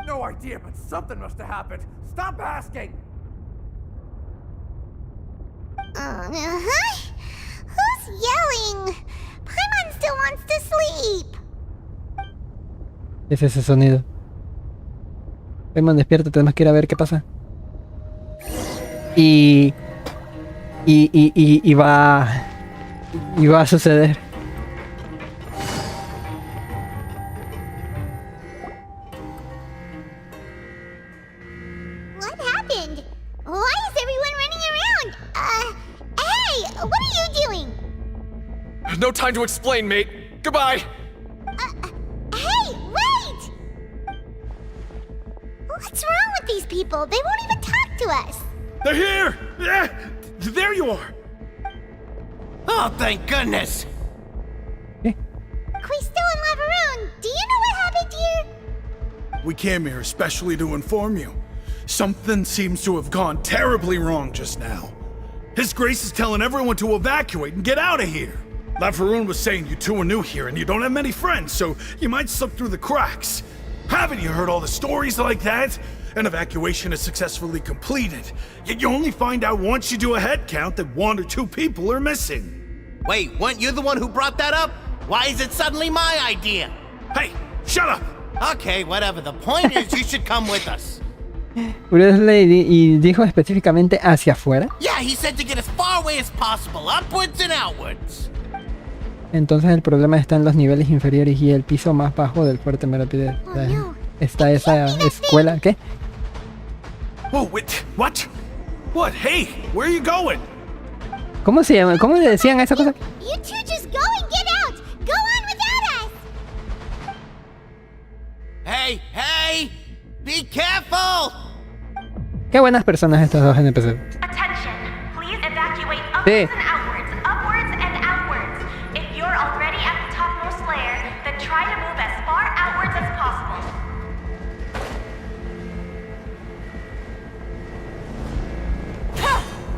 No idea, but something must have happened. Stop asking! Who's yelling? Paimon still wants to sleep. ¿Qué es ese sonido? Paimon, despierta, tenemos que ir a ver qué pasa. Y va a suceder. What happened? Why is everyone running around? Hey, what are you doing? No time to explain, mate. Goodbye. Hey, wait! What's wrong with these people? They won't even talk to us. They're here! There you are! Oh, thank goodness! Quisto and Lavaroon, do you know what happened here? We came here especially to inform you. Something seems to have gone terribly wrong just now. His Grace is telling everyone to evacuate and get out of here. Lavaroon was saying you two are new here and you don't have many friends, so you might slip through the cracks. Haven't you heard all the stories like that? An evacuation is successfully completed, yet you only find out once you do a head count that 1 or 2 people are missing. Wait, weren't you the one who brought that up? Why is it suddenly my idea? Hey, shut up! Okay, whatever. The point is you should come with us. Y dijo específicamente hacia afuera. Yeah, he said to get as far away as possible, upwards and outwards. Entonces el problema está en los niveles inferiores y el piso más bajo del fuerte me lo pide. Está esa escuela, ¿qué? Oh, wait, what? What? Hey, where are you going? ¿Cómo se llama? ¿Cómo le decían a esa cosa? You two just go and get out! Go on without us! Hey, hey! Be careful! Qué buenas personas estos dos NPC. Attention, please evacuate Sí. upwards and outwards. If you're already at the topmost layer, then try to move as far outwards as possible.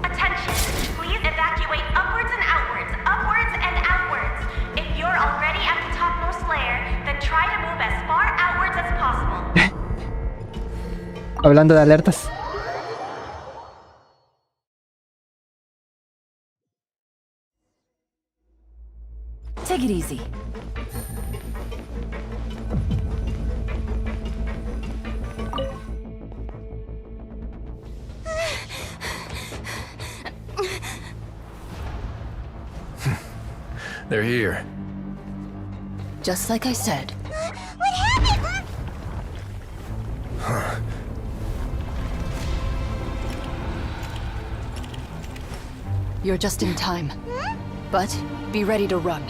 Attention, please evacuate upwards and outwards. If you're already at the topmost layer, then try to move as far outwards as possible. Hablando de alertas. Take it easy. They're here. Just like I said. What happened? You're just in time. But be ready to run.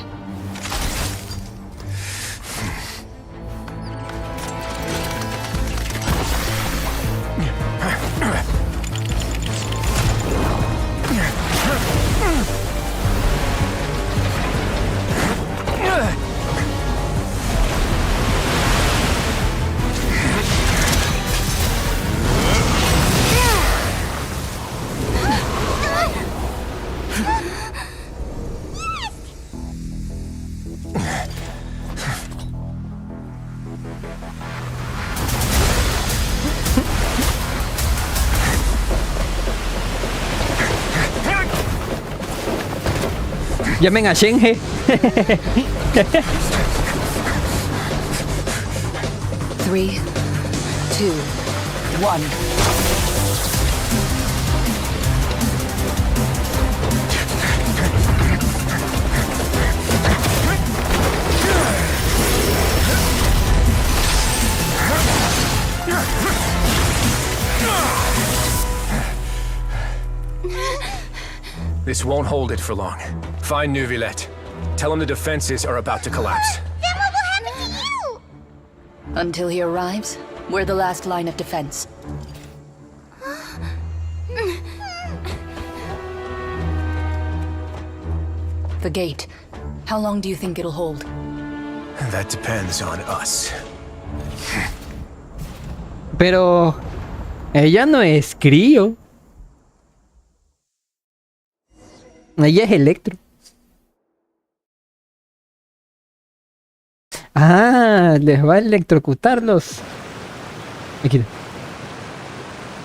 Llamen a Shenhe. 3, 2, 1. This won't hold it for long. Find Neuvillette. Tell him the defenses are about to collapse. Then what will happen to you? Until he arrives, we're the last line of defense. The gate. How long do you think it'll hold? That depends on us. Pero ella no es crío. Ella es Electro. Ah, les va a electrocutarlos. Aquí.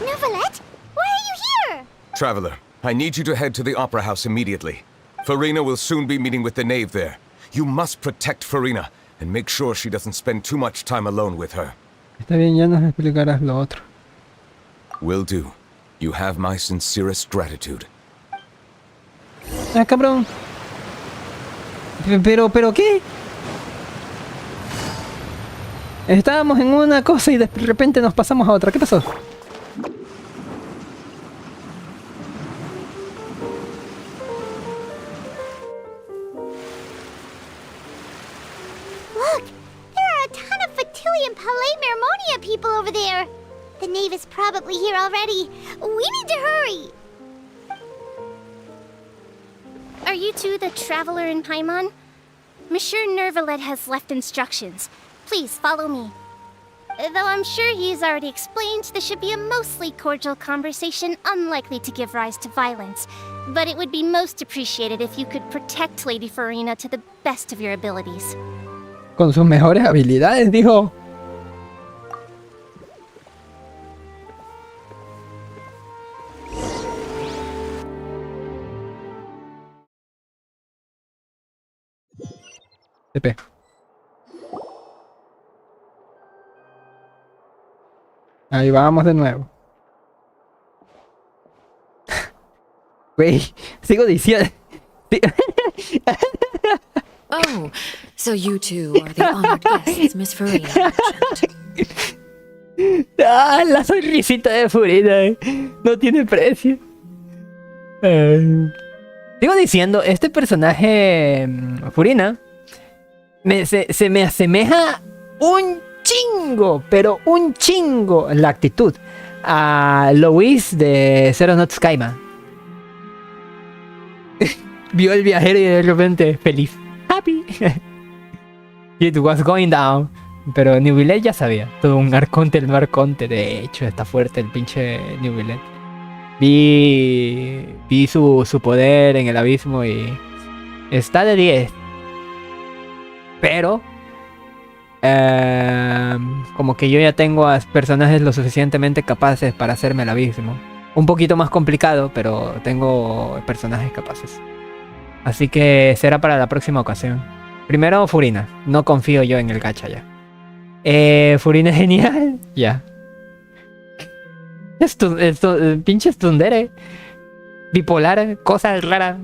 Neuvillette, why are you here? Traveler, I need you to head to the Opera House immediately. Farina will soon be meeting with the knave there. You must protect Farina and make sure she doesn't spend too much time alone with her. Está bien, ya nos explicarás lo otro. Will do. You have my sincerest gratitude. Ah, cabrón. Pero ¿qué? Estábamos en una cosa y de repente nos pasamos a otra. ¿Qué pasó? Look, there are a ton of Fatilian Palais Mermonia people over there. The knave is probably here already. We need to hurry. Are you two the traveler in Paimon? Monsieur Neuvillette has left instructions. Please follow me. Though I'm sure he's already explained, this should be a mostly cordial conversation, unlikely to give rise to violence. But it would be most appreciated if you could protect Lady Farina to the best of your abilities. Con sus mejores habilidades, dijo. TP. Ahí vamos de nuevo. Güey, sigo diciendo. Oh, so you two are the honored guests Miss Farina mentioned. Ah, la sonrisita de Farina no tiene precio. Sigo diciendo, este personaje Farina se me asemeja un chingo, pero un chingo la actitud a Louis de Zero Not Skyma. Vio el viajero y de repente feliz, happy. It was going down. Pero Neuvillette ya sabía, todo un arconte, el no arconte. De hecho está fuerte el pinche Neuvillette. Vi su poder en el abismo y está de 10. Pero como que yo ya tengo a personajes lo suficientemente capaces para hacerme el abismo. Un poquito más complicado, pero tengo personajes capaces. Así que será para la próxima ocasión. Primero Farina, no confío yo en el gacha ya. Farina es genial, ya. Pinche stundere. Bipolar, cosas raras.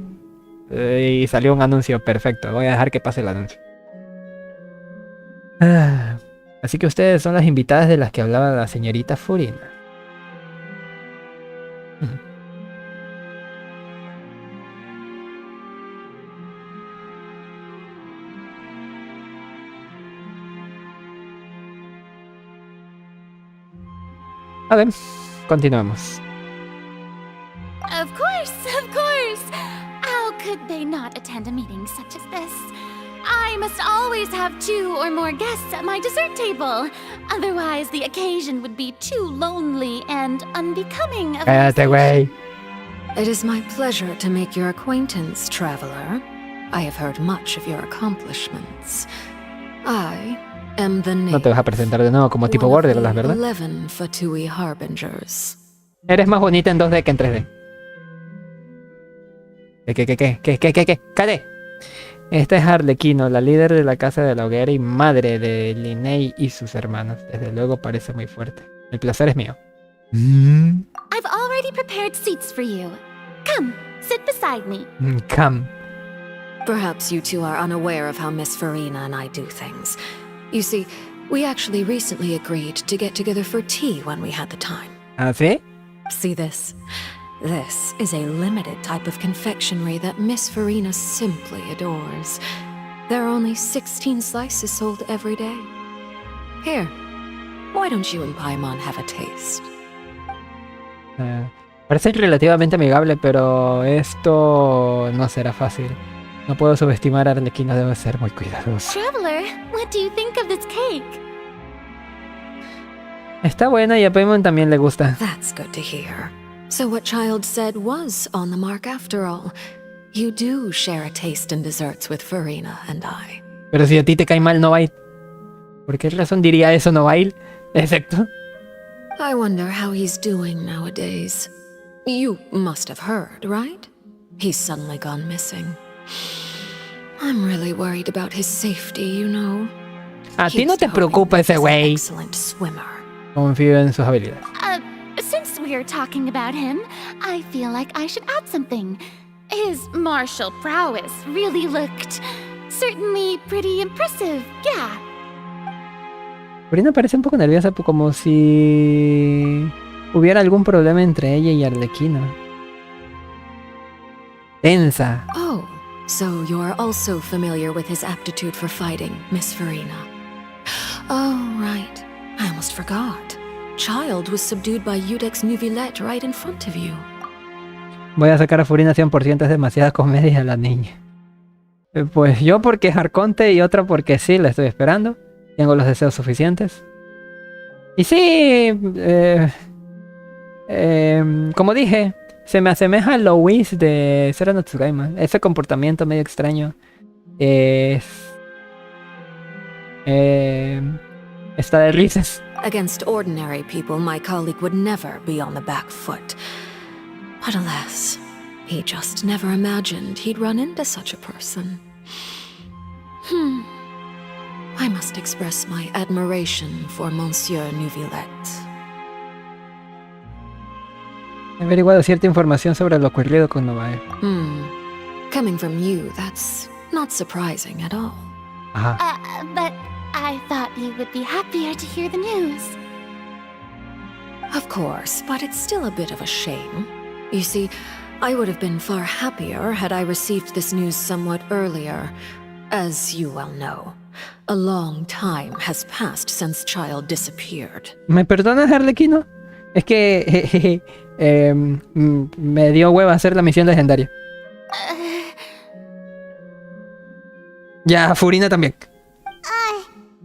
Y salió un anuncio perfecto. Voy a dejar que pase el anuncio. Así que ustedes son las invitadas de las que hablaba la señorita Farina. A ver, continuemos. Of course, of course. How could they not attend a meeting such as this? I must always have 2 or more guests at my dessert table. Otherwise, the occasion would be too lonely and unbecoming of Cállate, güey. It is my pleasure to make your acquaintance, traveler. I have heard much of your accomplishments. I am the No te vas a presentar de nuevo como tipo Borderlands, ¿verdad? 11 Fatui Harbingers. Eres más bonita en 2D que en 3D. ¿Qué? ¡Cállate! Esta es Arlequino, la líder de la Casa de la Hoguera y madre de Linnea y sus hermanos. Desde luego parece muy fuerte. El placer es mío. I've already prepared seats for you. Come, sit beside me. Come. Perhaps you two are unaware of how Miss Farina and I do things. You see, we actually recently agreed to get together for tea when we had the time. ¿Ah, sí? See this? This is a limited type of confectionery that Miss Farina simply adores. There are only 16 slices sold every day. Here, why don't you and Paimon have a taste? Parece relativamente amigable, pero esto no será fácil. No puedo subestimar a Arlequino, debo ser muy cuidadoso. Traveler, what do you think of this cake? Está buena y a Paimon también le gusta. That's good to hear. So what Child said was on the mark after all. You do share a taste in desserts with Farina and I. Pero si a ti te cae mal Novail, ¿por qué razón diría eso Novail? Exacto. I wonder how he's doing nowadays. You must have heard, right? He's suddenly gone missing. I'm really worried about his safety, you know. A ti no te preocupa ese güey. Excellent swimmer. Confío en sus habilidades. Since we're talking about him, I feel like I should add something. His martial prowess really looked certainly pretty impressive, yeah. Farina parece un poco nerviosa, como si hubiera algún problema entre ella y Arlequino. Tensa. Oh, so you're also familiar with his aptitude for fighting, Miss Farina. Oh, right. I almost forgot. Child was subdued by Udex Nuvilette right in front of you. Voy a sacar a Farina 100%, es demasiada comedia la niña. Pues yo porque es Arconte y otra porque sí, la estoy esperando. Tengo los deseos suficientes. Y sí, como dije, se me asemeja a Louise de Sera no Tsugaima. Ese comportamiento medio extraño está de risas. Against ordinary people, my colleague would never be on the back foot. But alas, he just never imagined he'd run into such a person. I must express my admiration for Monsieur Nuvilette. He averiguado cierta información sobre lo ocurrido con Novae. Coming from you, that's not surprising at all. But I thought you would be happier to hear the news. Of course, but it's still a bit of a shame. You see, I would have been far happier had I received this news somewhat earlier. As you well know, a long time has passed since Child disappeared. ¿Me perdonas, Arlequino? Es que me dio hueva hacer la misión legendaria. Ya, Furina también.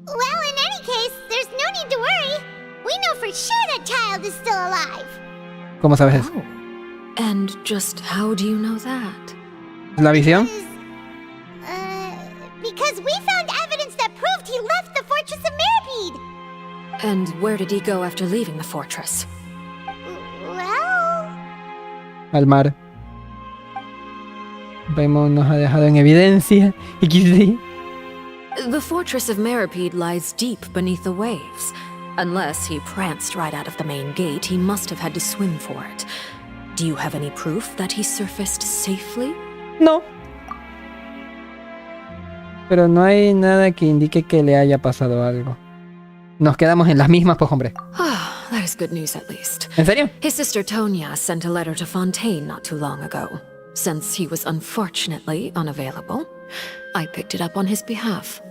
Well, in any case, there's no need to worry. We know for sure that Child is still alive. ¿Cómo sabes eso? And just how do you know that? ¿La visión? Because we found evidence that proved he left the Fortress of Mirapede. And where did he go after leaving the fortress? Well... Al mar. Paimon nos ha dejado en evidencia. XD. The Fortress of Mirapede lies deep beneath the waves. Unless he pranced right out of the main gate, he must have had to swim for it. Do you have any proof that he surfaced safely? No. Pero no hay nada que indique que le haya pasado algo. Nos quedamos en las mismas, pues hombre. Ah, that is good news at least. ¿En serio? His sister Tonya sent a letter to Fontaine not too long ago. Since he was unfortunately unavailable, I picked it up on his behalf.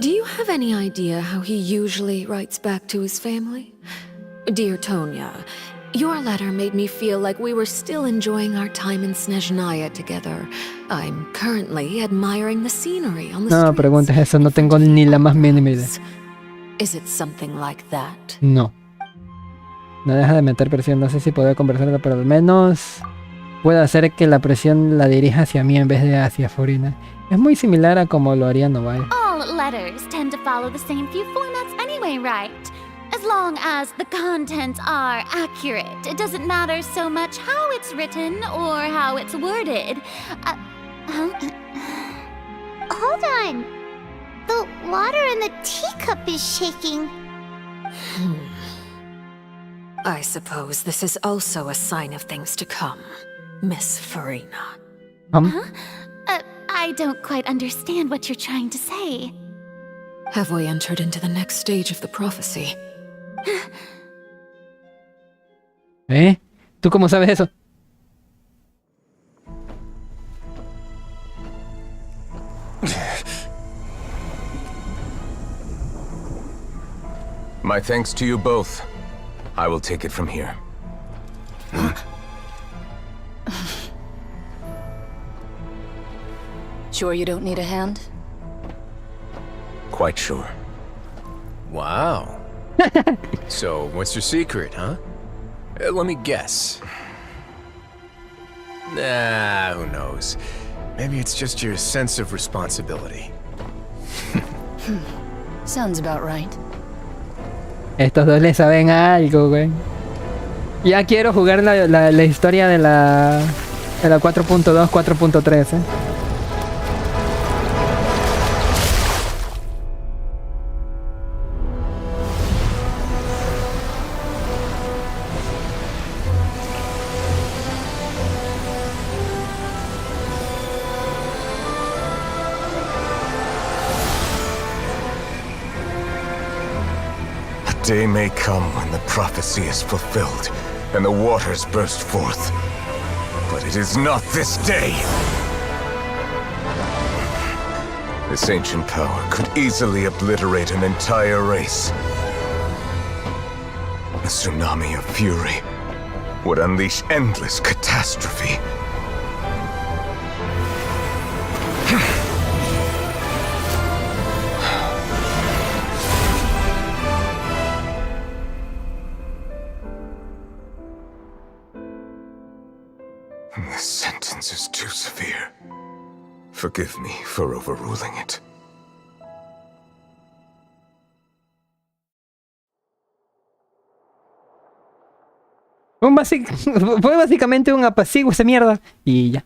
Do you have any idea how he usually writes back to his family? Dear Tonya, your letter made me feel like we were still enjoying our time in Snezhnaya together. I'm currently admiring the scenery on the No preguntes eso, no tengo ni la más mínima idea. Is it something like that? No. No deja de meter presión, no sé si puedo conversar, pero al menos puedo hacer que la presión la dirija hacia mí en vez de hacia Furina. Es muy similar a como lo haría Novai. All letters tend to follow the same few formats anyway, right? As long as the contents are accurate, it doesn't matter so much how it's written or how it's worded. Hold on. The water in the teacup is shaking. I suppose this is also a sign of things to come, Miss Furina. I don't quite understand what you're trying to say. Have we entered into the next stage of the prophecy? ¿Eh? ¿Tú cómo sabes eso? My thanks to you both. I will take it from here. Sure you don't need a hand? Quite sure. Wow. So, what's your secret, huh? Let me guess. Nah, who knows? Maybe it's just your sense of responsibility. Sounds about right. Estos dos le saben algo, güey. Ya quiero jugar la historia de la 4.2, 4.3, Day may come when the prophecy is fulfilled and the waters burst forth. But it is not this day. This ancient power could easily obliterate an entire race. A tsunami of fury would unleash endless catastrophe. This sentence is too severe. Forgive me for overruling it. Fue básicamente un apaciguo esa mierda. Y ya.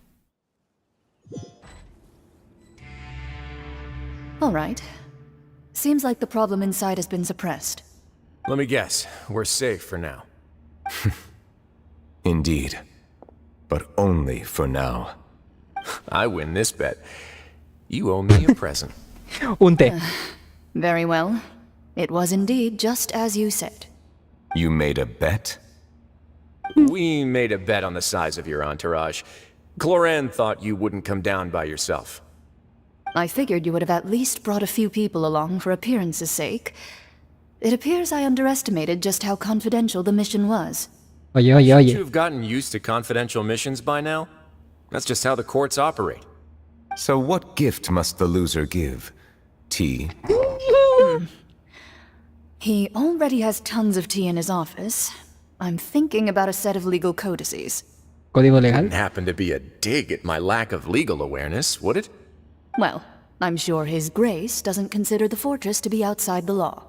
All right. Seems like the problem inside has been suppressed. Let me guess, we're safe for now. Indeed. But only for now. I win this bet. You owe me a present. Un té. Very well. It was indeed just as you said. You made a bet? We made a bet on the size of your entourage. Cloran thought you wouldn't come down by yourself. I figured you would have at least brought a few people along for appearance's sake. It appears I underestimated just how confidential the mission was. Shouldn't you have gotten used to confidential missions by now? That's just how the courts operate. So what gift must the loser give? Tea? He already has tons of tea in his office. I'm thinking about a set of legal codices. ¿Código legal? Wouldn't happen to be a dig at my lack of legal awareness, would it? Well, I'm sure His Grace doesn't consider the fortress to be outside the law.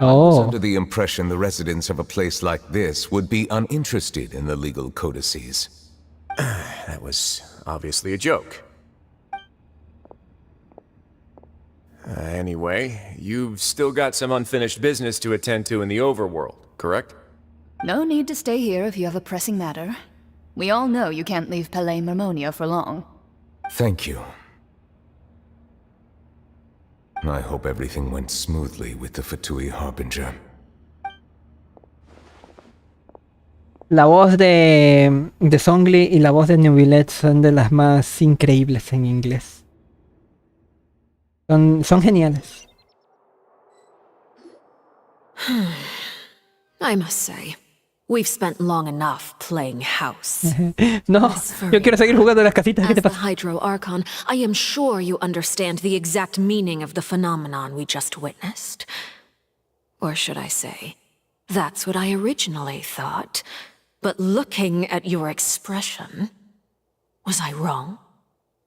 I was under the impression the residents of a place like this would be uninterested in the legal codices. That was obviously a joke. Anyway, you've still got some unfinished business to attend to in the overworld, correct? No need to stay here if you have a pressing matter. We all know you can't leave Palais Mermonia for long. Thank you. I hope everything went smoothly with the Fatui Harbinger. La voz de Zhongli y la voz de Neuvillette son de las más increíbles en inglés. Son geniales. I must say, we've spent long enough playing house. No, yo quiero seguir jugando las casitas. ¿Qué te As the pasa? Hydro Archon, I am sure you understand the exact meaning of the phenomenon we just witnessed. Or should I say, that's what I originally thought. But looking at your expression, was I wrong?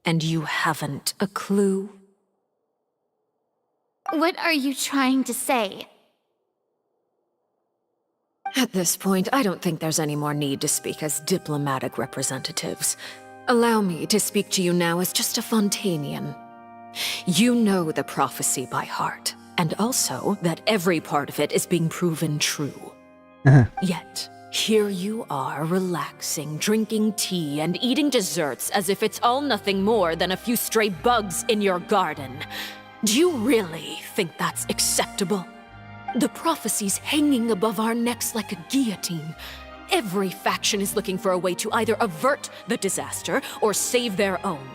And you haven't a clue? What are you trying to say? At this point, I don't think there's any more need to speak as diplomatic representatives. Allow me to speak to you now as just a Fontanian. You know the prophecy by heart, and also that every part of it is being proven true. Yet, here you are relaxing, drinking tea, and eating desserts as if it's all nothing more than a few stray bugs in your garden. Do you really think that's acceptable? The prophecy's hanging above our necks like a guillotine. Every faction is looking for a way to either avert the disaster or save their own.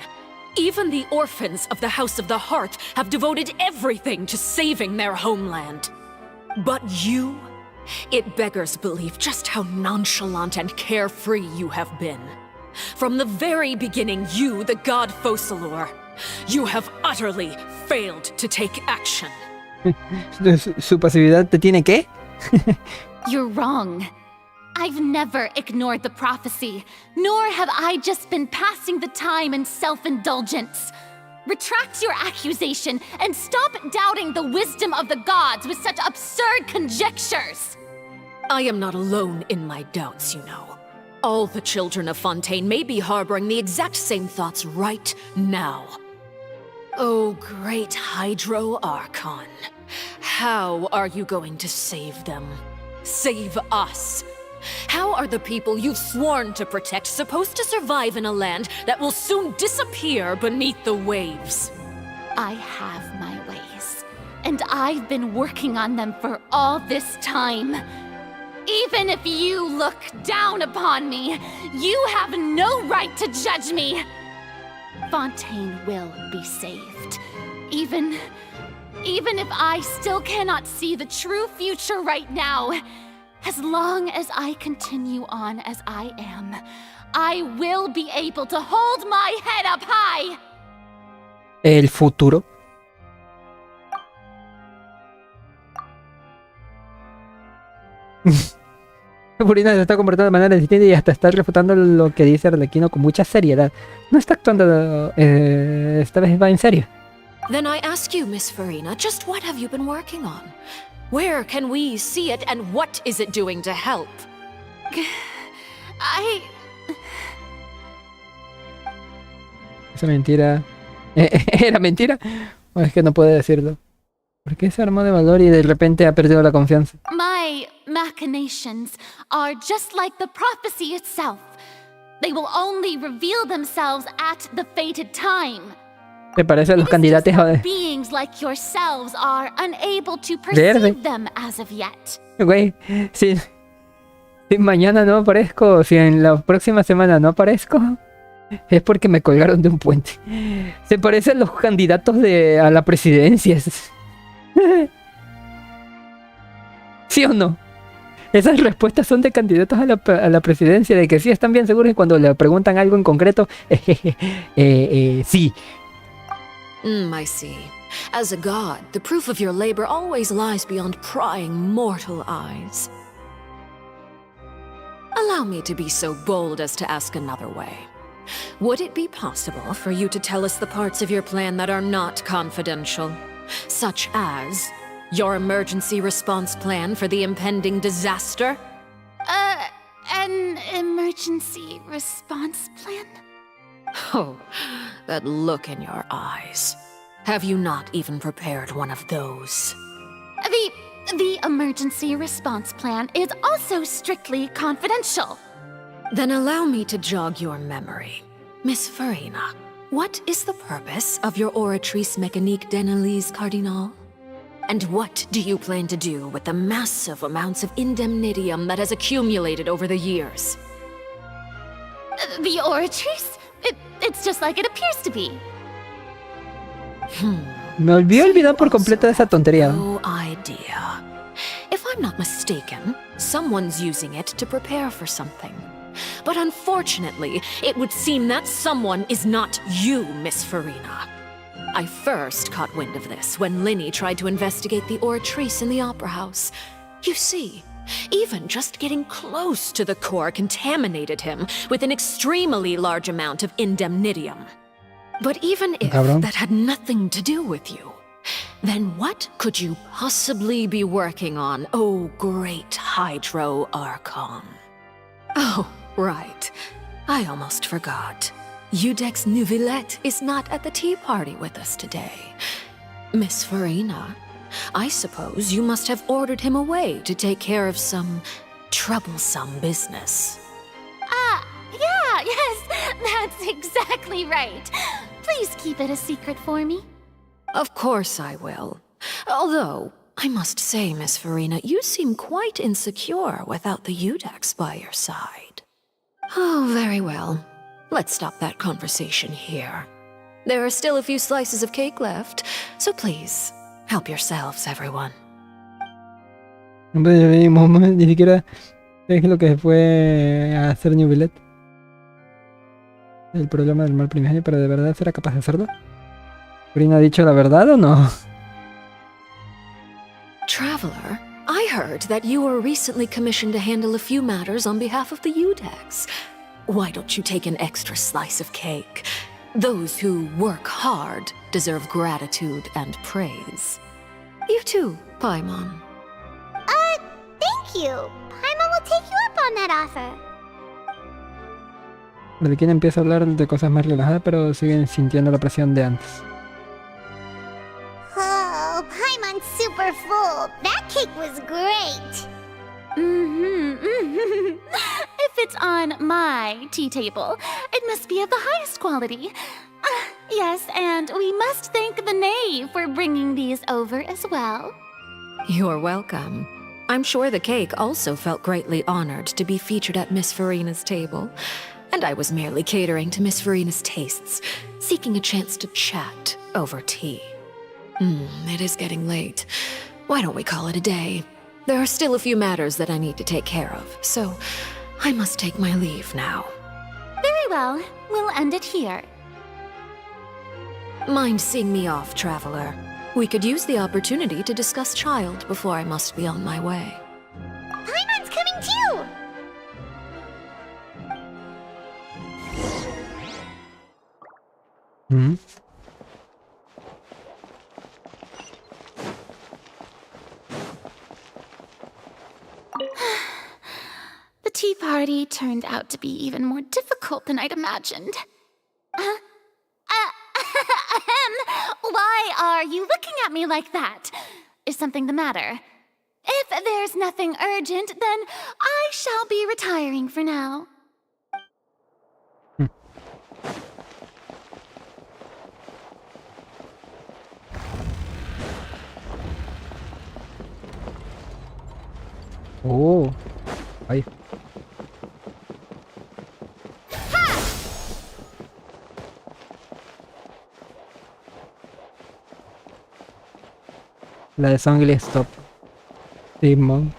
Even the orphans of the House of the Hearth have devoted everything to saving their homeland. But you? It beggars belief just how nonchalant and carefree you have been. From the very beginning, you, the god Focalor, you have utterly failed to take action. ¿Su pasividad te tiene qué? You're wrong. I've never ignored the prophecy, nor have I just been passing the time in self-indulgence. Retract your accusation and stop doubting the wisdom of the gods with such absurd conjectures. I am not alone in my doubts, you know. All the children of Fontaine may be harboring the exact same thoughts right now. Oh, great Hydro Archon. How are you going to save them? Save us? How are the people you've sworn to protect supposed to survive in a land that will soon disappear beneath the waves? I have my ways, and I've been working on them for all this time. Even if you look down upon me, you have no right to judge me. Fontaine will be saved. Even if I still cannot see the true future right now, as long as I continue on as I am, I will be able to hold my head up high. El futuro. Furina se está comportando de manera distinta y hasta está refutando lo que dice Arlequino con mucha seriedad. No está actuando, esta vez va en serio. Then I ask you, Miss Farina, just what have you been working on? Where can we see it, and what is it doing to help? Esa mentira... ¿Era mentira? ¿O es que no puede decirlo? ¿Por qué se armó de valor y de repente ha perdido la confianza? My machinations are just like the prophecy itself. They will only reveal themselves at the fated time. ¿Te parecen los candidatos a... Beings like yourselves are unable to perceive them as of yet. Güey, si mañana no aparezco, si en la próxima semana no aparezco, es porque me colgaron de un puente. Se parecen los candidatos a la presidencia. ¿Sí o no? Esas respuestas son de candidatos a la presidencia, de que sí están bien seguros y cuando le preguntan algo en concreto, sí. I see. As a god, the proof of your labor always lies beyond prying mortal eyes. Allow me to be so bold as to ask another way. Would it be possible for you to tell us the parts of your plan that are not confidential? Such as your emergency response plan for the impending disaster? An emergency response plan? Oh, that look in your eyes. Have you not even prepared one of those? The emergency response plan is also strictly confidential. Then allow me to jog your memory. Miss Farina, what is the purpose of your Oratrice Mécanique d'Analyse Cardinal? And what do you plan to do with the massive amounts of indemnitium that has accumulated over the years? The Oratrice? It's just like it appears to be. Me olvidé por completo de esa tontería. No idea. If I'm not mistaken, someone's using it to prepare for something. But unfortunately, it would seem that someone is not you, Miss Farina. I first caught wind of this when Linny tried to investigate the oratrice in the opera house. You see, even just getting close to the core contaminated him with an extremely large amount of indemnitium. But even if that had nothing to do with you, then what could you possibly be working on, oh great Hydro Archon? Oh, right. I almost forgot. Udex Neuvillette is not at the tea party with us today. Miss Farina, I suppose you must have ordered him away to take care of some troublesome business. Yeah, yes, that's exactly right. Please keep it a secret for me. Of course I will. Although, I must say, Miss Farina, you seem quite insecure without the Udex by your side. Oh, very well. Let's stop that conversation here. There are still a few slices of cake left, so please, help yourselves, everyone. Ni siquiera es lo que fue a hacer Neuvillette. El problema del mal primigenio, pero ¿de verdad será capaz de hacerlo? ¿Brina ha dicho la verdad o no? Traveler, I heard that you were recently commissioned to handle a few matters on behalf of the Udex. Why don't you take an extra slice of cake? Those who work hard deserve gratitude and praise. You too, Paimon. Thank you. Paimon will take you up on that offer. De quien empieza a hablar de cosas más relajadas, pero siguen sintiendo la presión de antes. Oh, Paimon's super full. That cake was great. If it's on my tea table, it must be of the highest quality. Yes, and we must thank the knave for bringing these over as well. You're welcome. I'm sure the cake also felt greatly honored to be featured at Miss Farina's table. And I was merely catering to Miss Farina's tastes, seeking a chance to chat over tea. It is getting late. Why don't we call it a day? There are still a few matters that I need to take care of, so I must take my leave now. Very well. We'll end it here. Mind seeing me off, Traveler? We could use the opportunity to discuss Child before I must be on my way. Paimon's coming too! The tea party turned out to be even more difficult than I'd imagined. Why are you looking at me like that? Is something the matter? If there's nothing urgent, then I shall be retiring for now. Oh, ahí. La de Songli Stop. Simón.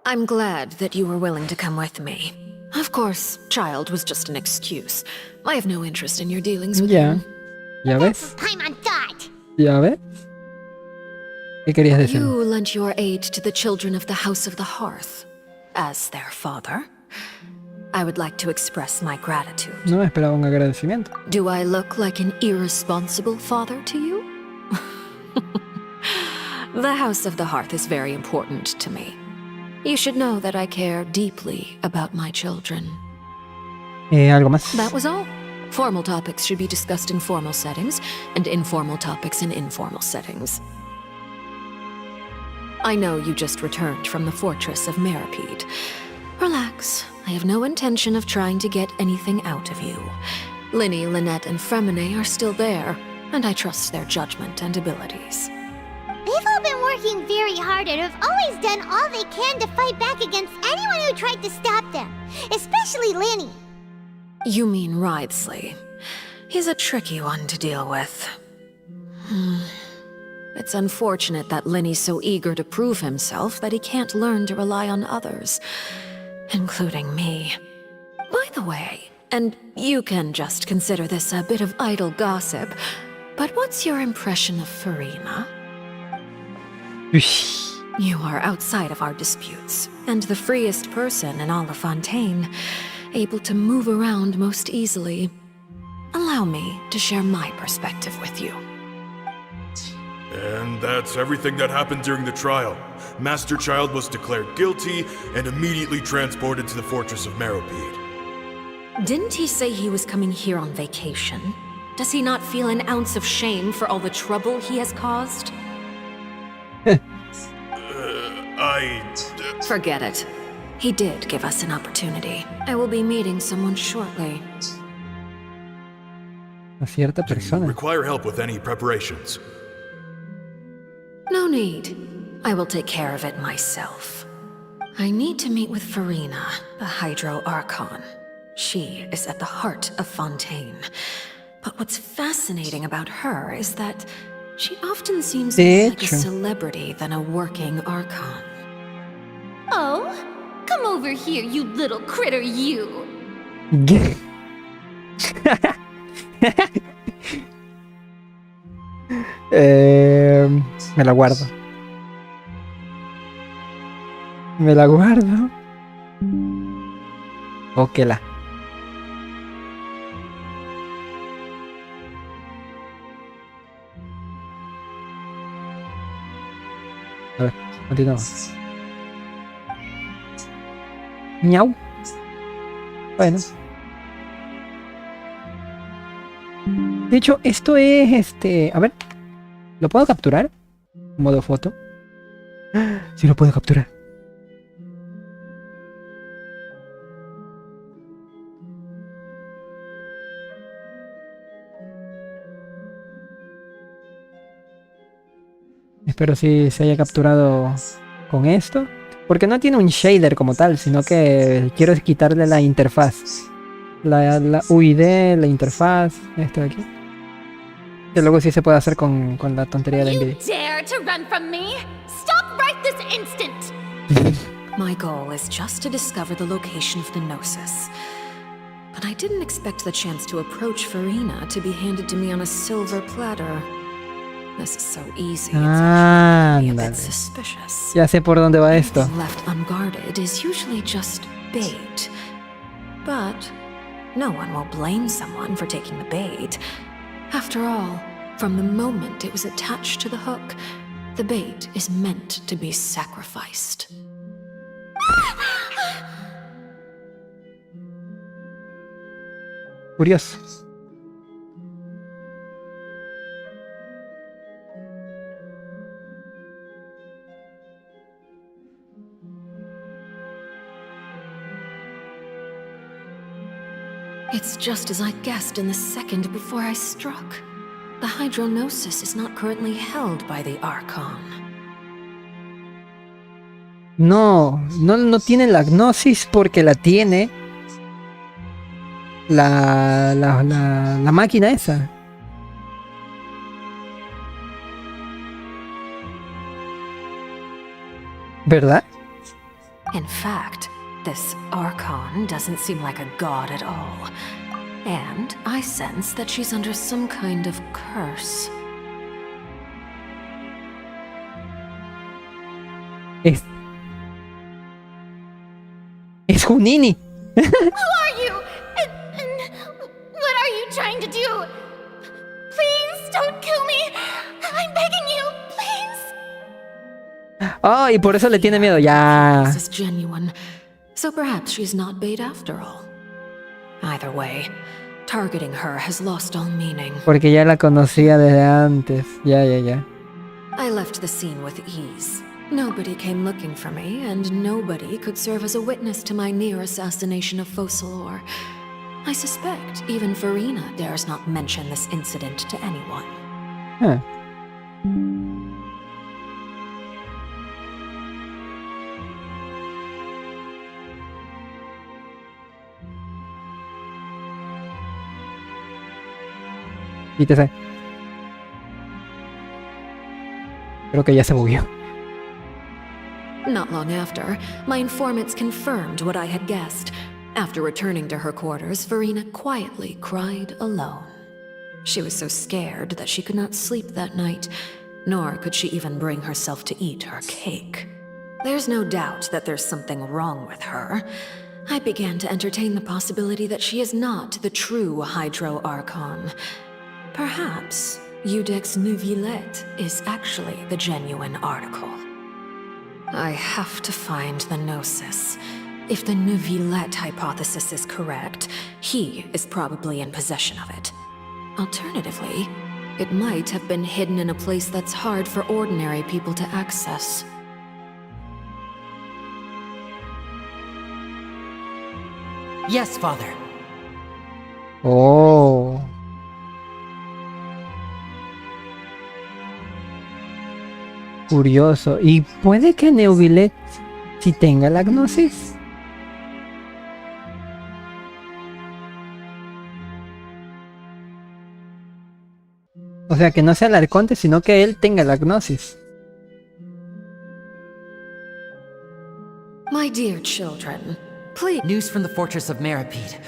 I'm glad that you were willing to come with me. Of course, Child was just an excuse. I have no interest in your dealings with him. ¿Ya ves? Paimon thought. ¿Ya ves? ¿Qué querías decir? You lent your aid to the children of the House of the Hearth. As their father, I would like to express my gratitude. No esperaba un agradecimiento. Do I look like an irresponsible father to you? The House of the Hearth is very important to me. You should know that I care deeply about my children. ¿Algo más? That was all. Formal topics should be discussed in formal settings, and informal topics in informal settings. I know you just returned from the fortress of Meripede. Relax. I have no intention of trying to get anything out of you. Linny, Lynette, and Fremine are still there, and I trust their judgment and abilities. They've all been working very hard and have always done all they can to fight back against anyone who tried to stop them, especially Linny. You mean Wriothesley. He's a tricky one to deal with. It's unfortunate that Linny's so eager to prove himself that he can't learn to rely on others, including me. By the way, and you can just consider this a bit of idle gossip, but what's your impression of Farina? You are outside of our disputes, and the freest person in all of Fontaine, able to move around most easily. Allow me to share my perspective with you. And that's everything that happened during the trial. Master Child was declared guilty and immediately transported to the fortress of Meropide. Didn't he say he was coming here on vacation? Does he not feel an ounce of shame for all the trouble he has caused? Forget it. He did give us an opportunity. I will be meeting someone shortly. A cierta persona. Require help with any preparations? No need. I will take care of it myself. I need to meet with Farina, the Hydro Archon. She is at the heart of Fontaine. But what's fascinating about her is that she often seems more like a celebrity than a working Archon. Oh, come over here, you little critter, you. Me la guardo. Me la guardo. Óquela. A ver, continuamos. Miau. Bueno. De hecho, esto es a ver. ¿Lo puedo capturar? Modo foto. Sí lo puedo capturar. Espero si se haya capturado con esto. Porque no tiene un shader como tal, sino que quiero quitarle la interfaz. La UID, la interfaz, esto de aquí. Que luego sí se puede hacer con la tontería de NVIDIA. Dare to run from me? Stop right this instant! My goal is just to discover the location of the Gnosis. But I didn't expect the chance to approach Farina to be handed to me on a silver platter. This is so easy. It's actually a bit suspicious. Ya sé por dónde va esto. Anything left unguarded is usually just bait. But no one will blame someone for taking the bait. After all, from the moment it was attached to the hook, the bait is meant to be sacrificed. Curioso. It's just as I guessed in the second before I struck. The Hydronosis is not currently held by the Archon. No tiene la Gnosis porque la tiene la máquina esa. ¿Verdad? In fact, this Archon doesn't seem like a god at all. And I sense that she's under some kind of curse. Es Junini. Who are you? And what are you trying to do? Please don't kill me. I'm begging you, please. Oh, y por eso le tiene miedo. Ya. This is genuine. So perhaps she's not bait after all. Either way, targeting her has lost all meaning. Porque ya la conocía desde antes. Ya. I left the scene with ease. Nobody came looking for me, and nobody could serve as a witness to my near assassination of Focalor. I suspect even Verena dares not mention this incident to anyone. Huh. Quítese. Creo que ya se movió. Not long after, my informants confirmed what I had guessed. After returning to her quarters, Verena quietly cried alone. She was so scared that she could not sleep that night, nor could she even bring herself to eat her cake. There's no doubt that there's something wrong with her. I began to entertain the possibility that she is not the true Hydro Archon. Perhaps Iudex Neuvillette is actually the genuine article. I have to find the Gnosis. If the Neuvillette hypothesis is correct, he is probably in possession of it. Alternatively, it might have been hidden in a place that's hard for ordinary people to access. Yes, Father. Oh. Curioso. ¿Y puede que Neuvillette si tenga la gnosis? O sea, que no sea el arconte, sino que él tenga la gnosis. My dear children, please. News from the fortress of Meripede.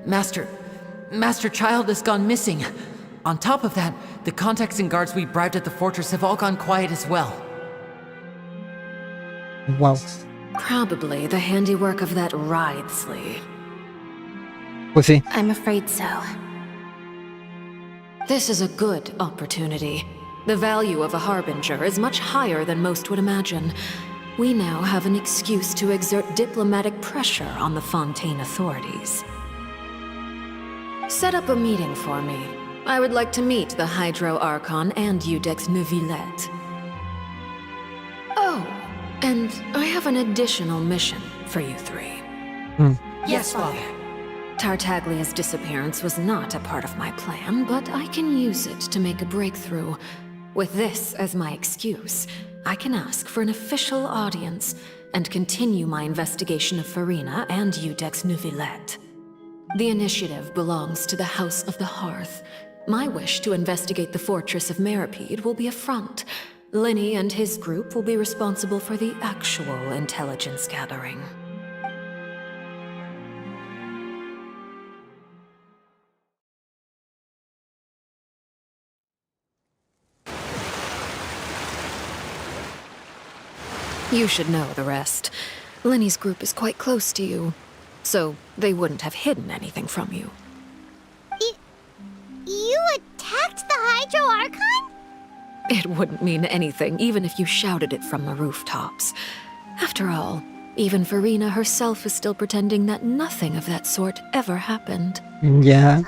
Master Child has gone missing. On top of that, the contacts and guards we bribed at the fortress have all gone quiet as well. Wow. Probably the handiwork of that Ridesley. Pues sí. I'm afraid so. This is a good opportunity. The value of a harbinger is much higher than most would imagine. We now have an excuse to exert diplomatic pressure on the Fontaine authorities. Set up a meeting for me. I would like to meet the Hydro Archon and Iudex Neuvillette. Oh, and I have an additional mission for you three. Yes, Father. Tartaglia's disappearance was not a part of my plan, but I can use it to make a breakthrough. With this as my excuse, I can ask for an official audience and continue my investigation of Verena and Iudex Neuvillette. The initiative belongs to the House of the Hearth. My wish to investigate the fortress of Meripede will be a front. Linny and his group will be responsible for the actual intelligence gathering. You should know the rest. Linny's group is quite close to you, so they wouldn't have hidden anything from you. You attacked the Hydro Archon? It wouldn't mean anything, even if you shouted it from the rooftops. After all, even Verena herself is still pretending that nothing of that sort ever happened. Yeah.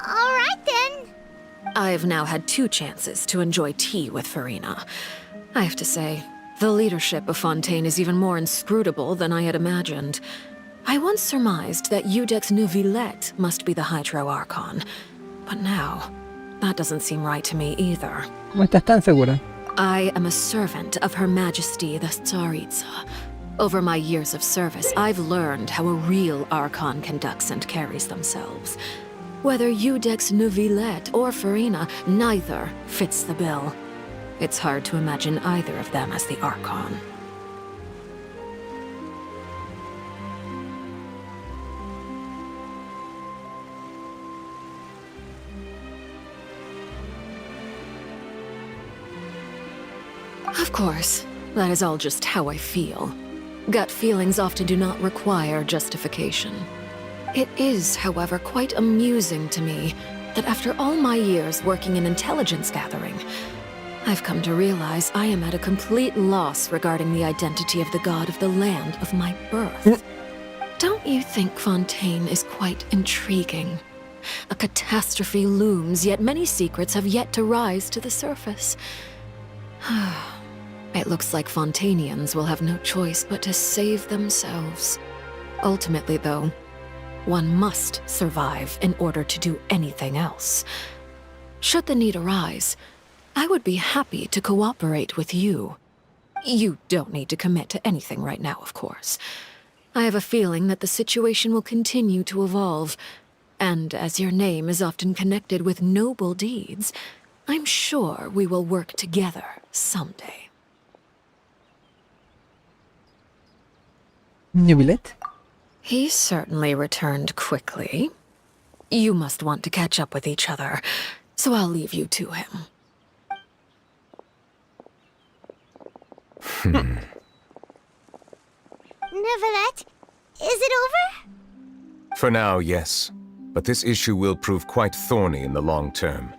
Alright then. I've now had 2 chances to enjoy tea with Verena. I have to say, the leadership of Fontaine is even more inscrutable than I had imagined. I once surmised that Iudex Neuvillette must be the Hydro Archon, but now, that doesn't seem right to me either. ¿Cómo estás tan segura? I am a servant of Her Majesty the Tsaritsa. Over my years of service, I've learned how a real Archon conducts and carries themselves. Whether Iudex Neuvillette or Verena, neither fits the bill. It's hard to imagine either of them as the Archon. Of course, that is all just how I feel. Gut feelings often do not require justification. It is, however, quite amusing to me that after all my years working in intelligence gathering, I've come to realize I am at a complete loss regarding the identity of the god of the land of my birth. Don't you think Fontaine is quite intriguing? A catastrophe looms, yet many secrets have yet to rise to the surface. It looks like Fontainians will have no choice but to save themselves. Ultimately, though, One must survive in order to do anything else. Should the need arise, I would be happy to cooperate with you. You don't need to commit to anything right now, of course. I have a feeling that the situation will continue to evolve, and as your name is often connected with noble deeds, I'm sure we will work together someday. Nubilet? He certainly returned quickly. You must want to catch up with each other, so I'll leave you to him. Neverlet, is it over? For now, yes. But this issue will prove quite thorny in the long term.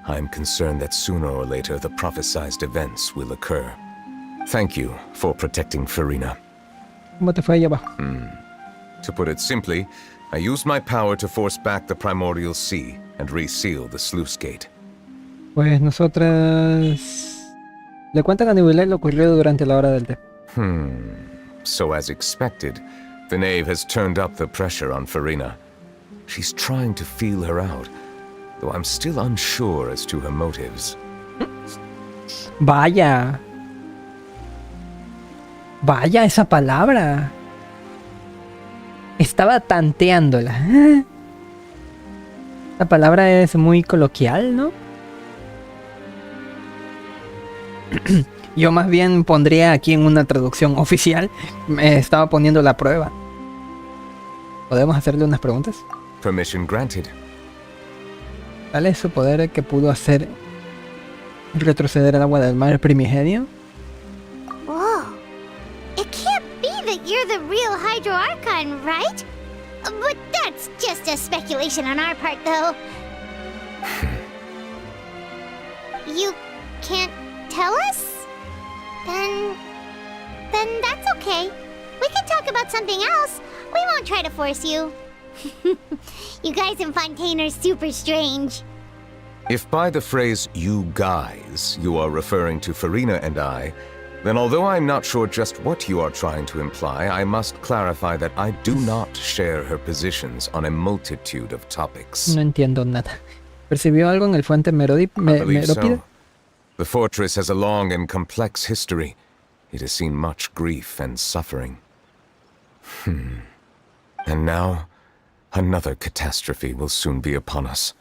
I'm concerned that sooner or later the prophesized events will occur. Thank you for protecting Farina. ¿Cómo te fue ahí abajo? To put it simply, I used my power to force back the primordial sea and reseal the sluice gate. Pues nosotras... Le cuentan a Nubilet lo ocurrido durante la hora del té. So as expected, the knave has turned up the pressure on Farina. She's trying to feel her out, though I'm still unsure as to her motives. Vaya. Vaya esa palabra. Estaba tanteándola. La palabra es muy coloquial, ¿no? Yo más bien pondría aquí en una traducción oficial. Me estaba poniendo la prueba. ¿Podemos hacerle unas preguntas? Permission granted. ¿Tal es su poder que pudo hacer retroceder el agua del mar primigenio? Whoa. It can't be that you're the real Hydro Archon, right? But that's just a speculation on our part, though. You can't tell us? Then that's okay. We can talk about something else. We won't try to force you. You guys in Fontaine are super strange. If by the phrase, you guys, you are referring to Farina and I, then although I'm not sure just what you are trying to imply, I must clarify that I do not share her positions on a multitude of topics. No entiendo nada. ¿Percibió algo en el fuente Merópide? So. The fortress has a long and complex history. It has seen much grief and suffering. And now, another catastrophe will soon be upon us.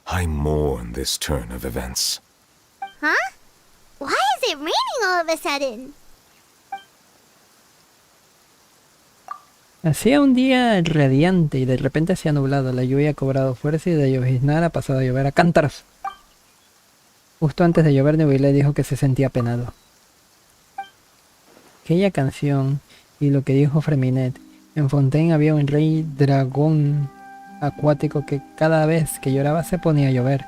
I mourn this turn of events. Huh? Why is it raining all of a sudden? Hacía un día radiante y de repente se ha nublado. La lluvia ha cobrado fuerza y de lloviznar ha pasado a llover a cántaros. Justo antes de llover, Nubilet dijo que se sentía penado. Aquella canción y lo que dijo Freminet. En Fontaine había un rey dragón acuático que cada vez que lloraba se ponía a llover.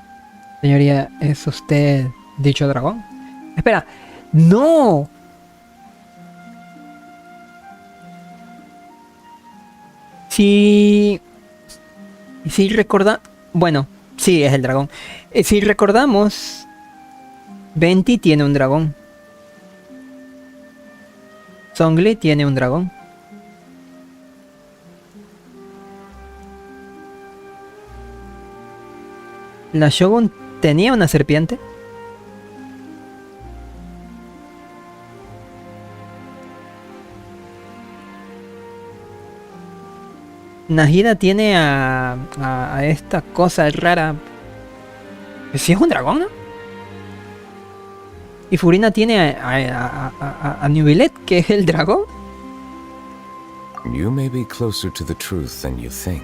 Señoría, ¿es usted dicho dragón? Espera, ¡no! Si recorda... Bueno, sí, es el dragón. Si recordamos... Venti tiene un dragón. Zhongli tiene un dragón. ¿La Shogun tenía una serpiente? Nahida tiene a esta cosa rara. ¿Sí es un dragón, no? Y Furina tiene a Nubilet, que es el dragón. You may be closer to the truth than you think.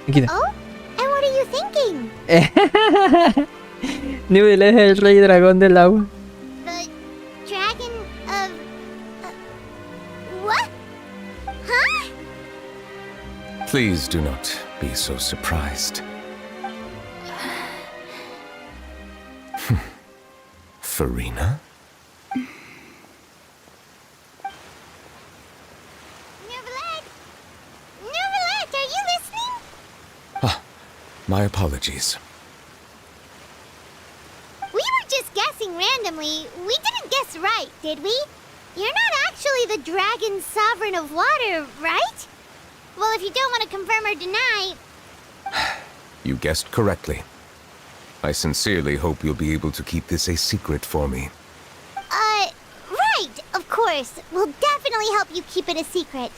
Oh? And what are you thinking? Nubilet es el rey dragón del agua. The dragon of... what? Huh? Please do not be so surprised. Farina? Nubilet! Nubilet, are you listening? Ah, my apologies. We were just guessing randomly. We didn't guess right, did we? You're not actually the dragon sovereign of water, right? Well, if you don't want to confirm or deny... You guessed correctly. I sincerely hope you'll be able to keep this a secret for me. Right, of course. We'll definitely help you keep it a secret.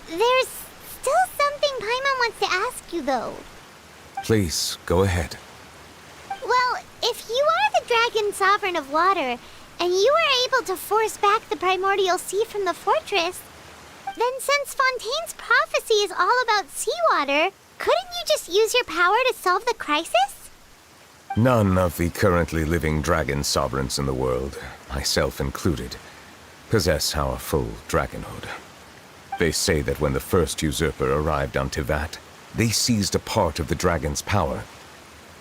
There's still something Paimon wants to ask you, though. Please, go ahead. Well, if you are the Dragon Sovereign of Water, and you were able to force back the primordial sea from the fortress, then since Fontaine's prophecy is all about seawater, couldn't you just use your power to solve the crisis? None of the currently living dragon sovereigns in the world, myself included, possess our full dragonhood. They say that when the first usurper arrived on Tivat, they seized a part of the dragon's power.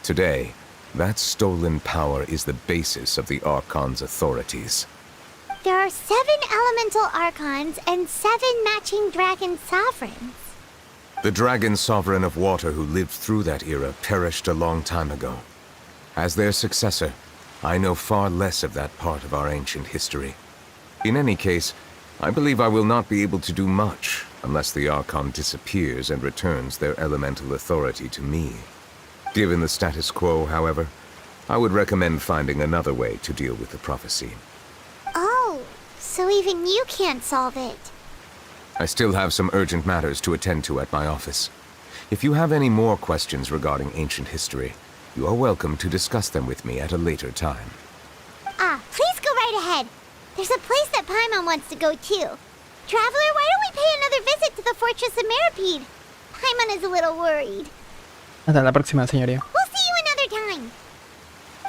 Today, that stolen power is the basis of the Archon's authorities. There are 7 elemental Archons and 7 matching dragon sovereigns. The dragon sovereign of water who lived through that era perished a long time ago. As their successor, I know far less of that part of our ancient history. In any case, I believe I will not be able to do much unless the Archon disappears and returns their elemental authority to me. Given the status quo, however, I would recommend finding another way to deal with the prophecy. Oh, so even you can't solve it. I still have some urgent matters to attend to at my office. If you have any more questions regarding ancient history, you are welcome to discuss them with me at a later time. Please go right ahead. There's a place that Paimon wants to go too. Traveler, why don't we pay another visit to the Fortress of Meripede? Paimon is a little worried. Hasta la próxima, señoría. We'll see you another time.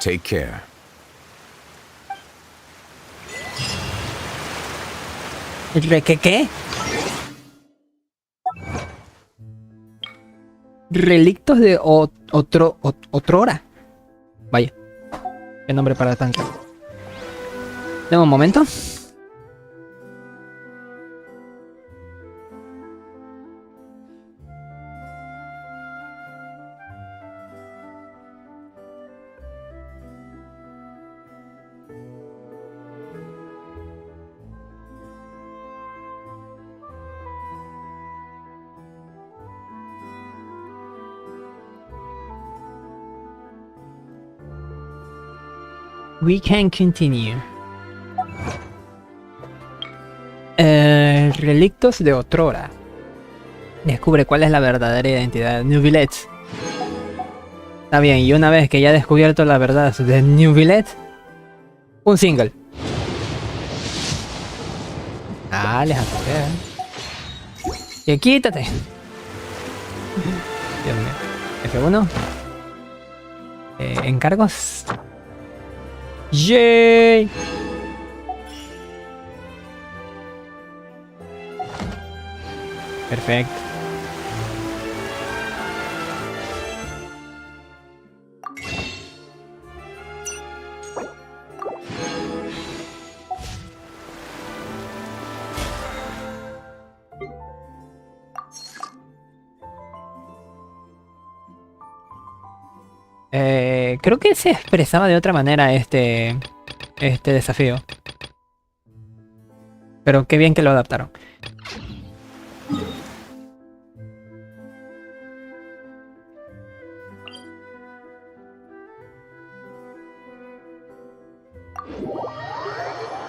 Take care. ¿Qué? Relictos de otrora. Vaya. Qué nombre para tanque. Dame un momento. We can continue. Relictos de otrora. Descubre cuál es la verdadera identidad de New Village. Está bien, y una vez que ya he descubierto la verdad de New Village, un single. Dale, a ver. Y quítate. Dios mío. F1. Encargos. ¡Yay! Perfecto. Creo que se expresaba de otra manera este desafío. Pero qué bien que lo adaptaron.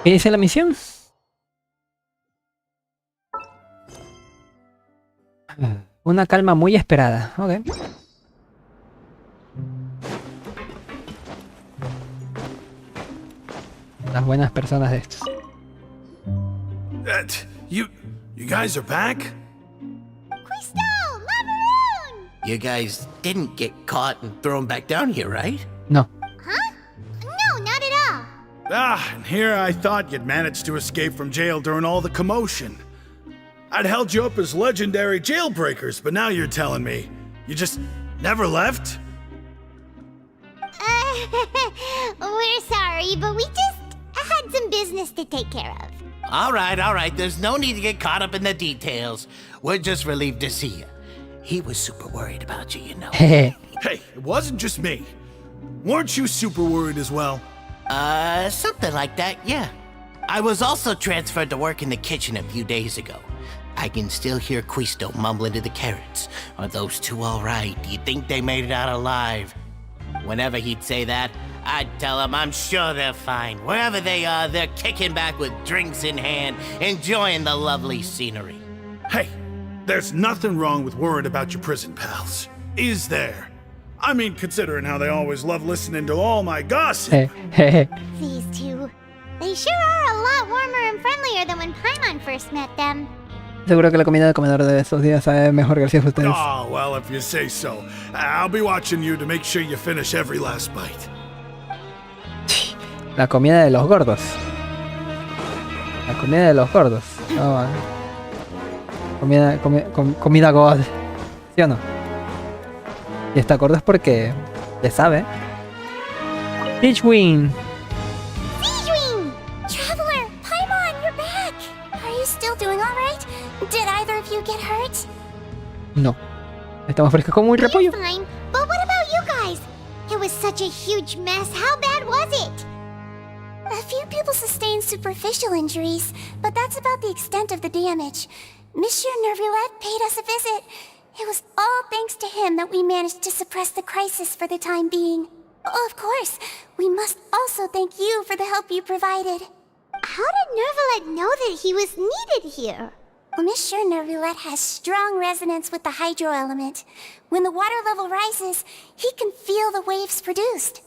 ¿Qué dice la misión? Una calma muy esperada. Ok. Las buenas personas de estos. You guys are back? Crystal! Macaroon! You guys didn't get caught and thrown back down here, right? No. Huh? No, not at all. And here I thought you'd managed to escape from jail during all the commotion. I'd held you up as legendary jailbreakers, but now you're telling me you just never left? We're sorry, but we just had some business to take care of. All right. There's no need to get caught up in the details. We're just relieved to see you. He was super worried about you, you know. Hey, it wasn't just me. Weren't you super worried as well? Something like that, yeah. I was also transferred to work in the kitchen a few days ago. I can still hear Quisto mumbling to the carrots. Are those two all right? Do you think they made it out alive? Whenever he'd say that, I'd tell him I'm sure they're fine. Wherever they are, they're kicking back with drinks in hand, enjoying the lovely scenery. Hey, there's nothing wrong with worrying about your prison pals, is there? I mean, considering how they always love listening to all my gossip. These two. They sure are a lot warmer and friendlier than when Paimon first met them. Seguro que la comida del comedor de estos días sabe mejor gracias a ustedes. Oh, well, if you say so. I'll be watching you to make sure you finish every last bite. La comida de los gordos. La comida de los gordos. Oh, comida god. ¿Sí o no? Y está gordo es porque le sabe. Siegewing. Siegewing! Traveler! Paimon, you're back! Are you still doing alright? Did either of you get hurt? No. Estamos frescos como un repollo. You're fine, but what about you guys? It was such a huge mess. How bad was it? A few people sustained superficial injuries, but that's about the extent of the damage. Monsieur Nervulette paid us a visit. It was all thanks to him that we managed to suppress the crisis for the time being. Oh, of course, we must also thank you for the help you provided. How did Nervulette know that he was needed here? Well, Monsieur Nervulette has strong resonance with the hydro element. When the water level rises, he can feel the waves produced.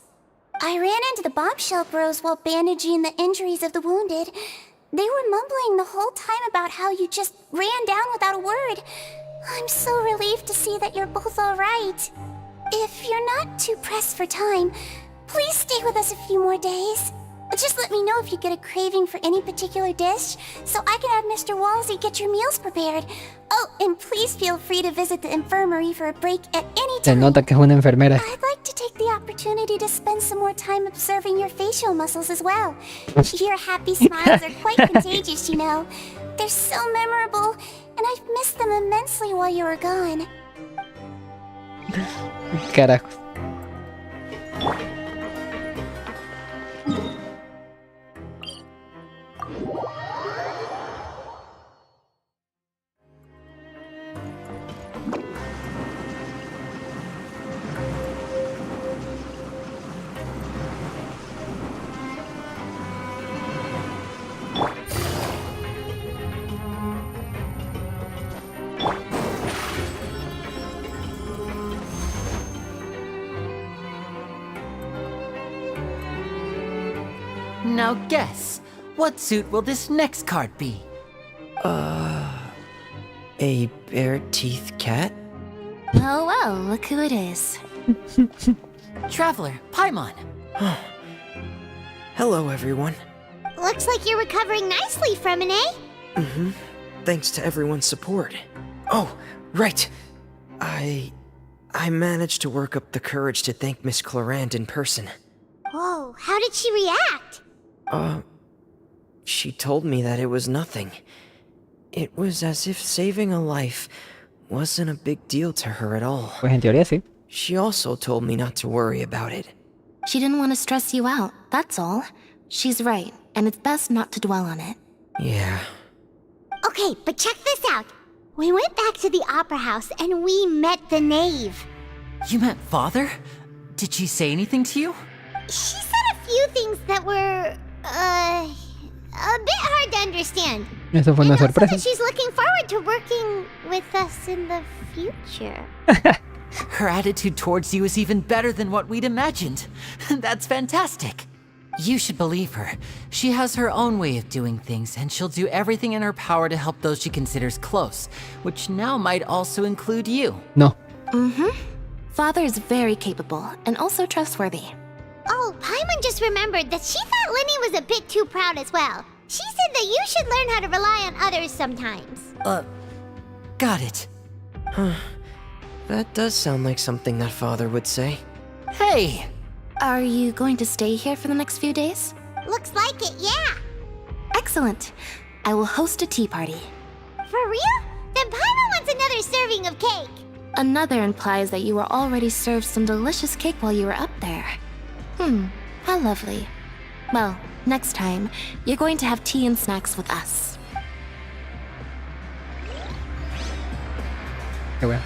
I ran into the bombshell bros while bandaging the injuries of the wounded. They were mumbling the whole time about how you just ran down without a word. I'm so relieved to see that you're both alright. If you're not too pressed for time, please stay with us a few more days. Just let me know if you get a craving for any particular dish, so I can have Mr. Walsey get your meals prepared. Oh, and please feel free to visit the infirmary for a break at any Se time. nota que es una enfermera. I'd like to take the opportunity to spend some more time observing your facial muscles as well. Your happy smiles are quite contagious, you know. They're so memorable, and I've missed them immensely while you were gone. Carajo. Now guess, what suit will this next card be? A bare-teeth cat? Oh well, look who it is. Traveler, Paimon. Hello, everyone. Looks like you're recovering nicely from it, eh? Mm-hmm. Thanks to everyone's support. Oh, right. I managed to work up the courage to thank Miss Clorant in person. Whoa, how did she react? She told me that it was nothing. It was as if saving a life wasn't a big deal to her at all. Pues en teoría sí. She also told me not to worry about it. She didn't want to stress you out, that's all. She's right, and it's best not to dwell on it. Yeah. Okay, but check this out. We went back to the opera house and we met the knave. You met Father? Did she say anything to you? She said a few things that were, a bit hard to understand. Eso fue una And also sorpresa. that she's looking forward to working with us in the future. Her attitude towards you is even better than what we'd imagined. That's fantastic. You should believe her. She has her own way of doing things, and she'll do everything in her power to help those she considers close, which now might also include you. No. Mm-hmm. Father is very capable, and also trustworthy. Oh, Paimon just remembered that she thought Linny was a bit too proud as well. She said that you should learn how to rely on others sometimes. Got it. Huh. That does sound like something that Father would say. Hey! Are you going to stay here for the next few days? Looks like it, yeah. Excellent. I will host a tea party. For real? Then Paimon wants another serving of cake. Another implies that you were already served some delicious cake while you were up there. How lovely. Well, next time, you're going to have tea and snacks with us. Qué bueno.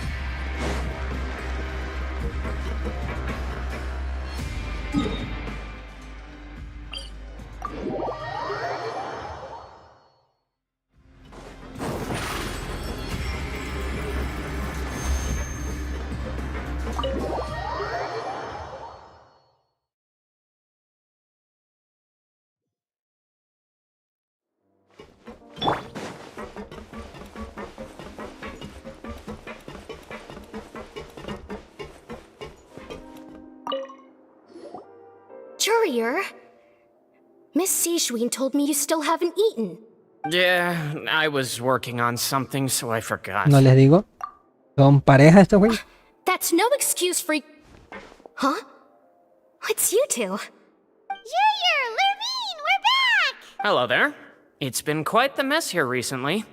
Courier, Miss Sijween told me you still haven't eaten. Yeah, I was working on something, so I forgot. No les digo. Son pareja estos güey. That's no excuse for... Huh? It's you two. Courier, Lurvine, we're back! Hello there. It's been quite the mess here recently.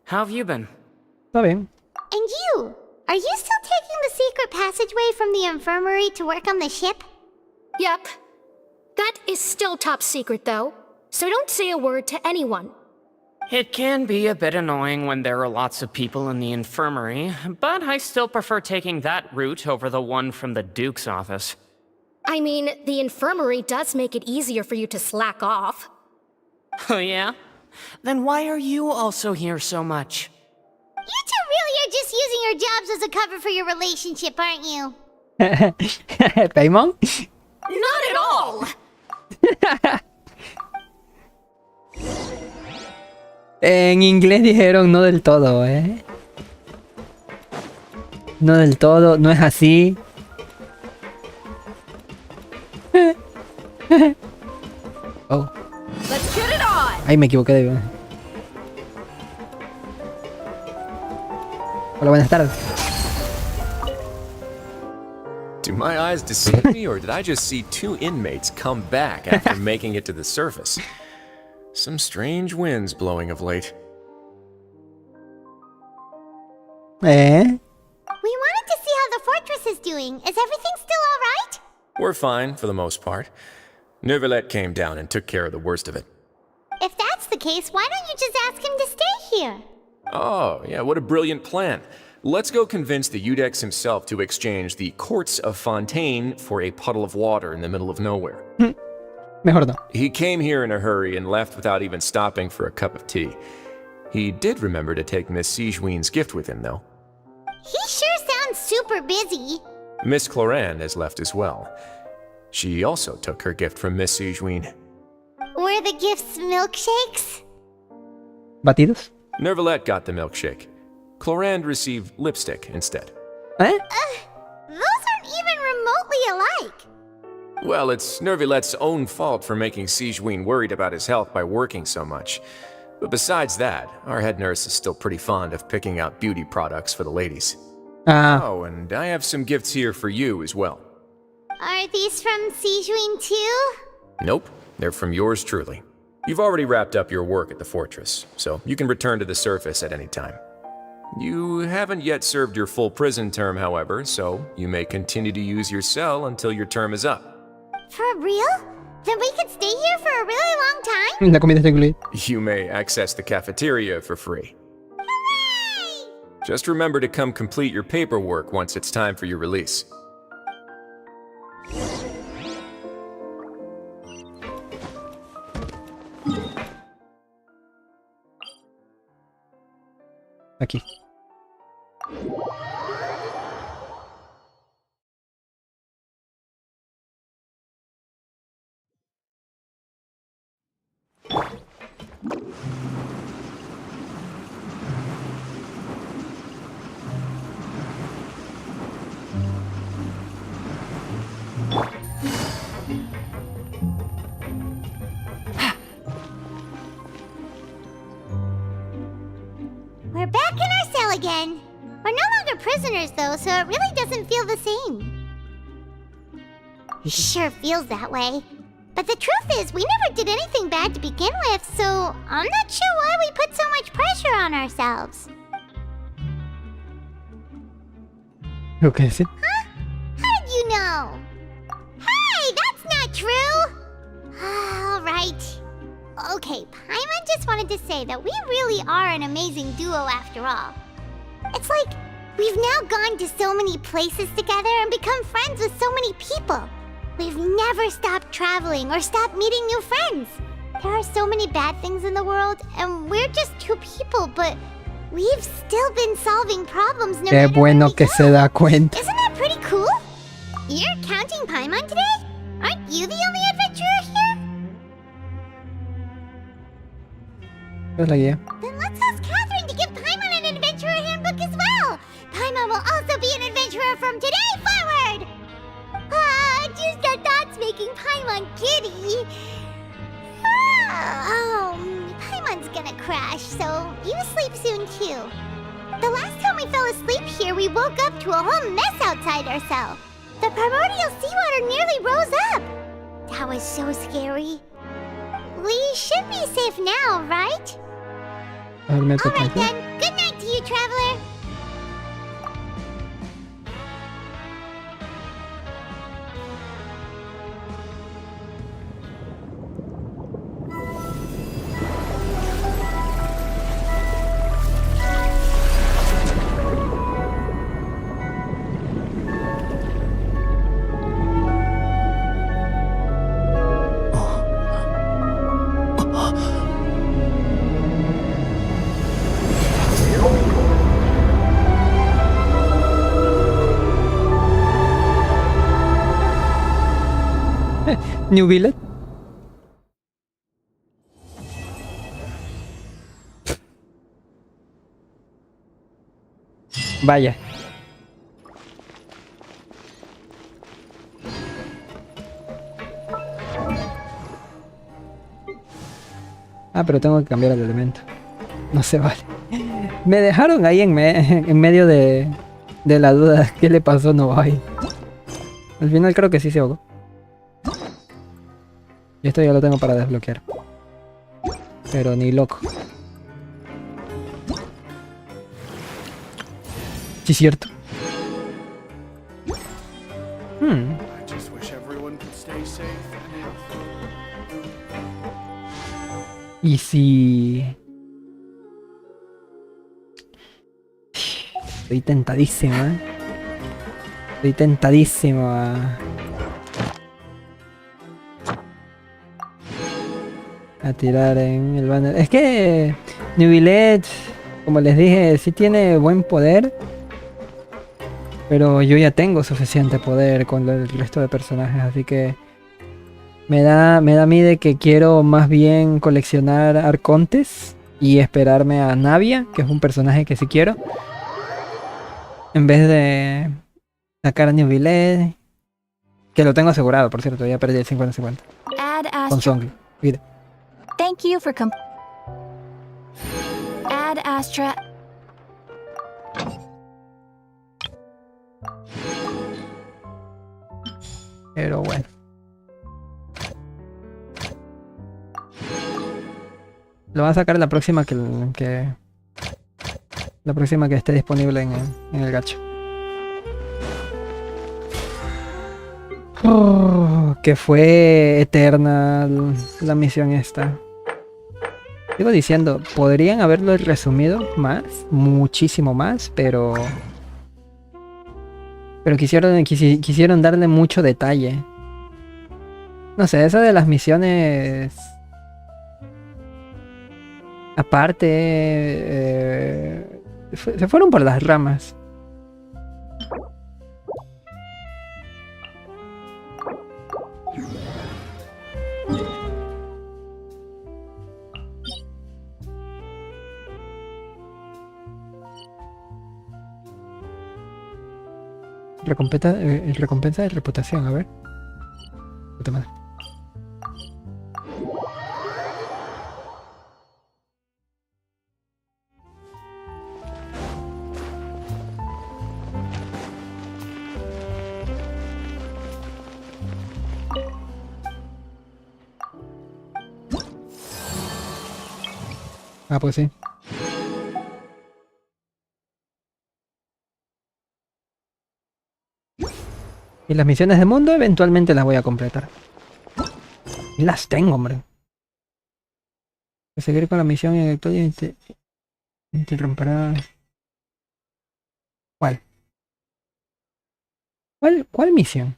How have you been? Está bien. And you? Are you still taking the secret passageway from the infirmary to work on the ship? Yep. That is still top secret, though. So don't say a word to anyone. It can be a bit annoying when there are lots of people in the infirmary, but I still prefer taking that route over the one from the Duke's office. I mean, the infirmary does make it easier for you to slack off. Oh yeah? Then why are you also here so much? You two really are just using your jobs as a cover for your relationship, aren't you? ¿Paimon? Not at all! En inglés dijeron no del todo, ¿eh? No del todo, no es así. Oh. Let's get it on! Ay, me equivoqué de... Hola, buenas tardes. Do my eyes deceive me, or did I just see two inmates come back after making it to the surface? Some strange winds blowing of late. Eh? We wanted to see how the fortress is doing. Is everything still alright? We're fine, for the most part. Neuvillette came down and took care of the worst of it. If that's the case, why don't you just ask him to stay here? Oh, yeah, what a brilliant plan. Let's go convince the Udex himself to exchange the Courts of Fontaine for a puddle of water in the middle of nowhere. Mejor no. He came here in a hurry and left without even stopping for a cup of tea. He did remember to take Miss Sijween's gift with him, though. He sure sounds super busy. Miss Clorand has left as well. She also took her gift from Miss Sijween. Were the gifts milkshakes? ¿Batidos? Neuvillette got the milkshake. Clorand received lipstick instead. Eh? Those aren't even remotely alike. Well, it's Neuvillette's own fault for making Sijween worried about his health by working so much. But besides that, our head nurse is still pretty fond of picking out beauty products for the ladies. Oh, and I have some gifts here for you as well. Are these from Sijween too? Nope, they're from yours truly. You've already wrapped up your work at the fortress, so you can return to the surface at any time. You haven't yet served your full prison term, however, so you may continue to use your cell until your term is up. For real? Then we could stay here for a really long time? La comida está incluida. You may access the cafeteria for free. Hooray! Just remember to come complete your paperwork once it's time for your release. Aquí. We're back in our cell again. We're no longer prisoners though, so it really doesn't feel the same. Sure feels that way. But the truth is, we never did anything bad to begin with, so I'm not sure why we put so much pressure on ourselves. Okay, sí. Huh? How did you know? Hey, that's not true! Alright. Okay, Paimon just wanted to say that we really are an amazing duo after all. It's like, We've now gone to so many places together and become friends with so many people. We've never stopped traveling or stopped meeting new friends. There are so many bad things in the world, and we're just two people, but we've still been solving problems no Qué matter bueno where we que go. se da cuenta. Isn't that pretty cool? You're counting Paimon today? Aren't you the only adventurer here? Es la guía. Then let's ask Catherine to give Paimon an adventurer handbook as well. Paimon will also be an adventurer from today forward. Just our thoughts making Paimon giddy. Paimon's gonna crash, so you sleep soon too. The last time we fell asleep here, we woke up to a whole mess outside our cell. The primordial seawater nearly rose up. That was so scary. We should be safe now, right? Alright then, good night to you, traveler. New Billet. Vaya. Ah, pero tengo que cambiar el elemento. No se vale. Me dejaron ahí en medio de la duda. ¿Qué le pasó a Nobai? Al final creo que sí se ahogó. Y esto ya lo tengo para desbloquear. Pero ni loco. Sí, cierto. Y si... Estoy tentadísimo, ¿eh? Estoy tentadísimo a tirar en el banner. Es que New Billet, como les dije, sí tiene buen poder. Pero yo ya tengo suficiente poder con el resto de personajes, así que me da a mí de que quiero más bien coleccionar arcontes y esperarme a Navia, que es un personaje que sí quiero, en vez de sacar a New Billet, que lo tengo asegurado, por cierto, ya perdí el 50-50 con Songli. Mire. Thank you for Add Astra. Pero bueno. Lo va a sacar la próxima que esté disponible en el gacho. Que fue eterna la misión esta. Sigo diciendo, podrían haberlo resumido más, muchísimo más, pero quisieron darle mucho detalle. No sé, eso de las misiones aparte se fueron por las ramas. Recompensa de reputación, a ver. Puta madre. Ah, pues sí. Y las misiones de mundo eventualmente las voy a completar. Y las tengo, hombre. Seguir con la misión y interrumperá. ¿Cuál? ¿Cuál misión?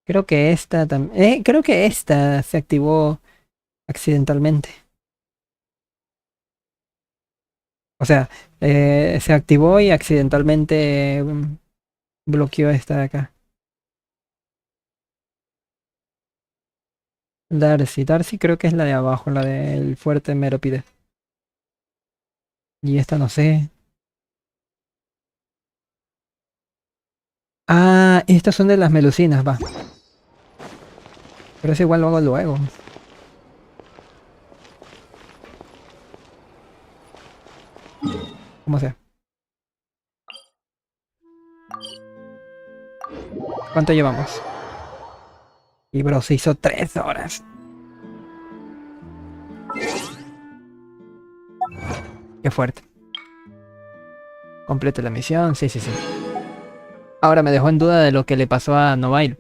Creo que esta también. Creo que esta se activó accidentalmente. O sea, se activó y accidentalmente bloqueó esta de acá. Darcy creo que es la de abajo, la del fuerte Meropide. Y esta no sé. Ah, estas son de las melucinas, va. Pero eso igual lo hago luego. ¿Cómo sea? ¿Cuánto llevamos? Y bro, se hizo 3 horas. Qué fuerte. Complete la misión, sí. Ahora me dejó en duda de lo que le pasó a Novail.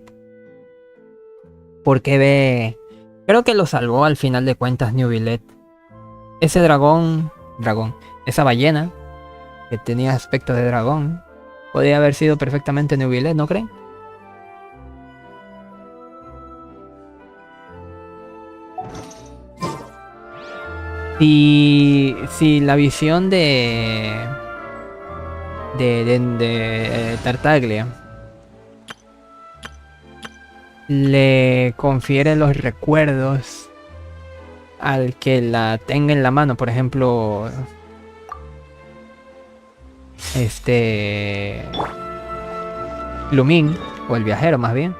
Porque ve... Creo que lo salvó al final de cuentas New Billet. Ese dragón... Esa ballena, que tenía aspecto de dragón, podría haber sido perfectamente New Billet, ¿no creen? Si la visión de Tartaglia le confiere los recuerdos al que la tenga en la mano, por ejemplo, Lumin, o el viajero más bien.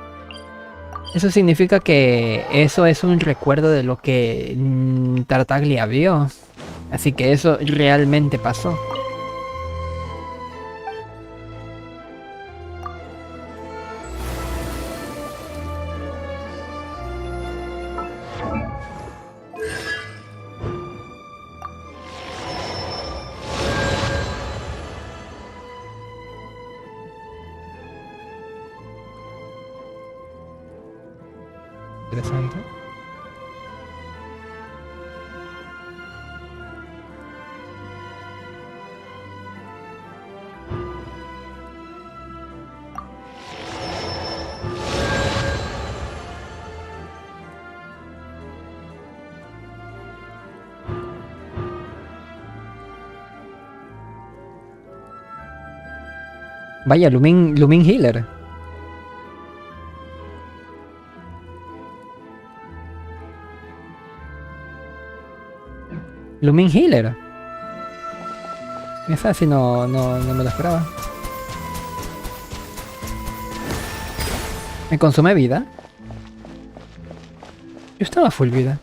Eso significa que eso es un recuerdo de lo que Tartaglia vio. Así que eso realmente pasó. Interesante. Vaya, Lumin Healer. Lumin Healer. Esa sí no me lo esperaba. ¿Me consume vida? Yo estaba full vida.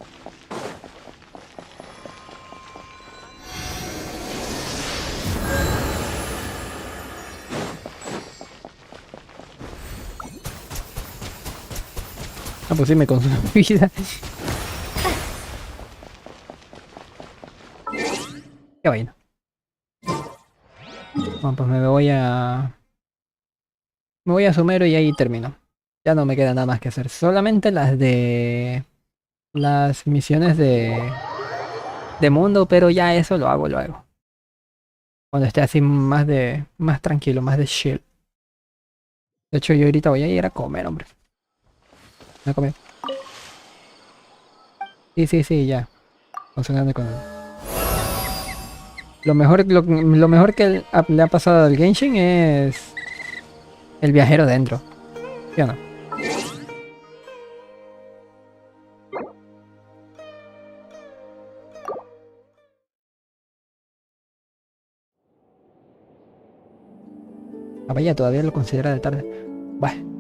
Ah, pues sí me consume vida. Qué vaina. Bueno, pues me voy a Sumero y ahí termino. Ya no me queda nada más que hacer. Solamente las misiones de mundo, pero ya eso lo hago luego. Cuando esté así más tranquilo, más de chill. De hecho, yo ahorita voy a ir a comer, hombre. Voy a comer. Sí, ya. Funcionando con él. Lo mejor que le ha pasado al Genshin es el viajero dentro. ¿Sí o no? Ah, vaya, todavía lo considera de tarde. Bueno.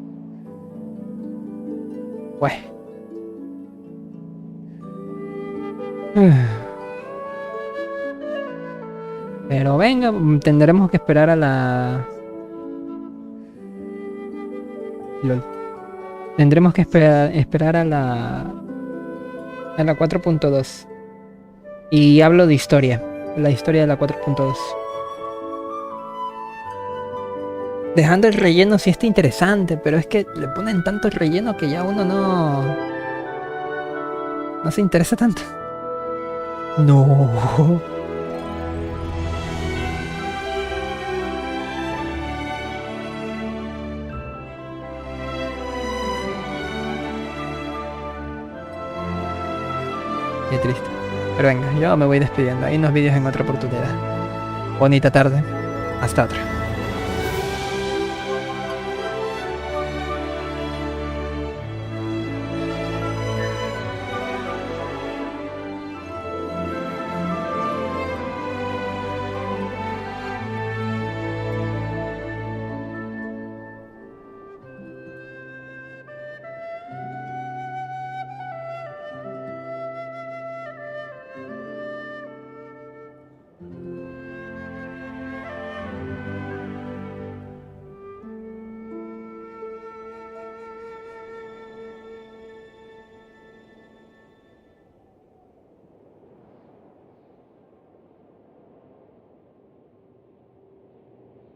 Pero venga, tendremos que esperar a la... LOL. Tendremos que esperar a la 4.2. Y hablo de historia. La historia de la 4.2. Dejando el relleno sí está interesante, pero es que le ponen tanto relleno que ya uno no se interesa tanto. No. Qué triste. Pero venga, yo me voy despidiendo. Hay unos vídeos en otra oportunidad. Bonita tarde. Hasta otra.